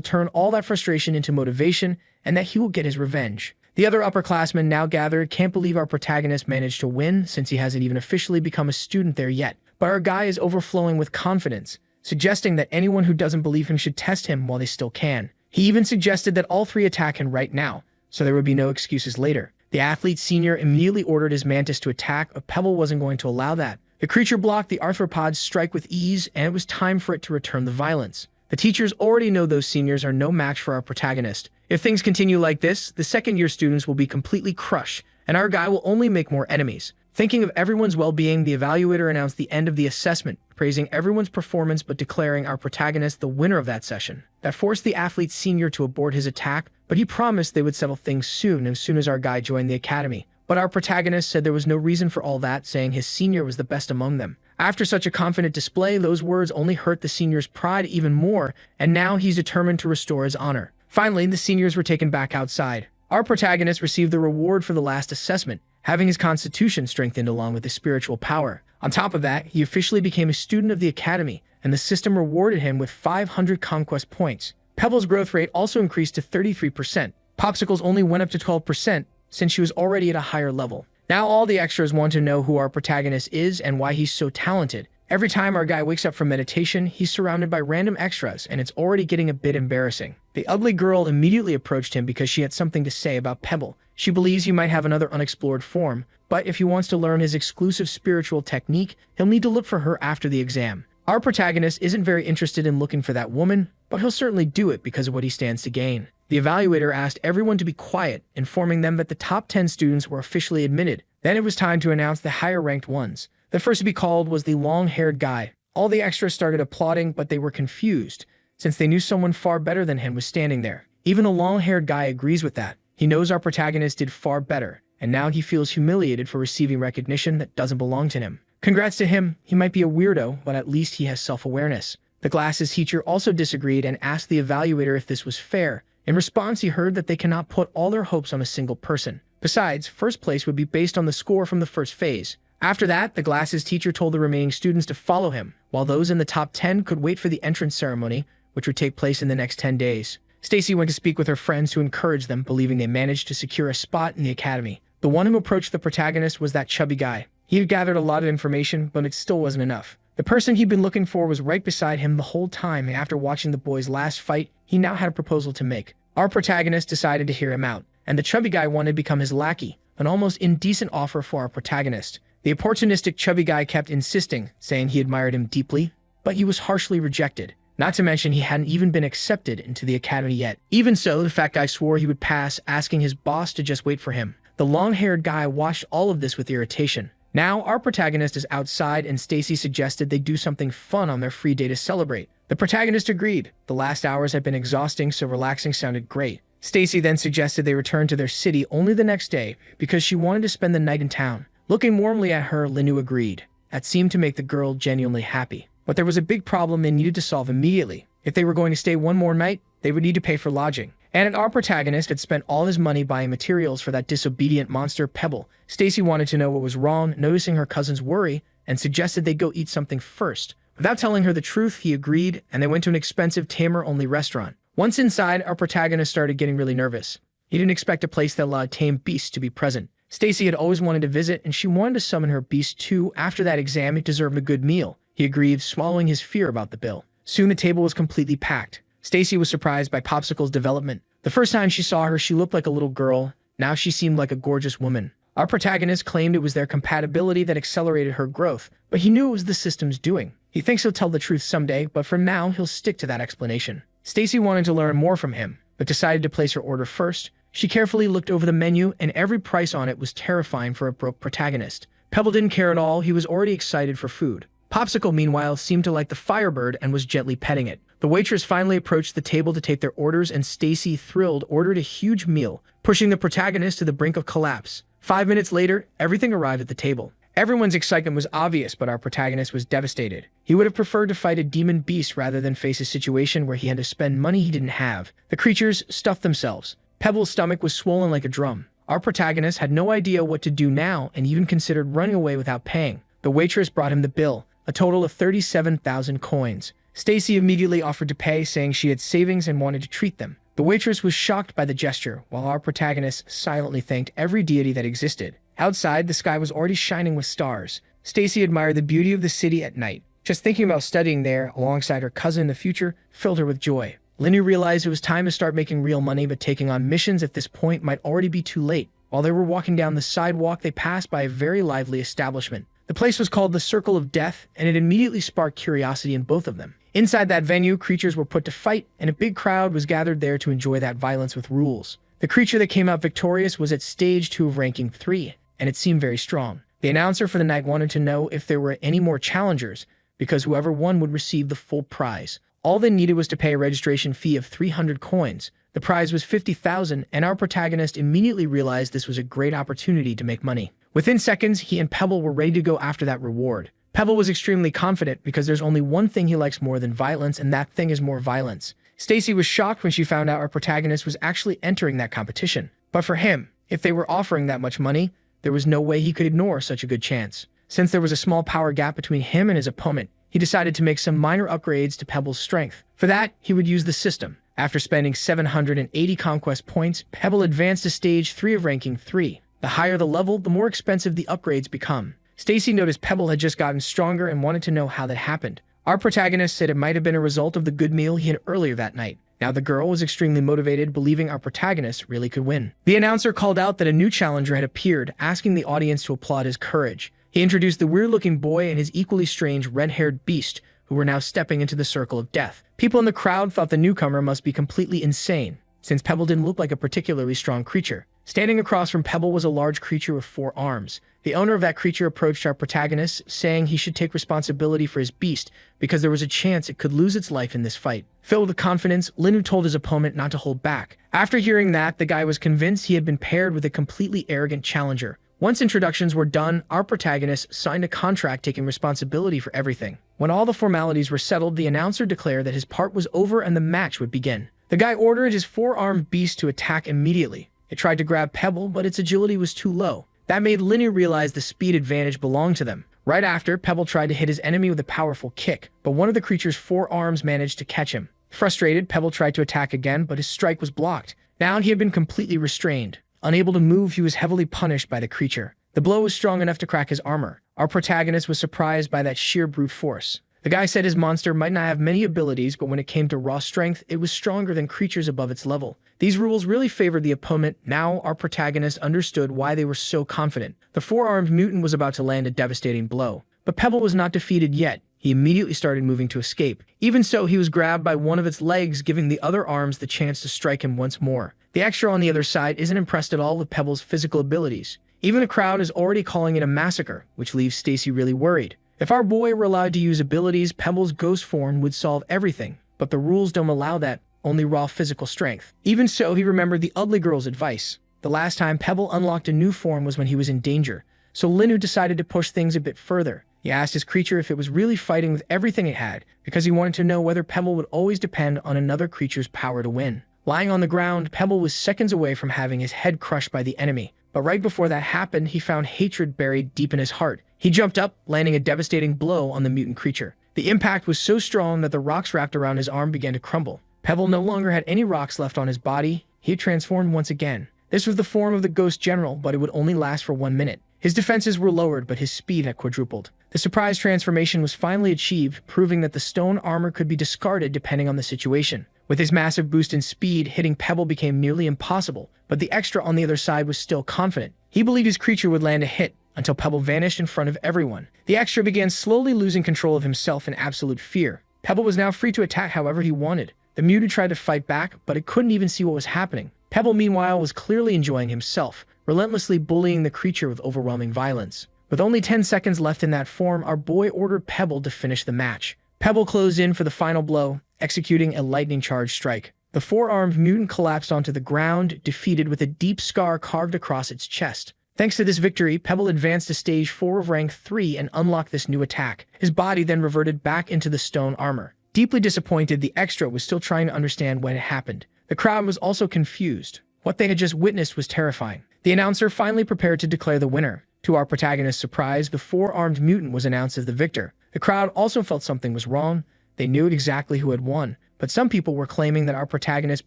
turn all that frustration into motivation and that he will get his revenge. The other upperclassmen now gathered can't believe our protagonist managed to win since he hasn't even officially become a student there yet. But our guy is overflowing with confidence, suggesting that anyone who doesn't believe him should test him while they still can. He even suggested that all 3 attack him right now, so there would be no excuses later. The athlete senior immediately ordered his mantis to attack, but Pebble wasn't going to allow that. The creature blocked the arthropod's strike with ease, and it was time for it to return the violence. The teachers already know those seniors are no match for our protagonist. If things continue like this, the second-year students will be completely crushed, and our guy will only make more enemies. Thinking of everyone's well-being, the evaluator announced the end of the assessment, praising everyone's performance but declaring our protagonist the winner of that session. That forced the athlete senior to abort his attack, but he promised they would settle things soon as our guy joined the academy. But our protagonist said there was no reason for all that, saying his senior was the best among them. After such a confident display, those words only hurt the senior's pride even more, and now he's determined to restore his honor. Finally, the seniors were taken back outside. Our protagonist received the reward for the last assessment, having his constitution strengthened along with his spiritual power. On top of that, he officially became a student of the academy, and the system rewarded him with 500 conquest points. Pebble's growth rate also increased to 33%. Popsicle's only went up to 12%, since she was already at a higher level. Now all the extras want to know who our protagonist is and why he's so talented. Every time our guy wakes up from meditation, he's surrounded by random extras, and it's already getting a bit embarrassing. The ugly girl immediately approached him because she had something to say about Pebble. She believes he might have another unexplored form, but if he wants to learn his exclusive spiritual technique, he'll need to look for her after the exam. Our protagonist isn't very interested in looking for that woman, but he'll certainly do it because of what he stands to gain. The evaluator asked everyone to be quiet, informing them that the top 10 students were officially admitted. Then it was time to announce the higher-ranked ones. The first to be called was the long-haired guy. All the extras started applauding, but they were confused, since they knew someone far better than him was standing there. Even the long-haired guy agrees with that. He knows our protagonist did far better, and now he feels humiliated for receiving recognition that doesn't belong to him. Congrats to him. He might be a weirdo, but at least he has self-awareness. The glasses teacher also disagreed and asked the evaluator if this was fair. In response, he heard that they cannot put all their hopes on a single person. Besides, first place would be based on the score from the first phase. After that, the glasses teacher told the remaining students to follow him, while those in the top 10 could wait for the entrance ceremony, which would take place in the next 10 days. Stacy went to speak with her friends to encourage them, believing they managed to secure a spot in the academy. The one who approached the protagonist was that chubby guy. He had gathered a lot of information, but it still wasn't enough. The person he'd been looking for was right beside him the whole time, and after watching the boys' last fight, he now had a proposal to make. Our protagonist decided to hear him out, and the chubby guy wanted to become his lackey, an almost indecent offer for our protagonist. The opportunistic chubby guy kept insisting, saying he admired him deeply, but he was harshly rejected. Not to mention he hadn't even been accepted into the academy yet. Even so, the fat guy swore he would pass, asking his boss to just wait for him. The long-haired guy watched all of this with irritation. Now, our protagonist is outside, and Stacy suggested they do something fun on their free day to celebrate. The protagonist agreed. The last hours had been exhausting, so relaxing sounded great. Stacy then suggested they return to their city only the next day because she wanted to spend the night in town. Looking warmly at her, Linu agreed. That seemed to make the girl genuinely happy. But there was a big problem they needed to solve immediately. If they were going to stay one more night, they would need to pay for lodging. And our protagonist had spent all his money buying materials for that disobedient monster Pebble. Stacy wanted to know what was wrong, noticing her cousin's worry, and suggested they go eat something first. Without telling her the truth, he agreed, and they went to an expensive tamer-only restaurant. Once inside, our protagonist started getting really nervous. He didn't expect a place that allowed tame beasts to be present. Stacy had always wanted to visit, and she wanted to summon her beast too. After that exam, it deserved a good meal. He agreed, swallowing his fear about the bill. Soon the table was completely packed. Stacy was surprised by Popsicle's development. The first time she saw her, she looked like a little girl. Now she seemed like a gorgeous woman. Our protagonist claimed it was their compatibility that accelerated her growth, but he knew it was the system's doing. He thinks he'll tell the truth someday, but for now, he'll stick to that explanation. Stacy wanted to learn more from him, but decided to place her order first. She carefully looked over the menu, and every price on it was terrifying for a broke protagonist. Pebble didn't care at all. He was already excited for food. Popsicle, meanwhile, seemed to like the Firebird and was gently petting it. The waitress finally approached the table to take their orders, and Stacy, thrilled, ordered a huge meal, pushing the protagonist to the brink of collapse. 5 minutes later, everything arrived at the table. Everyone's excitement was obvious, but our protagonist was devastated. He would have preferred to fight a demon beast rather than face a situation where he had to spend money he didn't have. The creatures stuffed themselves. Pebble's stomach was swollen like a drum. Our protagonist had no idea what to do now and even considered running away without paying. The waitress brought him the bill, a total of 37,000 coins. Stacy immediately offered to pay, saying she had savings and wanted to treat them. The waitress was shocked by the gesture, while our protagonist silently thanked every deity that existed. Outside, the sky was already shining with stars. Stacy admired the beauty of the city at night. Just thinking about studying there alongside her cousin in the future filled her with joy. Linny realized it was time to start making real money, but taking on missions at this point might already be too late. While they were walking down the sidewalk, they passed by a very lively establishment. The place was called the Circle of Death, and it immediately sparked curiosity in both of them. Inside that venue, creatures were put to fight, and a big crowd was gathered there to enjoy that violence with rules. The creature that came out victorious was at stage 2 of ranking 3, and it seemed very strong. The announcer for the night wanted to know if there were any more challengers, because whoever won would receive the full prize. All they needed was to pay a registration fee of 300 coins. The prize was 50,000, and our protagonist immediately realized this was a great opportunity to make money. Within seconds, he and Pebble were ready to go after that reward. Pebble was extremely confident because there's only one thing he likes more than violence, and that thing is more violence. Stacy was shocked when she found out our protagonist was actually entering that competition. But for him, if they were offering that much money, there was no way he could ignore such a good chance. Since there was a small power gap between him and his opponent, he decided to make some minor upgrades to Pebble's strength. For that, he would use the system. After spending 780 conquest points, Pebble advanced to stage 3 of ranking 3. The higher the level, the more expensive the upgrades become. Stacy noticed Pebble had just gotten stronger and wanted to know how that happened. Our protagonist said it might have been a result of the good meal he had earlier that night. Now the girl was extremely motivated, believing our protagonist really could win. The announcer called out that a new challenger had appeared, asking the audience to applaud his courage. He introduced the weird-looking boy and his equally strange red-haired beast, who were now stepping into the circle of death. People in the crowd thought the newcomer must be completely insane, since Pebble didn't look like a particularly strong creature. Standing across from Pebble was a large creature with 4 arms. The owner of that creature approached our protagonist, saying he should take responsibility for his beast because there was a chance it could lose its life in this fight. Filled with confidence, Linu told his opponent not to hold back. After hearing that, the guy was convinced he had been paired with a completely arrogant challenger. Once introductions were done, our protagonist signed a contract taking responsibility for everything. When all the formalities were settled, the announcer declared that his part was over and the match would begin. The guy ordered his 4-armed beast to attack immediately. It tried to grab Pebble, but its agility was too low. That made Linny realize the speed advantage belonged to them. Right after, Pebble tried to hit his enemy with a powerful kick, but one of the creature's 4 arms managed to catch him. Frustrated, Pebble tried to attack again, but his strike was blocked. Now he had been completely restrained. Unable to move, he was heavily punished by the creature. The blow was strong enough to crack his armor. Our protagonist was surprised by that sheer brute force. The guy said his monster might not have many abilities, but when it came to raw strength, it was stronger than creatures above its level. These rules really favored the opponent. Now our protagonist understood why they were so confident. The 4-armed mutant was about to land a devastating blow. But Pebble was not defeated yet. He immediately started moving to escape. Even so, he was grabbed by one of its legs, giving the other arms the chance to strike him once more. The extra on the other side isn't impressed at all with Pebble's physical abilities. Even the crowd is already calling it a massacre, which leaves Stacy really worried. If our boy were allowed to use abilities, Pebble's ghost form would solve everything. But the rules don't allow that, only raw physical strength. Even so, he remembered the ugly girl's advice. The last time Pebble unlocked a new form was when he was in danger, so Linu decided to push things a bit further. He asked his creature if it was really fighting with everything it had, because he wanted to know whether Pebble would always depend on another creature's power to win. Lying on the ground, Pebble was seconds away from having his head crushed by the enemy. But right before that happened, he found hatred buried deep in his heart. He jumped up, landing a devastating blow on the mutant creature. The impact was so strong that the rocks wrapped around his arm began to crumble. Pebble no longer had any rocks left on his body. He had transformed once again. This was the form of the Ghost General, but it would only last for 1 minute. His defenses were lowered, but his speed had quadrupled. The surprise transformation was finally achieved, proving that the stone armor could be discarded depending on the situation. With his massive boost in speed, hitting Pebble became nearly impossible, but the extra on the other side was still confident. He believed his creature would land a hit until Pebble vanished in front of everyone. The extra began slowly losing control of himself in absolute fear. Pebble was now free to attack however he wanted. The mutant tried to fight back, but it couldn't even see what was happening. Pebble, meanwhile, was clearly enjoying himself, relentlessly bullying the creature with overwhelming violence. With only 10 seconds left in that form, our boy ordered Pebble to finish the match. Pebble closed in for the final blow, executing a lightning-charged strike. The four-armed mutant collapsed onto the ground, defeated with a deep scar carved across its chest. Thanks to this victory, Pebble advanced to Stage 4 of Rank 3 and unlocked this new attack. His body then reverted back into the stone armor. Deeply disappointed, the extra was still trying to understand what had happened. The crowd was also confused. What they had just witnessed was terrifying. The announcer finally prepared to declare the winner. To our protagonist's surprise, the four-armed mutant was announced as the victor. The crowd also felt something was wrong. They knew exactly who had won, but some people were claiming that our protagonist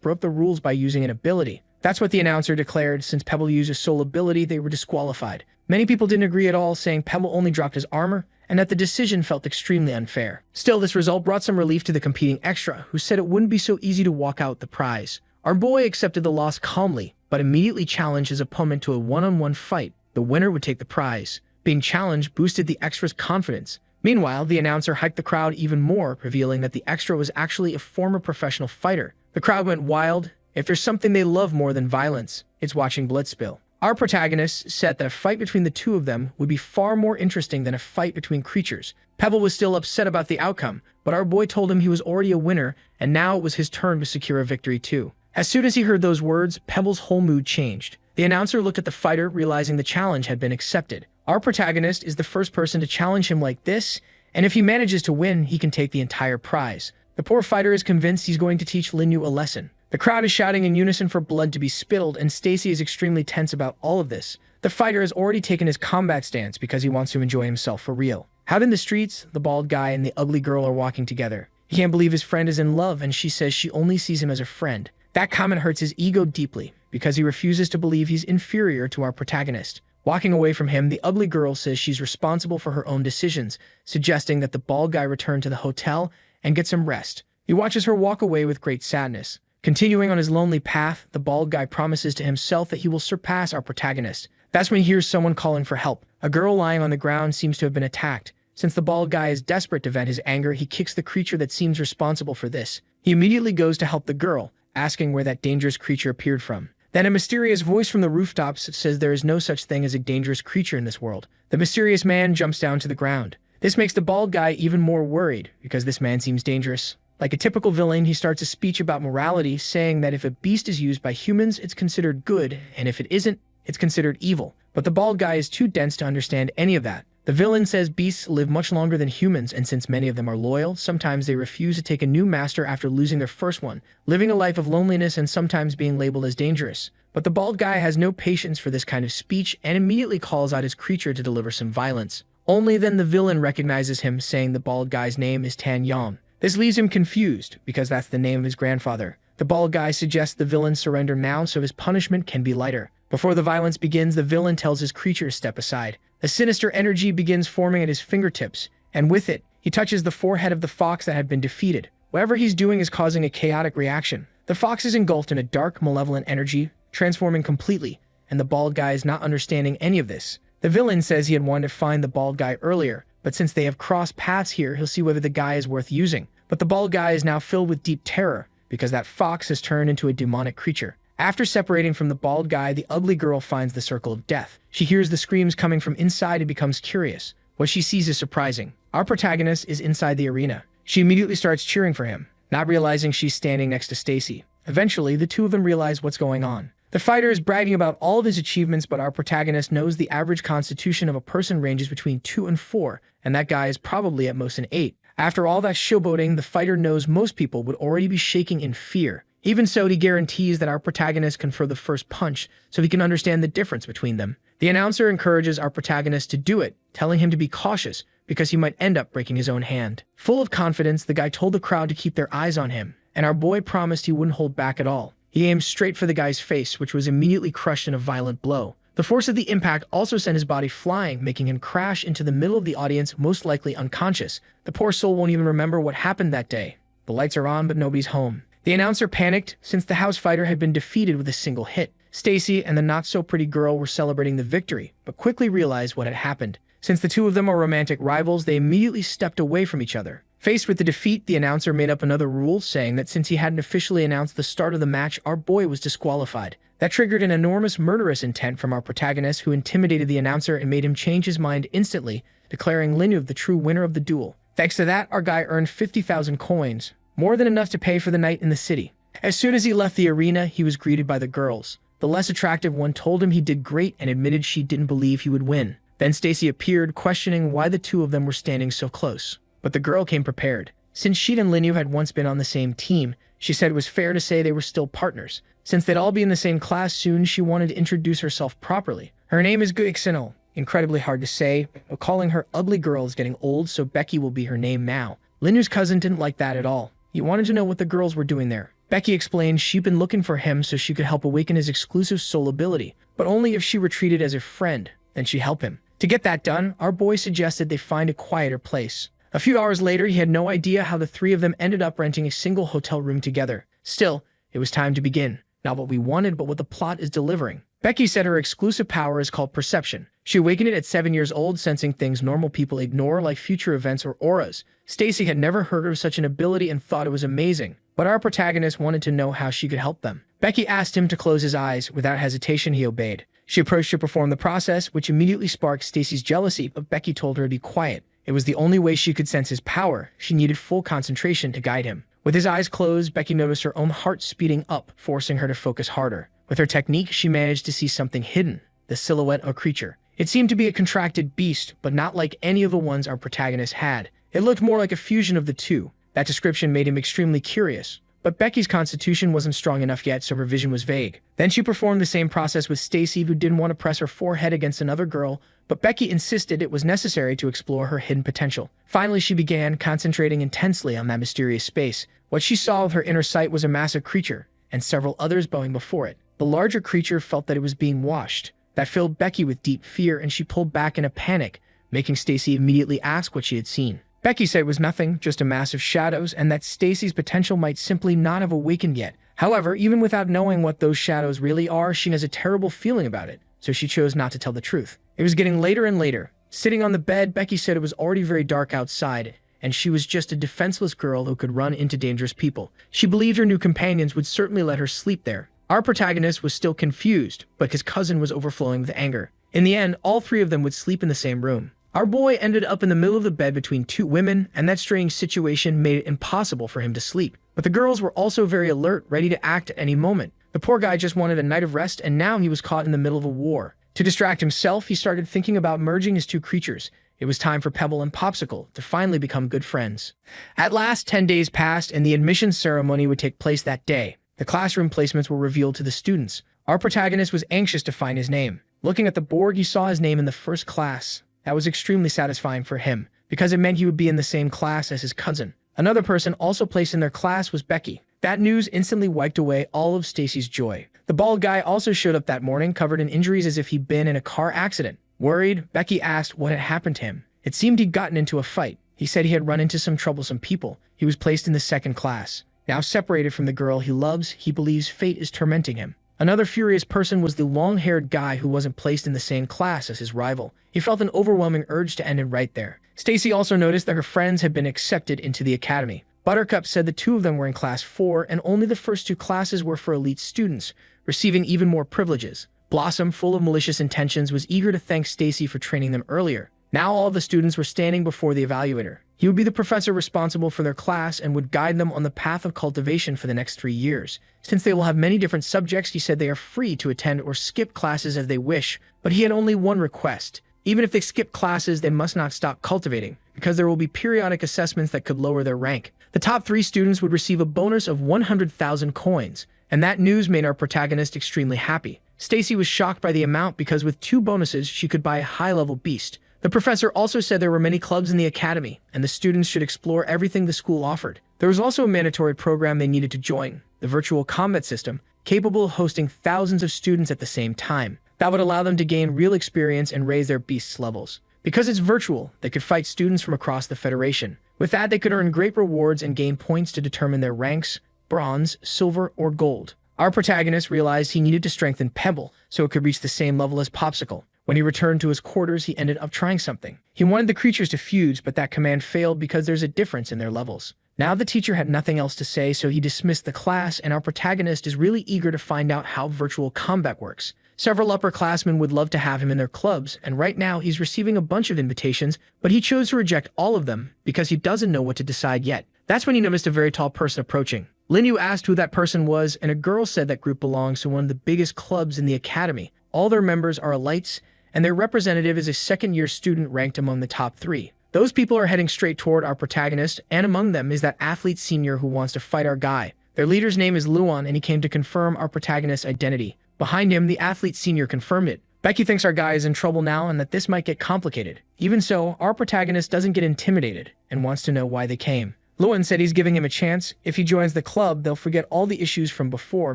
broke the rules by using an ability. That's what the announcer declared. Since Pebble used a sole ability, they were disqualified. Many people didn't agree at all, saying Pebble only dropped his armor, and that the decision felt extremely unfair. Still, this result brought some relief to the competing extra, who said it wouldn't be so easy to walk out the prize. Our boy accepted the loss calmly, but immediately challenged his opponent to a one-on-one fight. The winner would take the prize. Being challenged boosted the extra's confidence. Meanwhile, the announcer hyped the crowd even more, revealing that the extra was actually a former professional fighter. The crowd went wild. If there's something they love more than violence, it's watching blood spill. Our protagonist said that a fight between the two of them would be far more interesting than a fight between creatures. Pebble was still upset about the outcome, but our boy told him he was already a winner, and now it was his turn to secure a victory too. As soon as he heard those words, Pebble's whole mood changed. The announcer looked at the fighter, realizing the challenge had been accepted. Our protagonist is the first person to challenge him like this, and if he manages to win, he can take the entire prize. The poor fighter is convinced he's going to teach Linyu a lesson. The crowd is shouting in unison for blood to be spilled, and Stacy is extremely tense about all of this. The fighter has already taken his combat stance because he wants to enjoy himself for real. Out in the streets, the bald guy and the ugly girl are walking together. He can't believe his friend is in love, and she says she only sees him as a friend. That comment hurts his ego deeply, because he refuses to believe he's inferior to our protagonist. Walking away from him, the ugly girl says she's responsible for her own decisions, suggesting that the bald guy return to the hotel and get some rest. He watches her walk away with great sadness. Continuing on his lonely path, the bald guy promises to himself that he will surpass our protagonist. That's when he hears someone calling for help. A girl lying on the ground seems to have been attacked. Since the bald guy is desperate to vent his anger, he kicks the creature that seems responsible for this. He immediately goes to help the girl, asking where that dangerous creature appeared from. Then a mysterious voice from the rooftops says there is no such thing as a dangerous creature in this world. The mysterious man jumps down to the ground. This makes the bald guy even more worried, because this man seems dangerous. Like a typical villain, he starts a speech about morality, saying that if a beast is used by humans, it's considered good, and if it isn't, it's considered evil. But the bald guy is too dense to understand any of that. The villain says beasts live much longer than humans, and since many of them are loyal, sometimes they refuse to take a new master after losing their first one, living a life of loneliness and sometimes being labeled as dangerous. But the bald guy has no patience for this kind of speech and immediately calls out his creature to deliver some violence. Only then the villain recognizes him, saying the bald guy's name is Tan Yang. This leaves him confused, because that's the name of his grandfather. The bald guy suggests the villain surrender now so his punishment can be lighter. Before the violence begins, the villain tells his creature to step aside. A sinister energy begins forming at his fingertips, and with it, he touches the forehead of the fox that had been defeated. Whatever he's doing is causing a chaotic reaction. The fox is engulfed in a dark, malevolent energy, transforming completely, and the bald guy is not understanding any of this. The villain says he had wanted to find the bald guy earlier, but since they have crossed paths here, he'll see whether the guy is worth using. But the bald guy is now filled with deep terror, because that fox has turned into a demonic creature. After separating from the bald guy, the ugly girl finds the circle of death. She hears the screams coming from inside and becomes curious. What she sees is surprising. Our protagonist is inside the arena. She immediately starts cheering for him, not realizing she's standing next to Stacy. Eventually, the two of them realize what's going on. The fighter is bragging about all of his achievements, but our protagonist knows the average constitution of a person ranges between 2 and 4, and that guy is probably at most an 8. After all that showboating, the fighter knows most people would already be shaking in fear. Even so, he guarantees that our protagonist can throw the first punch so he can understand the difference between them. The announcer encourages our protagonist to do it, telling him to be cautious because he might end up breaking his own hand. Full of confidence, the guy told the crowd to keep their eyes on him, and our boy promised he wouldn't hold back at all. He aimed straight for the guy's face, which was immediately crushed in a violent blow. The force of the impact also sent his body flying, making him crash into the middle of the audience, most likely unconscious. The poor soul won't even remember what happened that day. The lights are on, but nobody's home. The announcer panicked, since the house fighter had been defeated with a single hit. Stacy and the not-so-pretty girl were celebrating the victory, but quickly realized what had happened. Since the two of them are romantic rivals, they immediately stepped away from each other. Faced with the defeat, the announcer made up another rule, saying that since he hadn't officially announced the start of the match, our boy was disqualified. That triggered an enormous murderous intent from our protagonist, who intimidated the announcer and made him change his mind instantly, declaring Linyu the true winner of the duel. Thanks to that, our guy earned 50,000 coins, more than enough to pay for the night in the city. As soon as he left the arena, he was greeted by the girls. The less attractive one told him he did great and admitted she didn't believe he would win. Then Stacy appeared, questioning why the two of them were standing so close. But the girl came prepared. Since she and Linyu had once been on the same team, she said it was fair to say they were still partners. Since they'd all be in the same class soon, she wanted to introduce herself properly. Her name is Guixino. Incredibly hard to say, but calling her ugly girl is getting old, so Becky will be her name now. Linyu's cousin didn't like that at all. He wanted to know what the girls were doing there. Becky explained she'd been looking for him so she could help awaken his exclusive soul ability, but only if she were treated as a friend, then she'd help him. To get that done, our boy suggested they find a quieter place. A few hours later, he had no idea how the three of them ended up renting a single hotel room together. Still, it was time to begin. Not what we wanted, but what the plot is delivering. Becky said her exclusive power is called perception. She awakened it at 7 years old, sensing things normal people ignore, like future events or auras. Stacy had never heard of such an ability and thought it was amazing, but our protagonist wanted to know how she could help them. Becky asked him to close his eyes. Without hesitation, he obeyed. She approached to perform the process, which immediately sparked Stacy's jealousy, but Becky told her to be quiet. It was the only way she could sense his power. She needed full concentration to guide him. With his eyes closed, Becky noticed her own heart speeding up, forcing her to focus harder. With her technique, she managed to see something hidden, the silhouette of a creature. It seemed to be a contracted beast, but not like any of the ones our protagonist had. It looked more like a fusion of the two. That description made him extremely curious. But Becky's constitution wasn't strong enough yet, so her vision was vague. Then she performed the same process with Stacy, who didn't want to press her forehead against another girl, but Becky insisted it was necessary to explore her hidden potential. Finally, she began concentrating intensely on that mysterious space. What she saw with her inner sight was a massive creature, and several others bowing before it. The larger creature felt that it was being watched. That filled Becky with deep fear, and she pulled back in a panic, making Stacy immediately ask what she had seen. Becky said it was nothing, just a mass of shadows, and that Stacy's potential might simply not have awakened yet. However, even without knowing what those shadows really are, she has a terrible feeling about it, so she chose not to tell the truth. It was getting later and later. Sitting on the bed, Becky said it was already very dark outside, and she was just a defenseless girl who could run into dangerous people. She believed her new companions would certainly let her sleep there. Our protagonist was still confused, but his cousin was overflowing with anger. In the end, all three of them would sleep in the same room. Our boy ended up in the middle of the bed between two women, and that strange situation made it impossible for him to sleep. But the girls were also very alert, ready to act at any moment. The poor guy just wanted a night of rest, and now he was caught in the middle of a war. To distract himself, he started thinking about merging his two creatures. It was time for Pebble and Popsicle to finally become good friends. At last, 10 days passed, and the admission ceremony would take place that day. The classroom placements were revealed to the students. Our protagonist was anxious to find his name. Looking at the board, he saw his name in the first class. That was extremely satisfying for him, because it meant he would be in the same class as his cousin. Another person also placed in their class was Becky. That news instantly wiped away all of Stacy's joy. The bald guy also showed up that morning, covered in injuries as if he'd been in a car accident. Worried, Becky asked what had happened to him. It seemed he'd gotten into a fight. He said he had run into some troublesome people. He was placed in the second class. Now separated from the girl he loves, he believes fate is tormenting him. Another furious person was the long-haired guy who wasn't placed in the same class as his rival. He felt an overwhelming urge to end it right there. Stacy also noticed that her friends had been accepted into the academy. Buttercup said the two of them were in class 4, and only the first 2 classes were for elite students, receiving even more privileges. Blossom, full of malicious intentions, was eager to thank Stacy for training them earlier. Now all of the students were standing before the evaluator. He would be the professor responsible for their class and would guide them on the path of cultivation for the next 3 years. Since they will have many different subjects, he said they are free to attend or skip classes as they wish, but he had only one request. Even if they skip classes, they must not stop cultivating, because there will be periodic assessments that could lower their rank. The top 3 students would receive a bonus of 100,000 coins, and that news made our protagonist extremely happy. Stacy was shocked by the amount because with 2 bonuses, she could buy a high-level beast. The professor also said there were many clubs in the academy, and the students should explore everything the school offered. There was also a mandatory program they needed to join, the virtual combat system, capable of hosting thousands of students at the same time. That would allow them to gain real experience and raise their beasts' levels. Because it's virtual, they could fight students from across the Federation. With that, they could earn great rewards and gain points to determine their ranks, bronze, silver, or gold. Our protagonist realized he needed to strengthen Pebble so it could reach the same level as Popsicle. When he returned to his quarters, he ended up trying something. He wanted the creatures to fuse, but that command failed because there's a difference in their levels. Now the teacher had nothing else to say, so he dismissed the class, and our protagonist is really eager to find out how virtual combat works. Several upperclassmen would love to have him in their clubs, and right now he's receiving a bunch of invitations, but he chose to reject all of them because he doesn't know what to decide yet. That's when he noticed a very tall person approaching. Linyu asked who that person was, and a girl said that group belongs to one of the biggest clubs in the academy. All their members are elites, and their representative is a second-year student ranked among the top 3. Those people are heading straight toward our protagonist, and among them is that athlete senior who wants to fight our guy. Their leader's name is Luan, and he came to confirm our protagonist's identity. Behind him, the athlete senior confirmed it. Becky thinks our guy is in trouble now and that this might get complicated. Even so, our protagonist doesn't get intimidated and wants to know why they came. Luan said he's giving him a chance. If he joins the club, they'll forget all the issues from before,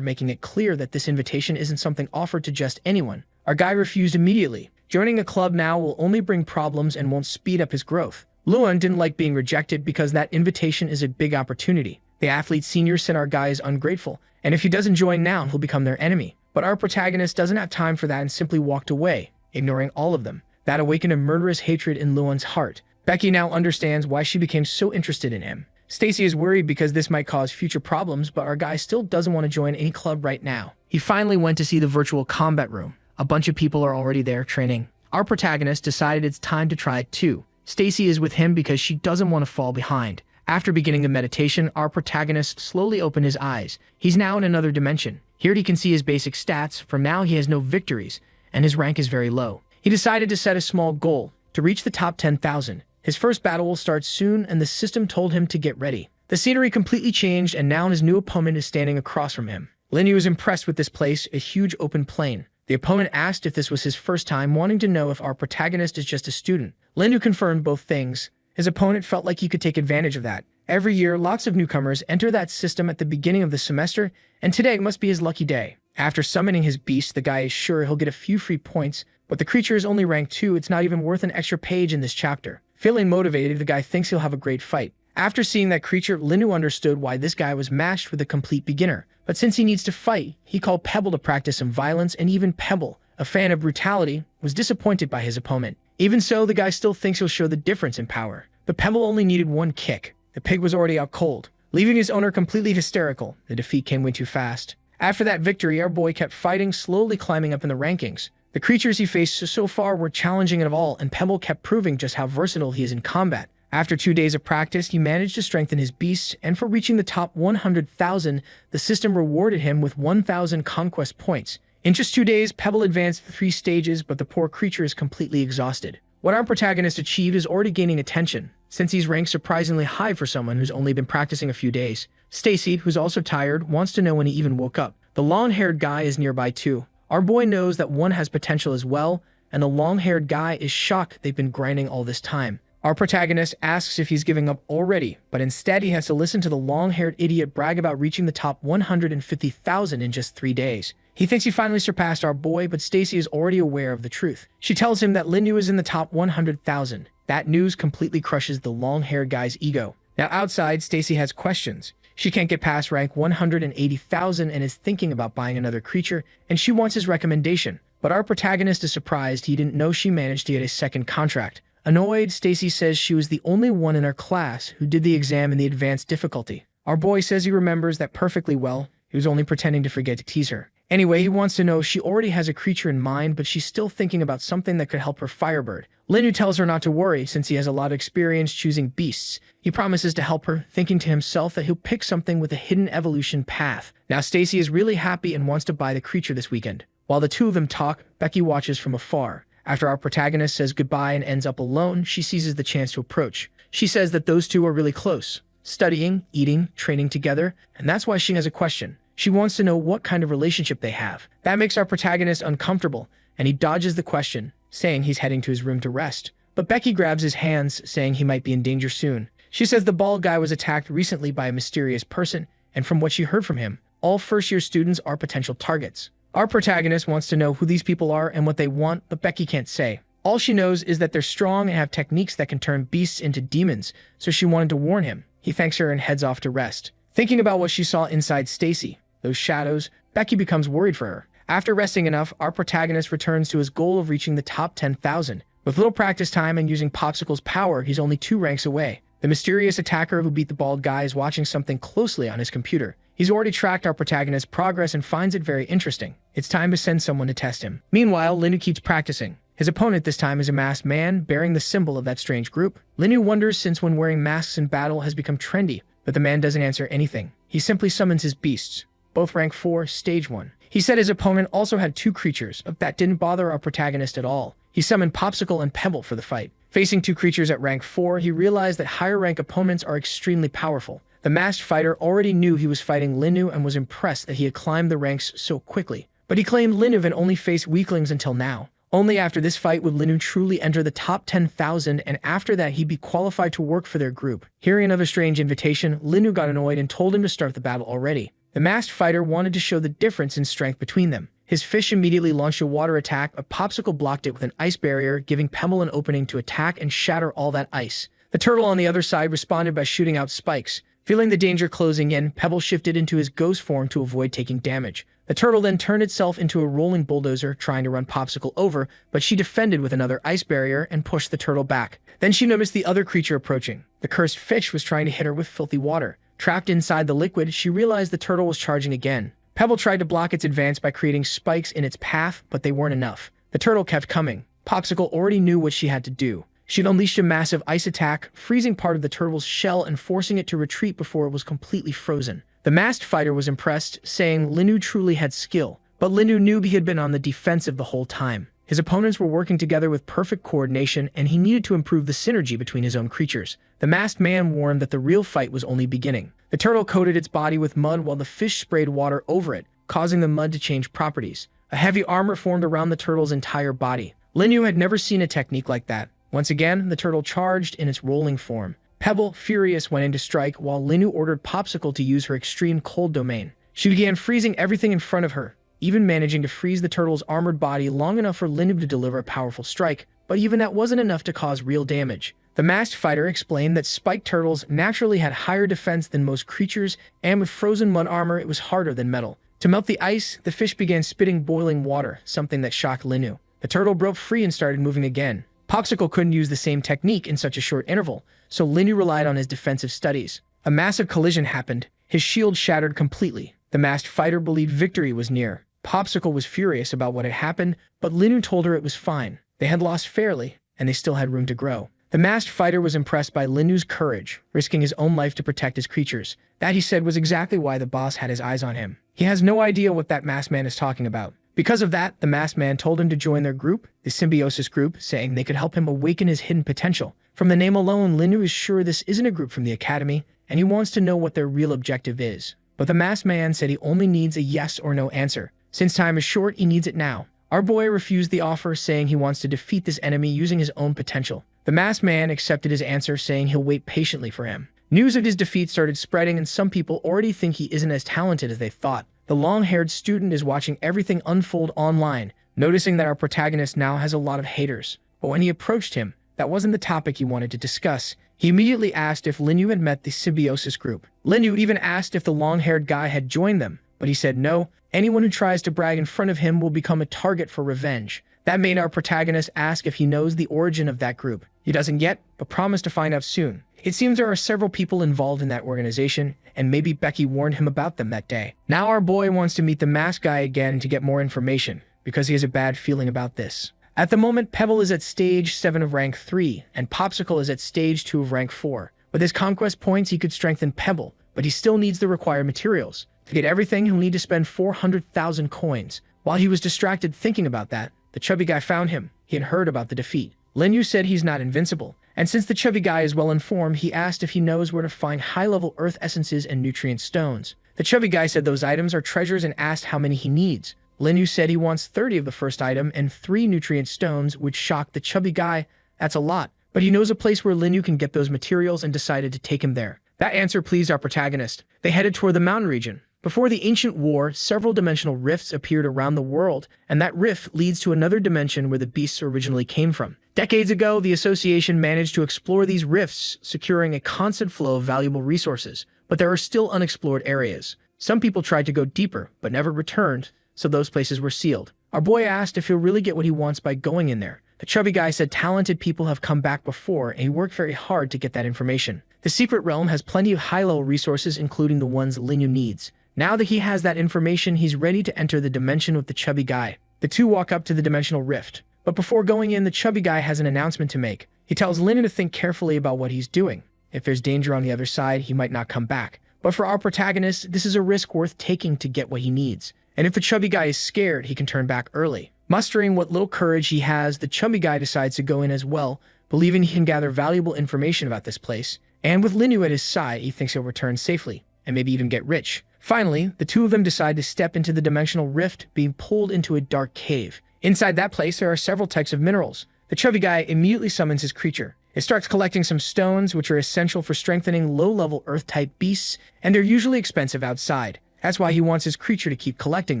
making it clear that this invitation isn't something offered to just anyone. Our guy refused immediately. Joining a club now will only bring problems and won't speed up his growth. Luan didn't like being rejected because that invitation is a big opportunity. The athlete senior said our guy is ungrateful, and if he doesn't join now, he'll become their enemy. But our protagonist doesn't have time for that and simply walked away, ignoring all of them. That awakened a murderous hatred in Luan's heart. Becky now understands why she became so interested in him. Stacy is worried because this might cause future problems, but our guy still doesn't want to join any club right now. He finally went to see the virtual combat room. A bunch of people are already there training. Our protagonist decided it's time to try it too. Stacy is with him because she doesn't want to fall behind. After beginning the meditation, our protagonist slowly opened his eyes. He's now in another dimension. Here he can see his basic stats. For now, he has no victories, and his rank is very low. He decided to set a small goal, to reach the top 10,000. His first battle will start soon, and the system told him to get ready. The scenery completely changed, and now his new opponent is standing across from him. Linyu was impressed with this place, a huge open plain. The opponent asked if this was his first time, wanting to know if our protagonist is just a student. Linyu confirmed both things. His opponent felt like he could take advantage of that. Every year, lots of newcomers enter that system at the beginning of the semester, and today must be his lucky day. After summoning his beast, the guy is sure he'll get a few free points, but the creature is only rank 2, it's not even worth an extra page in this chapter. Feeling motivated, the guy thinks he'll have a great fight. After seeing that creature, Linyu understood why this guy was matched with a complete beginner. But since he needs to fight, he called Pebble to practice some violence, and even Pebble, a fan of brutality, was disappointed by his opponent. Even so, the guy still thinks he'll show the difference in power. But Pebble only needed one kick. The pig was already out cold, leaving his owner completely hysterical. The defeat came way too fast. After that victory, our boy kept fighting, slowly climbing up in the rankings. The creatures he faced so far were challenging of all, and Pebble kept proving just how versatile he is in combat. After 2 days of practice, he managed to strengthen his beasts, and for reaching the top 100,000, the system rewarded him with 1,000 conquest points. In just 2 days, Pebble advanced 3 stages, but the poor creature is completely exhausted. What our protagonist achieved is already gaining attention, since he's ranked surprisingly high for someone who's only been practicing a few days. Stacy, who's also tired, wants to know when he even woke up. The long-haired guy is nearby too. Our boy knows that one has potential as well, and the long-haired guy is shocked they've been grinding all this time. Our protagonist asks if he's giving up already, but instead he has to listen to the long-haired idiot brag about reaching the top 150,000 in just 3 days. He thinks he finally surpassed our boy, but Stacy is already aware of the truth. She tells him that Linyu is in the top 100,000. That news completely crushes the long-haired guy's ego. Now outside, Stacy has questions. She can't get past rank 180,000 and is thinking about buying another creature, and she wants his recommendation. But our protagonist is surprised he didn't know she managed to get a second contract. Annoyed, Stacy says she was the only one in her class who did the exam in the advanced difficulty. Our boy says he remembers that perfectly well. He was only pretending to forget to tease her. Anyway, he wants to know if she already has a creature in mind, but she's still thinking about something that could help her Firebird. Linyu tells her not to worry, since he has a lot of experience choosing beasts. He promises to help her, thinking to himself that he'll pick something with a hidden evolution path. Now Stacy is really happy and wants to buy the creature this weekend. While the two of them talk, Becky watches from afar. After our protagonist says goodbye and ends up alone, she seizes the chance to approach. She says that those two are really close, studying, eating, training together, and that's why she has a question. She wants to know what kind of relationship they have. That makes our protagonist uncomfortable, and he dodges the question, saying he's heading to his room to rest. But Becky grabs his hands, saying he might be in danger soon. She says the bald guy was attacked recently by a mysterious person, and from what she heard from him, all first-year students are potential targets. Our protagonist wants to know who these people are and what they want, but Becky can't say. All she knows is that they're strong and have techniques that can turn beasts into demons, so she wanted to warn him. He thanks her and heads off to rest. Thinking about what she saw inside Stacy, those shadows, Becky becomes worried for her. After resting enough, our protagonist returns to his goal of reaching the top 10,000. With little practice time and using Popsicle's power, he's only 2 ranks away. The mysterious attacker who beat the bald guy is watching something closely on his computer. He's already tracked our protagonist's progress and finds it very interesting. It's time to send someone to test him. Meanwhile, Linu keeps practicing. His opponent this time is a masked man bearing the symbol of that strange group. Linu wonders since when wearing masks in battle has become trendy, but the man doesn't answer anything. He simply summons his beasts, both rank 4, stage 1. He said his opponent also had 2 creatures, but that didn't bother our protagonist at all. He summoned Popsicle and Pebble for the fight. Facing 2 creatures at rank 4, he realized that higher rank opponents are extremely powerful. The masked fighter already knew he was fighting Linu and was impressed that he had climbed the ranks so quickly. But he claimed Linu had only faced weaklings until now. Only after this fight would Linu truly enter the top 10,000, and after that he'd be qualified to work for their group. Hearing of a strange invitation, Linu got annoyed and told him to start the battle already. The masked fighter wanted to show the difference in strength between them. His fish immediately launched a water attack, but Popsicle blocked it with an ice barrier, giving Pebble an opening to attack and shatter all that ice. The turtle on the other side responded by shooting out spikes. Feeling the danger closing in, Pebble shifted into his ghost form to avoid taking damage. The turtle then turned itself into a rolling bulldozer, trying to run Popsicle over, but she defended with another ice barrier and pushed the turtle back. Then she noticed the other creature approaching. The cursed fish was trying to hit her with filthy water. Trapped inside the liquid, she realized the turtle was charging again. Pebble tried to block its advance by creating spikes in its path, but they weren't enough. The turtle kept coming. Popsicle already knew what she had to do. She'd unleashed a massive ice attack, freezing part of the turtle's shell and forcing it to retreat before it was completely frozen. The masked fighter was impressed, saying Linu truly had skill, but Linu knew he had been on the defensive the whole time. His opponents were working together with perfect coordination, and he needed to improve the synergy between his own creatures. The masked man warned that the real fight was only beginning. The turtle coated its body with mud while the fish sprayed water over it, causing the mud to change properties. A heavy armor formed around the turtle's entire body. Linu had never seen a technique like that. Once again, the turtle charged in its rolling form. Pebble, furious, went in to strike, while Linu ordered Popsicle to use her extreme cold domain. She began freezing everything in front of her, even managing to freeze the turtle's armored body long enough for Linu to deliver a powerful strike, but even that wasn't enough to cause real damage. The masked fighter explained that spiked turtles naturally had higher defense than most creatures, and with frozen mud armor it was harder than metal. To melt the ice, the fish began spitting boiling water, something that shocked Linu. The turtle broke free and started moving again. Popsicle couldn't use the same technique in such a short interval, so Linu relied on his defensive studies. A massive collision happened. His shield shattered completely. The masked fighter believed victory was near. Popsicle was furious about what had happened, but Linu told her it was fine. They had lost fairly, and they still had room to grow. The masked fighter was impressed by Linu's courage, risking his own life to protect his creatures. That, he said, was exactly why the boss had his eyes on him. He has no idea what that masked man is talking about. Because of that, the masked man told him to join their group, the Symbiosis Group, saying they could help him awaken his hidden potential. From the name alone, Linu is sure this isn't a group from the Academy, and he wants to know what their real objective is. But the masked man said he only needs a yes or no answer. Since time is short, he needs it now. Our boy refused the offer, saying he wants to defeat this enemy using his own potential. The masked man accepted his answer, saying he'll wait patiently for him. News of his defeat started spreading, and some people already think he isn't as talented as they thought. The long-haired student is watching everything unfold online, noticing that our protagonist now has a lot of haters. But when he approached him, that wasn't the topic he wanted to discuss. He immediately asked if Linu had met the Symbiosis Group. Linu even asked if the long-haired guy had joined them, but he said no. Anyone who tries to brag in front of him will become a target for revenge. That made our protagonist ask if he knows the origin of that group. He doesn't yet, but promised to find out soon. It seems there are several people involved in that organization, and maybe Becky warned him about them that day. Now our boy wants to meet the masked guy again to get more information, because he has a bad feeling about this. At the moment, Pebble is at stage 7 of rank 3, and Popsicle is at stage 2 of rank 4. With his conquest points, he could strengthen Pebble, but he still needs the required materials. To get everything, he'll need to spend 400,000 coins. While he was distracted thinking about that, the chubby guy found him. He had heard about the defeat. Linu said he's not invincible, and since the chubby guy is well informed, he asked if he knows where to find high-level earth essences and nutrient stones. The chubby guy said those items are treasures and asked how many he needs. Linu said he wants 30 of the first item and 3 nutrient stones, which shocked the chubby guy. That's a lot, but he knows a place where Linu can get those materials and decided to take him there. That answer pleased our protagonist. They headed toward the mountain region. Before the ancient war, several dimensional rifts appeared around the world, and that rift leads to another dimension where the beasts originally came from. Decades ago, the association managed to explore these rifts, securing a constant flow of valuable resources, but there are still unexplored areas. Some people tried to go deeper, but never returned, so those places were sealed. Our boy asked if he'll really get what he wants by going in there. The chubby guy said talented people have come back before, and he worked very hard to get that information. The secret realm has plenty of high-level resources, including the ones Linyu needs. Now that he has that information, he's ready to enter the dimension with the chubby guy. The two walk up to the dimensional rift. But before going in, the chubby guy has an announcement to make. He tells Linyu to think carefully about what he's doing. If there's danger on the other side, he might not come back. But for our protagonist, this is a risk worth taking to get what he needs. And if the chubby guy is scared, he can turn back early. Mustering what little courage he has, the chubby guy decides to go in as well, believing he can gather valuable information about this place. And with Linyu at his side, he thinks he'll return safely, and maybe even get rich. Finally, the two of them decide to step into the dimensional rift, being pulled into a dark cave. Inside that place, there are several types of minerals. The chubby guy immediately summons his creature. It starts collecting some stones, which are essential for strengthening low-level Earth-type beasts, and they're usually expensive outside. That's why he wants his creature to keep collecting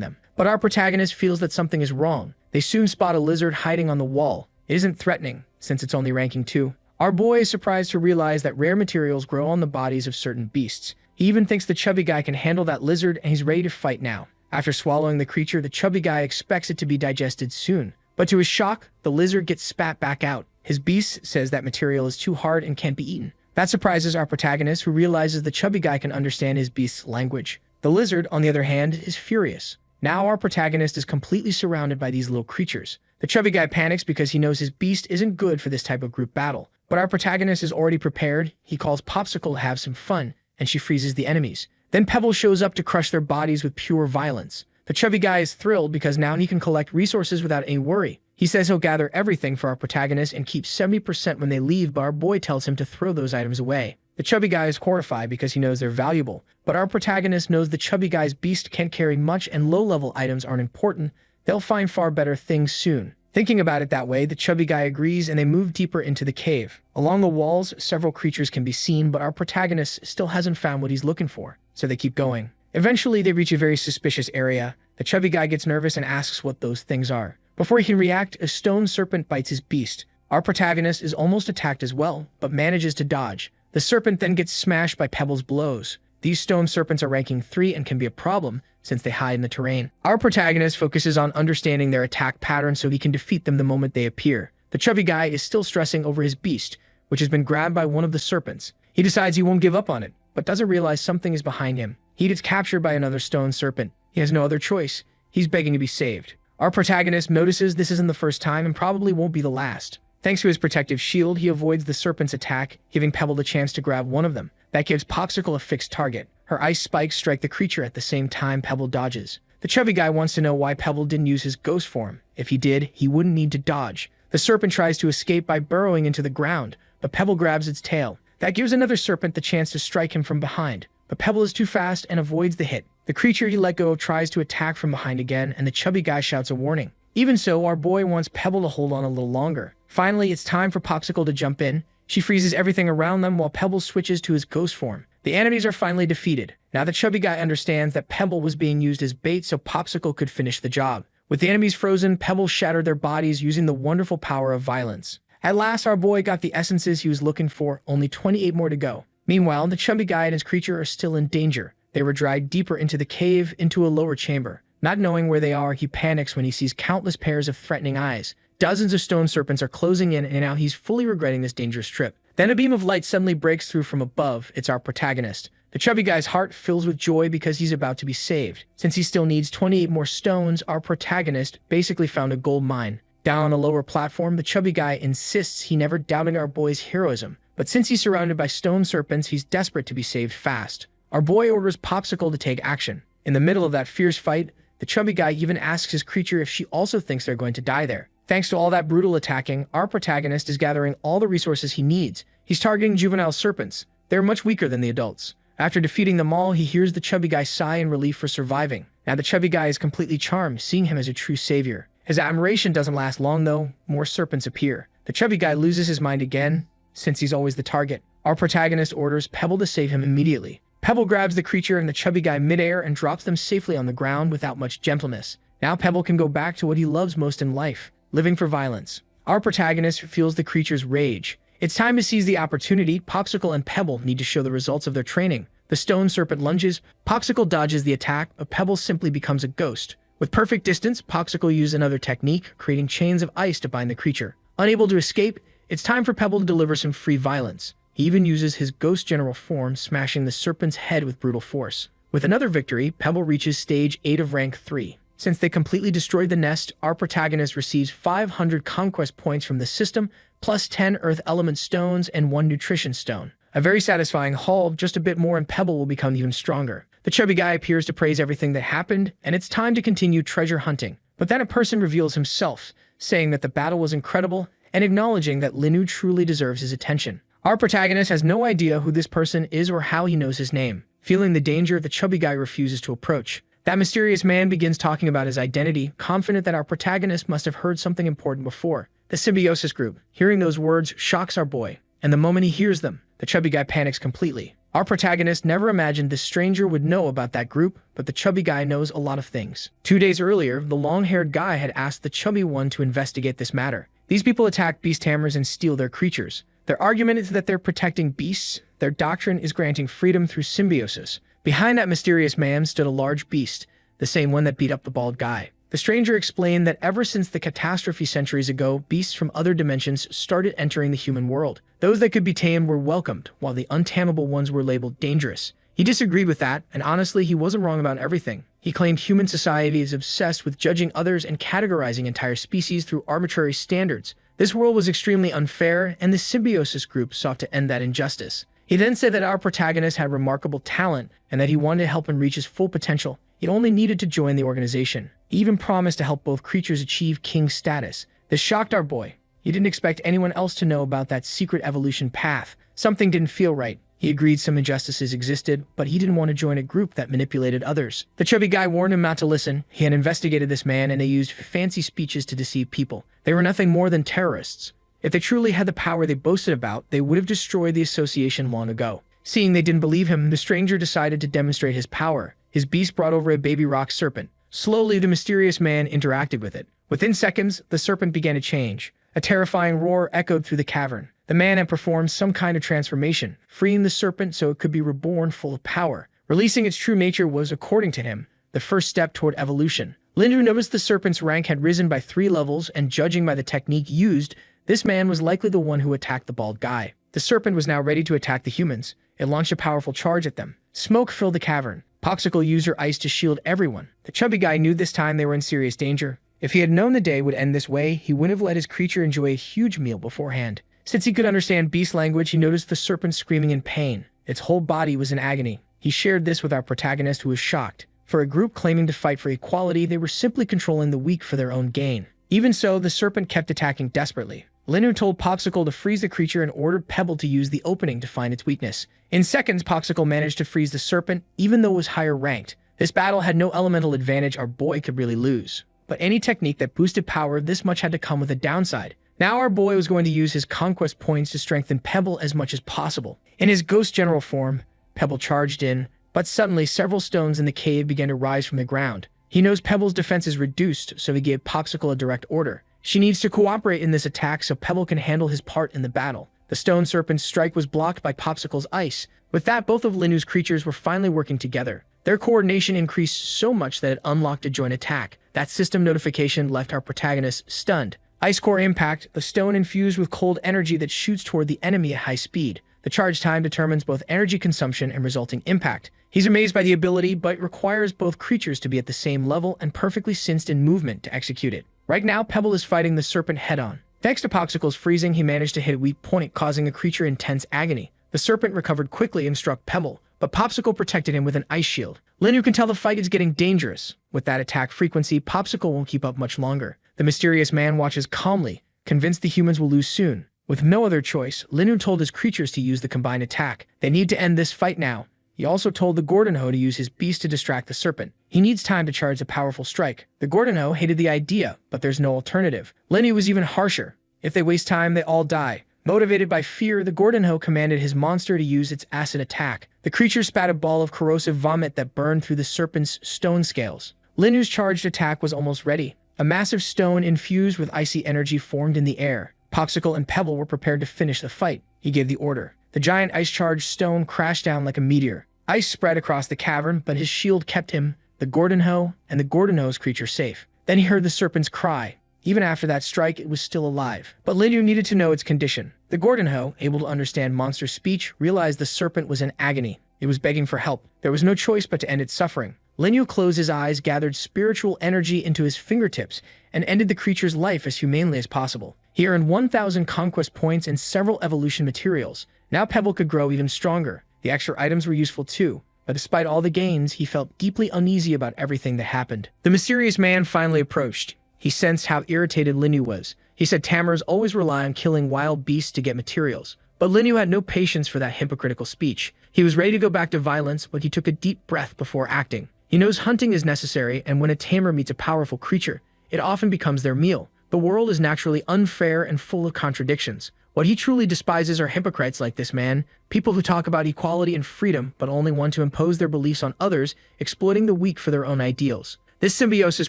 them. But our protagonist feels that something is wrong. They soon spot a lizard hiding on the wall. It isn't threatening, since it's only ranking 2. Our boy is surprised to realize that rare materials grow on the bodies of certain beasts. He even thinks the chubby guy can handle that lizard, and he's ready to fight now. After swallowing the creature, the chubby guy expects it to be digested soon. But to his shock, the lizard gets spat back out. His beast says that material is too hard and can't be eaten. That surprises our protagonist, who realizes the chubby guy can understand his beast's language. The lizard, on the other hand, is furious. Now our protagonist is completely surrounded by these little creatures. The chubby guy panics because he knows his beast isn't good for this type of group battle. But our protagonist is already prepared. He calls Popsicle to have some fun, and she freezes the enemies. Then Pebble shows up to crush their bodies with pure violence. The chubby guy is thrilled because now he can collect resources without any worry. He says he'll gather everything for our protagonist and keep 70% when they leave, but our boy tells him to throw those items away. The chubby guy is horrified because he knows they're valuable, but our protagonist knows the chubby guy's beast can't carry much and low-level items aren't important. They'll find far better things soon. Thinking about it that way, the chubby guy agrees and they move deeper into the cave. Along the walls, several creatures can be seen, but our protagonist still hasn't found what he's looking for, so they keep going. Eventually, they reach a very suspicious area. The chubby guy gets nervous and asks what those things are. Before he can react, a stone serpent bites his beast. Our protagonist is almost attacked as well, but manages to dodge. The serpent then gets smashed by Pebble's blows. These stone serpents are ranking 3 and can be a problem, since they hide in the terrain. Our protagonist focuses on understanding their attack pattern so he can defeat them the moment they appear. The chubby guy is still stressing over his beast, which has been grabbed by one of the serpents. He decides he won't give up on it, but doesn't realize something is behind him. He gets captured by another stone serpent. He has no other choice. He's begging to be saved. Our protagonist notices this isn't the first time and probably won't be the last. Thanks to his protective shield, he avoids the serpent's attack, giving Pebble the chance to grab one of them. That gives Popsicle a fixed target. Her ice spikes strike the creature at the same time Pebble dodges. The chubby guy wants to know why Pebble didn't use his ghost form. If he did, he wouldn't need to dodge. The serpent tries to escape by burrowing into the ground, but Pebble grabs its tail. That gives another serpent the chance to strike him from behind, but Pebble is too fast and avoids the hit. The creature he let go tries to attack from behind again, and the chubby guy shouts a warning. Even so, our boy wants Pebble to hold on a little longer. Finally, it's time for Popsicle to jump in. She freezes everything around them while Pebble switches to his ghost form. The enemies are finally defeated. Now the chubby guy understands that Pebble was being used as bait so Popsicle could finish the job. With the enemies frozen, Pebble shattered their bodies using the wonderful power of violence. At last, our boy got the essences he was looking for, only 28 more to go. Meanwhile, the chubby guy and his creature are still in danger. They were dragged deeper into the cave, into a lower chamber. Not knowing where they are, he panics when he sees countless pairs of threatening eyes. Dozens of stone serpents are closing in, and now he's fully regretting this dangerous trip. Then a beam of light suddenly breaks through from above. It's our protagonist. The chubby guy's heart fills with joy because he's about to be saved. Since he still needs 28 more stones, our protagonist basically found a gold mine. Down on a lower platform, the chubby guy insists he never doubted our boy's heroism. But since he's surrounded by stone serpents, he's desperate to be saved fast. Our boy orders Popsicle to take action. In the middle of that fierce fight, the chubby guy even asks his creature if she also thinks they're going to die there. Thanks to all that brutal attacking, our protagonist is gathering all the resources he needs. He's targeting juvenile serpents. They're much weaker than the adults. After defeating them all, he hears the chubby guy sigh in relief for surviving. Now the chubby guy is completely charmed, seeing him as a true savior. His admiration doesn't last long though. More serpents appear. The chubby guy loses his mind again, since he's always the target. Our protagonist orders Pebble to save him immediately. Pebble grabs the creature and the chubby guy midair and drops them safely on the ground without much gentleness. Now Pebble can go back to what he loves most in life, living for violence. Our protagonist feels the creature's rage. It's time to seize the opportunity. Popsicle and Pebble need to show the results of their training. The stone serpent lunges. Popsicle dodges the attack, but Pebble simply becomes a ghost. With perfect distance, Popsicle used another technique, creating chains of ice to bind the creature. Unable to escape, it's time for Pebble to deliver some free violence. He even uses his ghost general form, smashing the serpent's head with brutal force. With another victory, Pebble reaches stage 8 of rank 3. Since they completely destroyed the nest, our protagonist receives 500 conquest points from the system, plus 10 earth element stones and 1 nutrition stone. A very satisfying haul. Just a bit more and Pebble will become even stronger. The chubby guy appears to praise everything that happened, and it's time to continue treasure hunting. But then a person reveals himself, saying that the battle was incredible and acknowledging that Linu truly deserves his attention. Our protagonist has no idea who this person is or how he knows his name. Feeling the danger, the chubby guy refuses to approach. That mysterious man begins talking about his identity, confident that our protagonist must have heard something important before. The symbiosis group. Hearing those words shocks our boy, and the moment he hears them, the chubby guy panics completely. Our protagonist never imagined this stranger would know about that group, but the chubby guy knows a lot of things. 2 days earlier, the long-haired guy had asked the chubby one to investigate this matter. These people attack beast hammers and steal their creatures. Their argument is that they're protecting beasts. Their doctrine is granting freedom through symbiosis. Behind that mysterious man stood a large beast, the same one that beat up the bald guy. The stranger explained that ever since the catastrophe centuries ago, beasts from other dimensions started entering the human world. Those that could be tamed were welcomed, while the untamable ones were labeled dangerous. He disagreed with that, and honestly, he wasn't wrong about everything. He claimed human society is obsessed with judging others and categorizing entire species through arbitrary standards. This world was extremely unfair, and the symbiosis group sought to end that injustice. He then said that our protagonist had remarkable talent, and that he wanted to help him reach his full potential. He only needed to join the organization. He even promised to help both creatures achieve king status. This shocked our boy. He didn't expect anyone else to know about that secret evolution path. Something didn't feel right. He agreed some injustices existed, but he didn't want to join a group that manipulated others. The chubby guy warned him not to listen. He had investigated this man, and they used fancy speeches to deceive people. They were nothing more than terrorists. If they truly had the power they boasted about, they would have destroyed the association long ago. Seeing they didn't believe him, the stranger decided to demonstrate his power. His beast brought over a baby rock serpent. Slowly, the mysterious man interacted with it. Within seconds, the serpent began to change. A terrifying roar echoed through the cavern. The man had performed some kind of transformation, freeing the serpent so it could be reborn full of power. Releasing its true nature was, according to him, the first step toward evolution. Lindu noticed the serpent's rank had risen by 3 levels, and judging by the technique used, this man was likely the one who attacked the bald guy. The serpent was now ready to attack the humans. It launched a powerful charge at them. Smoke filled the cavern. Popsicle used her ice to shield everyone. The chubby guy knew this time they were in serious danger. If he had known the day would end this way, he wouldn't have let his creature enjoy a huge meal beforehand. Since he could understand beast language, he noticed the serpent screaming in pain. Its whole body was in agony. He shared this with our protagonist, who was shocked. For a group claiming to fight for equality, they were simply controlling the weak for their own gain. Even so, the serpent kept attacking desperately. Linu told Popsicle to freeze the creature and ordered Pebble to use the opening to find its weakness. In seconds, Popsicle managed to freeze the serpent, even though it was higher ranked. This battle had no elemental advantage our boy could really lose. But any technique that boosted power, this much had to come with a downside. Now our boy was going to use his conquest points to strengthen Pebble as much as possible. In his ghost general form, Pebble charged in, but suddenly several stones in the cave began to rise from the ground. He knows Pebble's defense is reduced, so he gave Popsicle a direct order. She needs to cooperate in this attack so Pebble can handle his part in the battle. The stone serpent's strike was blocked by Popsicle's ice. With that, both of Linu's creatures were finally working together. Their coordination increased so much that it unlocked a joint attack. That system notification left our protagonist stunned. Ice core impact, the stone infused with cold energy that shoots toward the enemy at high speed. The charge time determines both energy consumption and resulting impact. He's amazed by the ability, but it requires both creatures to be at the same level and perfectly synced in movement to execute it. Right now, Pebble is fighting the serpent head-on. Thanks to Popsicle's freezing, he managed to hit a weak point, causing the creature intense agony. The serpent recovered quickly and struck Pebble, but Popsicle protected him with an ice shield. Linu can tell the fight is getting dangerous. With that attack frequency, Popsicle won't keep up much longer. The mysterious man watches calmly, convinced the humans will lose soon. With no other choice, Linu told his creatures to use the combined attack. They need to end this fight now. He also told the Gordonho to use his beast to distract the serpent. He needs time to charge a powerful strike. The Gordonho hated the idea, but there's no alternative. Lenny was even harsher. If they waste time, they all die. Motivated by fear, the Gordonho commanded his monster to use its acid attack. The creature spat a ball of corrosive vomit that burned through the serpent's stone scales. Linu's charged attack was almost ready. A massive stone infused with icy energy formed in the air. Popsicle and Pebble were prepared to finish the fight. He gave the order. The giant ice-charged stone crashed down like a meteor. Ice spread across the cavern, but his shield kept him, the Gordonho, and the Gordonho's creature safe. Then he heard the serpent's cry. Even after that strike, it was still alive. But Linyu needed to know its condition. The Gordonho, able to understand monster speech, realized the serpent was in agony. It was begging for help. There was no choice but to end its suffering. Linyu closed his eyes, gathered spiritual energy into his fingertips, and ended the creature's life as humanely as possible. He earned 1,000 conquest points and several evolution materials. Now Pebble could grow even stronger. The extra items were useful too. But despite all the gains, he felt deeply uneasy about everything that happened. The mysterious man finally approached. He sensed how irritated Linyu was. He said Tamers always rely on killing wild beasts to get materials. But Linyu had no patience for that hypocritical speech. He was ready to go back to violence, but he took a deep breath before acting. He knows hunting is necessary, and when a tamer meets a powerful creature, it often becomes their meal. The world is naturally unfair and full of contradictions. What he truly despises are hypocrites like this man, people who talk about equality and freedom but only want to impose their beliefs on others, exploiting the weak for their own ideals. This symbiosis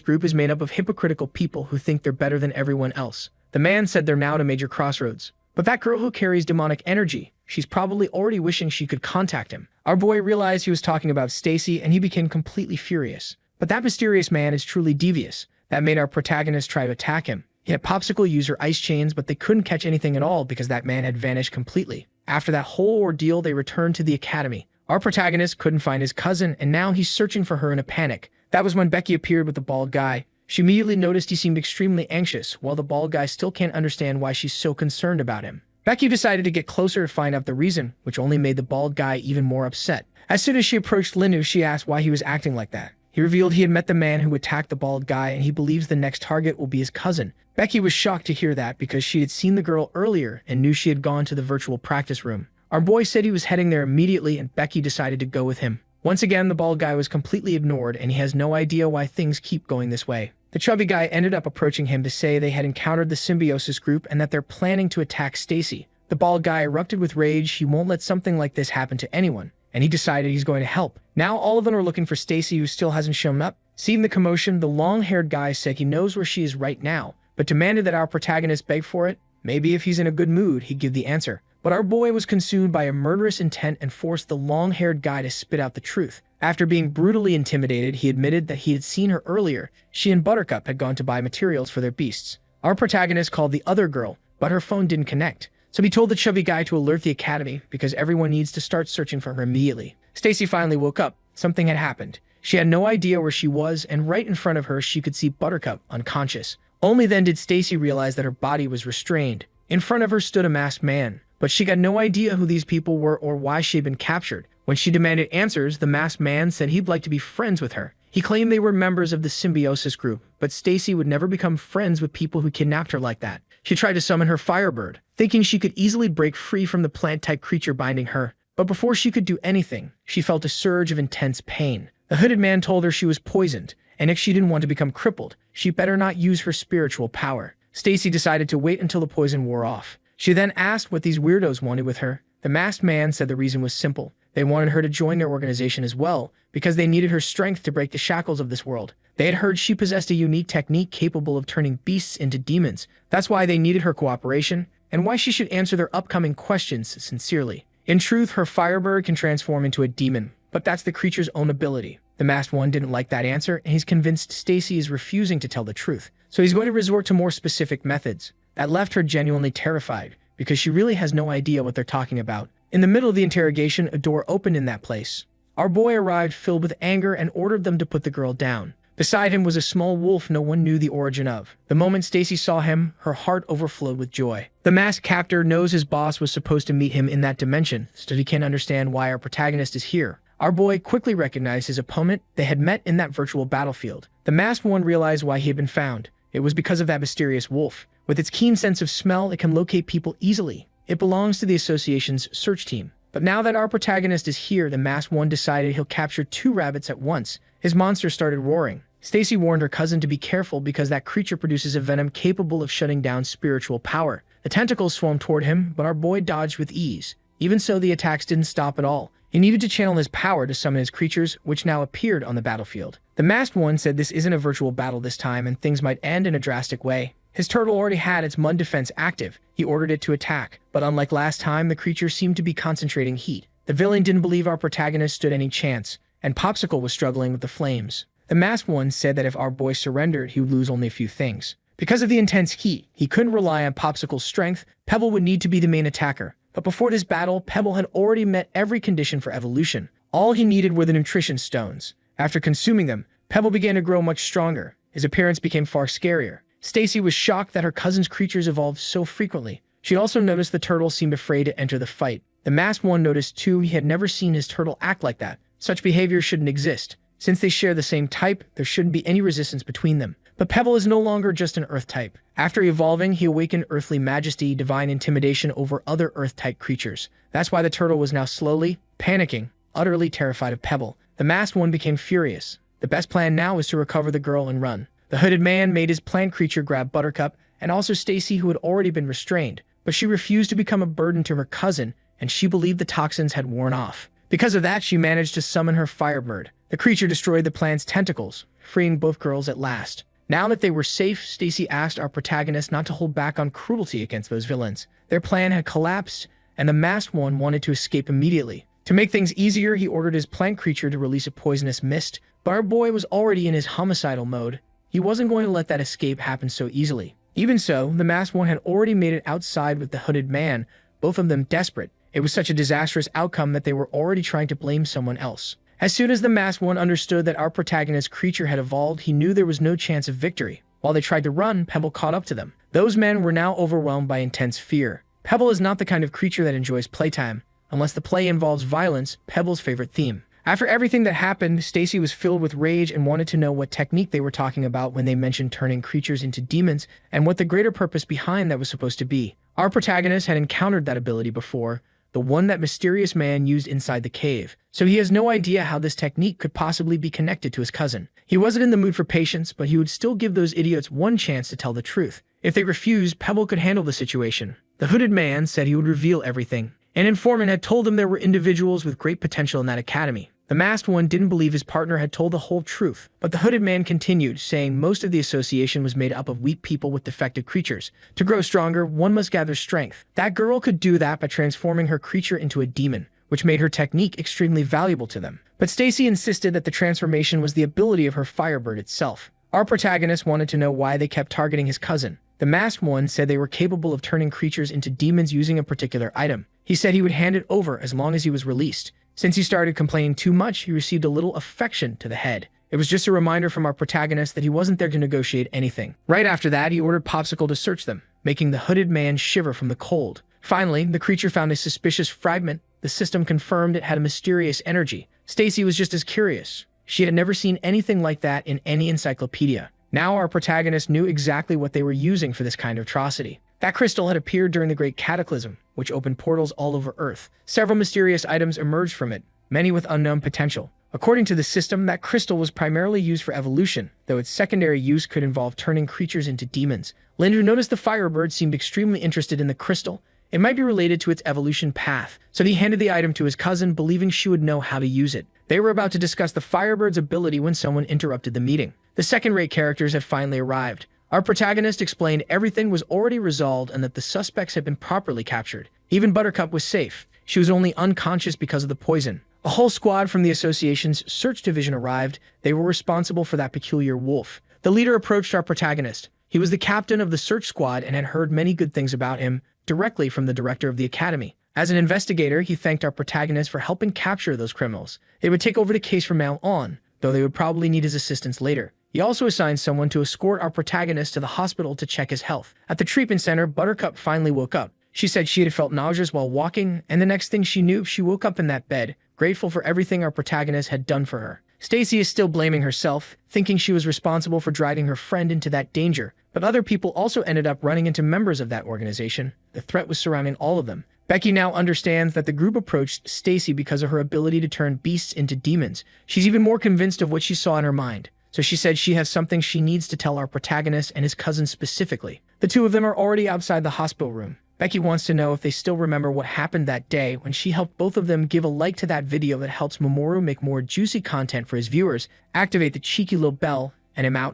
group is made up of hypocritical people who think they're better than everyone else. The man said they're now at a major crossroads. But that girl who carries demonic energy, she's probably already wishing she could contact him. Our boy realized he was talking about Stacy and he became completely furious. But that mysterious man is truly devious. That made our protagonist try to attack him. He had Popsicle use her ice chains, but they couldn't catch anything at all because that man had vanished completely. After that whole ordeal, they returned to the academy. Our protagonist couldn't find his cousin, and now he's searching for her in a panic. That was when Becky appeared with the bald guy. She immediately noticed he seemed extremely anxious, while the bald guy still can't understand why she's so concerned about him. Becky decided to get closer to find out the reason, which only made the bald guy even more upset. As soon as she approached Linyu, she asked why he was acting like that. He revealed he had met the man who attacked the bald guy, and he believes the next target will be his cousin. Becky was shocked to hear that because she had seen the girl earlier and knew she had gone to the virtual practice room. Our boy said he was heading there immediately, and Becky decided to go with him. Once again, the bald guy was completely ignored, and he has no idea why things keep going this way. The chubby guy ended up approaching him to say they had encountered the symbiosis group and that they're planning to attack Stacy. The bald guy erupted with rage. He won't let something like this happen to anyone, and he decided he's going to help. Now all of them are looking for Stacy, who still hasn't shown up. Seeing the commotion, the long-haired guy said he knows where she is right now, but demanded that our protagonist beg for it. Maybe if he's in a good mood, he'd give the answer. But our boy was consumed by a murderous intent and forced the long-haired guy to spit out the truth. After being brutally intimidated, he admitted that he had seen her earlier. She and Buttercup had gone to buy materials for their beasts. Our protagonist called the other girl, but her phone didn't connect. So he told the chubby guy to alert the academy because everyone needs to start searching for her immediately. Stacy finally woke up. Something had happened. She had no idea where she was, and right in front of her, she could see Buttercup unconscious. Only then did Stacy realize that her body was restrained. In front of her stood a masked man, but she got no idea who these people were or why she had been captured. When she demanded answers, the masked man said he'd like to be friends with her. He claimed they were members of the symbiosis group, but Stacy would never become friends with people who kidnapped her like that. She tried to summon her Firebird, thinking she could easily break free from the plant-type creature binding her. But before she could do anything, she felt a surge of intense pain. The hooded man told her she was poisoned, and if she didn't want to become crippled, she better not use her spiritual power. Stacy decided to wait until the poison wore off. She then asked what these weirdos wanted with her. The masked man said the reason was simple. They wanted her to join their organization as well, because they needed her strength to break the shackles of this world. They had heard she possessed a unique technique capable of turning beasts into demons. That's why they needed her cooperation, and why she should answer their upcoming questions sincerely. In truth, her Firebird can transform into a demon, but that's the creature's own ability. The masked one didn't like that answer, and he's convinced Stacy is refusing to tell the truth. So he's going to resort to more specific methods. That left her genuinely terrified, because she really has no idea what they're talking about. In the middle of the interrogation, a door opened in that place. Our boy arrived filled with anger and ordered them to put the girl down. Beside him was a small wolf no one knew the origin of. The moment Stacy saw him, her heart overflowed with joy. The masked captor knows his boss was supposed to meet him in that dimension, so he can't understand why our protagonist is here. Our boy quickly recognized his opponent. They had met in that virtual battlefield. The masked one realized why he had been found. It was because of that mysterious wolf. With its keen sense of smell, it can locate people easily. It belongs to the association's search team. But now that our protagonist is here, the masked one decided he'll capture 2 rabbits at once. His monster started roaring. Stacy warned her cousin to be careful because that creature produces a venom capable of shutting down spiritual power. The tentacles swam toward him, but our boy dodged with ease. Even so, the attacks didn't stop at all. He needed to channel his power to summon his creatures, which now appeared on the battlefield. The masked one said this isn't a virtual battle this time and things might end in a drastic way. His turtle already had its mud defense active. He ordered it to attack, but unlike last time, the creature seemed to be concentrating heat. The villain didn't believe our protagonist stood any chance, and Popsicle was struggling with the flames. The masked one said that if our boy surrendered, he would lose only a few things. Because of the intense heat, he couldn't rely on Popsicle's strength. Pebble would need to be the main attacker. But before this battle, Pebble had already met every condition for evolution. All he needed were the nutrition stones. After consuming them, Pebble began to grow much stronger. His appearance became far scarier. Stacy was shocked that her cousin's creatures evolved so frequently. She also noticed the turtle seemed afraid to enter the fight. The masked one noticed too he had never seen his turtle act like that. Such behavior shouldn't exist. Since they share the same type, there shouldn't be any resistance between them. But Pebble is no longer just an Earth type. After evolving, he awakened earthly majesty, divine intimidation over other Earth-type creatures. That's why the turtle was now slowly panicking, utterly terrified of Pebble. The masked one became furious. The best plan now was to recover the girl and run. The hooded man made his plant creature grab Buttercup and also Stacy, who had already been restrained. But she refused to become a burden to her cousin, and she believed the toxins had worn off. Because of that, she managed to summon her Firebird. The creature destroyed the plant's tentacles, freeing both girls at last. Now that they were safe, Stacy asked our protagonist not to hold back on cruelty against those villains. Their plan had collapsed, and the masked one wanted to escape immediately. To make things easier, he ordered his plant creature to release a poisonous mist, but our boy was already in his homicidal mode. He wasn't going to let that escape happen so easily. Even so, the masked one had already made it outside with the hooded man, both of them desperate. It was such a disastrous outcome that they were already trying to blame someone else. As soon as the masked one understood that our protagonist's creature had evolved, he knew there was no chance of victory. While they tried to run, Pebble caught up to them. Those men were now overwhelmed by intense fear. Pebble is not the kind of creature that enjoys playtime. Unless the play involves violence, Pebble's favorite theme. After everything that happened, Stacy was filled with rage and wanted to know what technique they were talking about when they mentioned turning creatures into demons and what the greater purpose behind that was supposed to be. Our protagonist had encountered that ability before, the one that mysterious man used inside the cave, so he has no idea how this technique could possibly be connected to his cousin. He wasn't in the mood for patience, but he would still give those idiots one chance to tell the truth. If they refused, Pebble could handle the situation. The hooded man said he would reveal everything. An informant had told him there were individuals with great potential in that academy. The masked one didn't believe his partner had told the whole truth, but the hooded man continued, saying most of the association was made up of weak people with defective creatures. To grow stronger, one must gather strength. That girl could do that by transforming her creature into a demon, which made her technique extremely valuable to them. But Stacy insisted that the transformation was the ability of her Firebird itself. Our protagonist wanted to know why they kept targeting his cousin. The masked one said they were capable of turning creatures into demons using a particular item. He said he would hand it over as long as he was released. Since he started complaining too much, he received a little affection to the head. It was just a reminder from our protagonist that he wasn't there to negotiate anything. Right after that, he ordered Popsicle to search them, making the hooded man shiver from the cold. Finally, the creature found a suspicious fragment. The system confirmed it had a mysterious energy. Stacy was just as curious. She had never seen anything like that in any encyclopedia. Now our protagonist knew exactly what they were using for this kind of atrocity. That crystal had appeared during the Great Cataclysm, which opened portals all over Earth. Several mysterious items emerged from it, many with unknown potential. According to the system, that crystal was primarily used for evolution, though its secondary use could involve turning creatures into demons. Lynn, who noticed the Firebird, seemed extremely interested in the crystal. It might be related to its evolution path, so he handed the item to his cousin, believing she would know how to use it. They were about to discuss the Firebird's ability when someone interrupted the meeting. The second-rate characters had finally arrived. Our protagonist explained everything was already resolved and that the suspects had been properly captured. Even Buttercup was safe. She was only unconscious because of the poison. A whole squad from the association's search division arrived. They were responsible for that peculiar wolf. The leader approached our protagonist. He was the captain of the search squad and had heard many good things about him directly from the director of the academy. As an investigator, he thanked our protagonist for helping capture those criminals. They would take over the case from now on, though they would probably need his assistance later. He also assigned someone to escort our protagonist to the hospital to check his health. At the treatment center, Buttercup finally woke up. She said she had felt nauseous while walking, and the next thing she knew, she woke up in that bed, grateful for everything our protagonist had done for her. Stacy is still blaming herself, thinking she was responsible for driving her friend into that danger, but other people also ended up running into members of that organization. The threat was surrounding all of them. Becky now understands that the group approached Stacy because of her ability to turn beasts into demons. She's even more convinced of what she saw in her mind. So she said she has something she needs to tell our protagonist and his cousin specifically. The two of them are already outside the hospital room. Becky wants to know if they still remember what happened that day when she helped both of them. Give a like to that video that helps Mamoru make more juicy content for his viewers. Activate the cheeky little bell, and I'm out.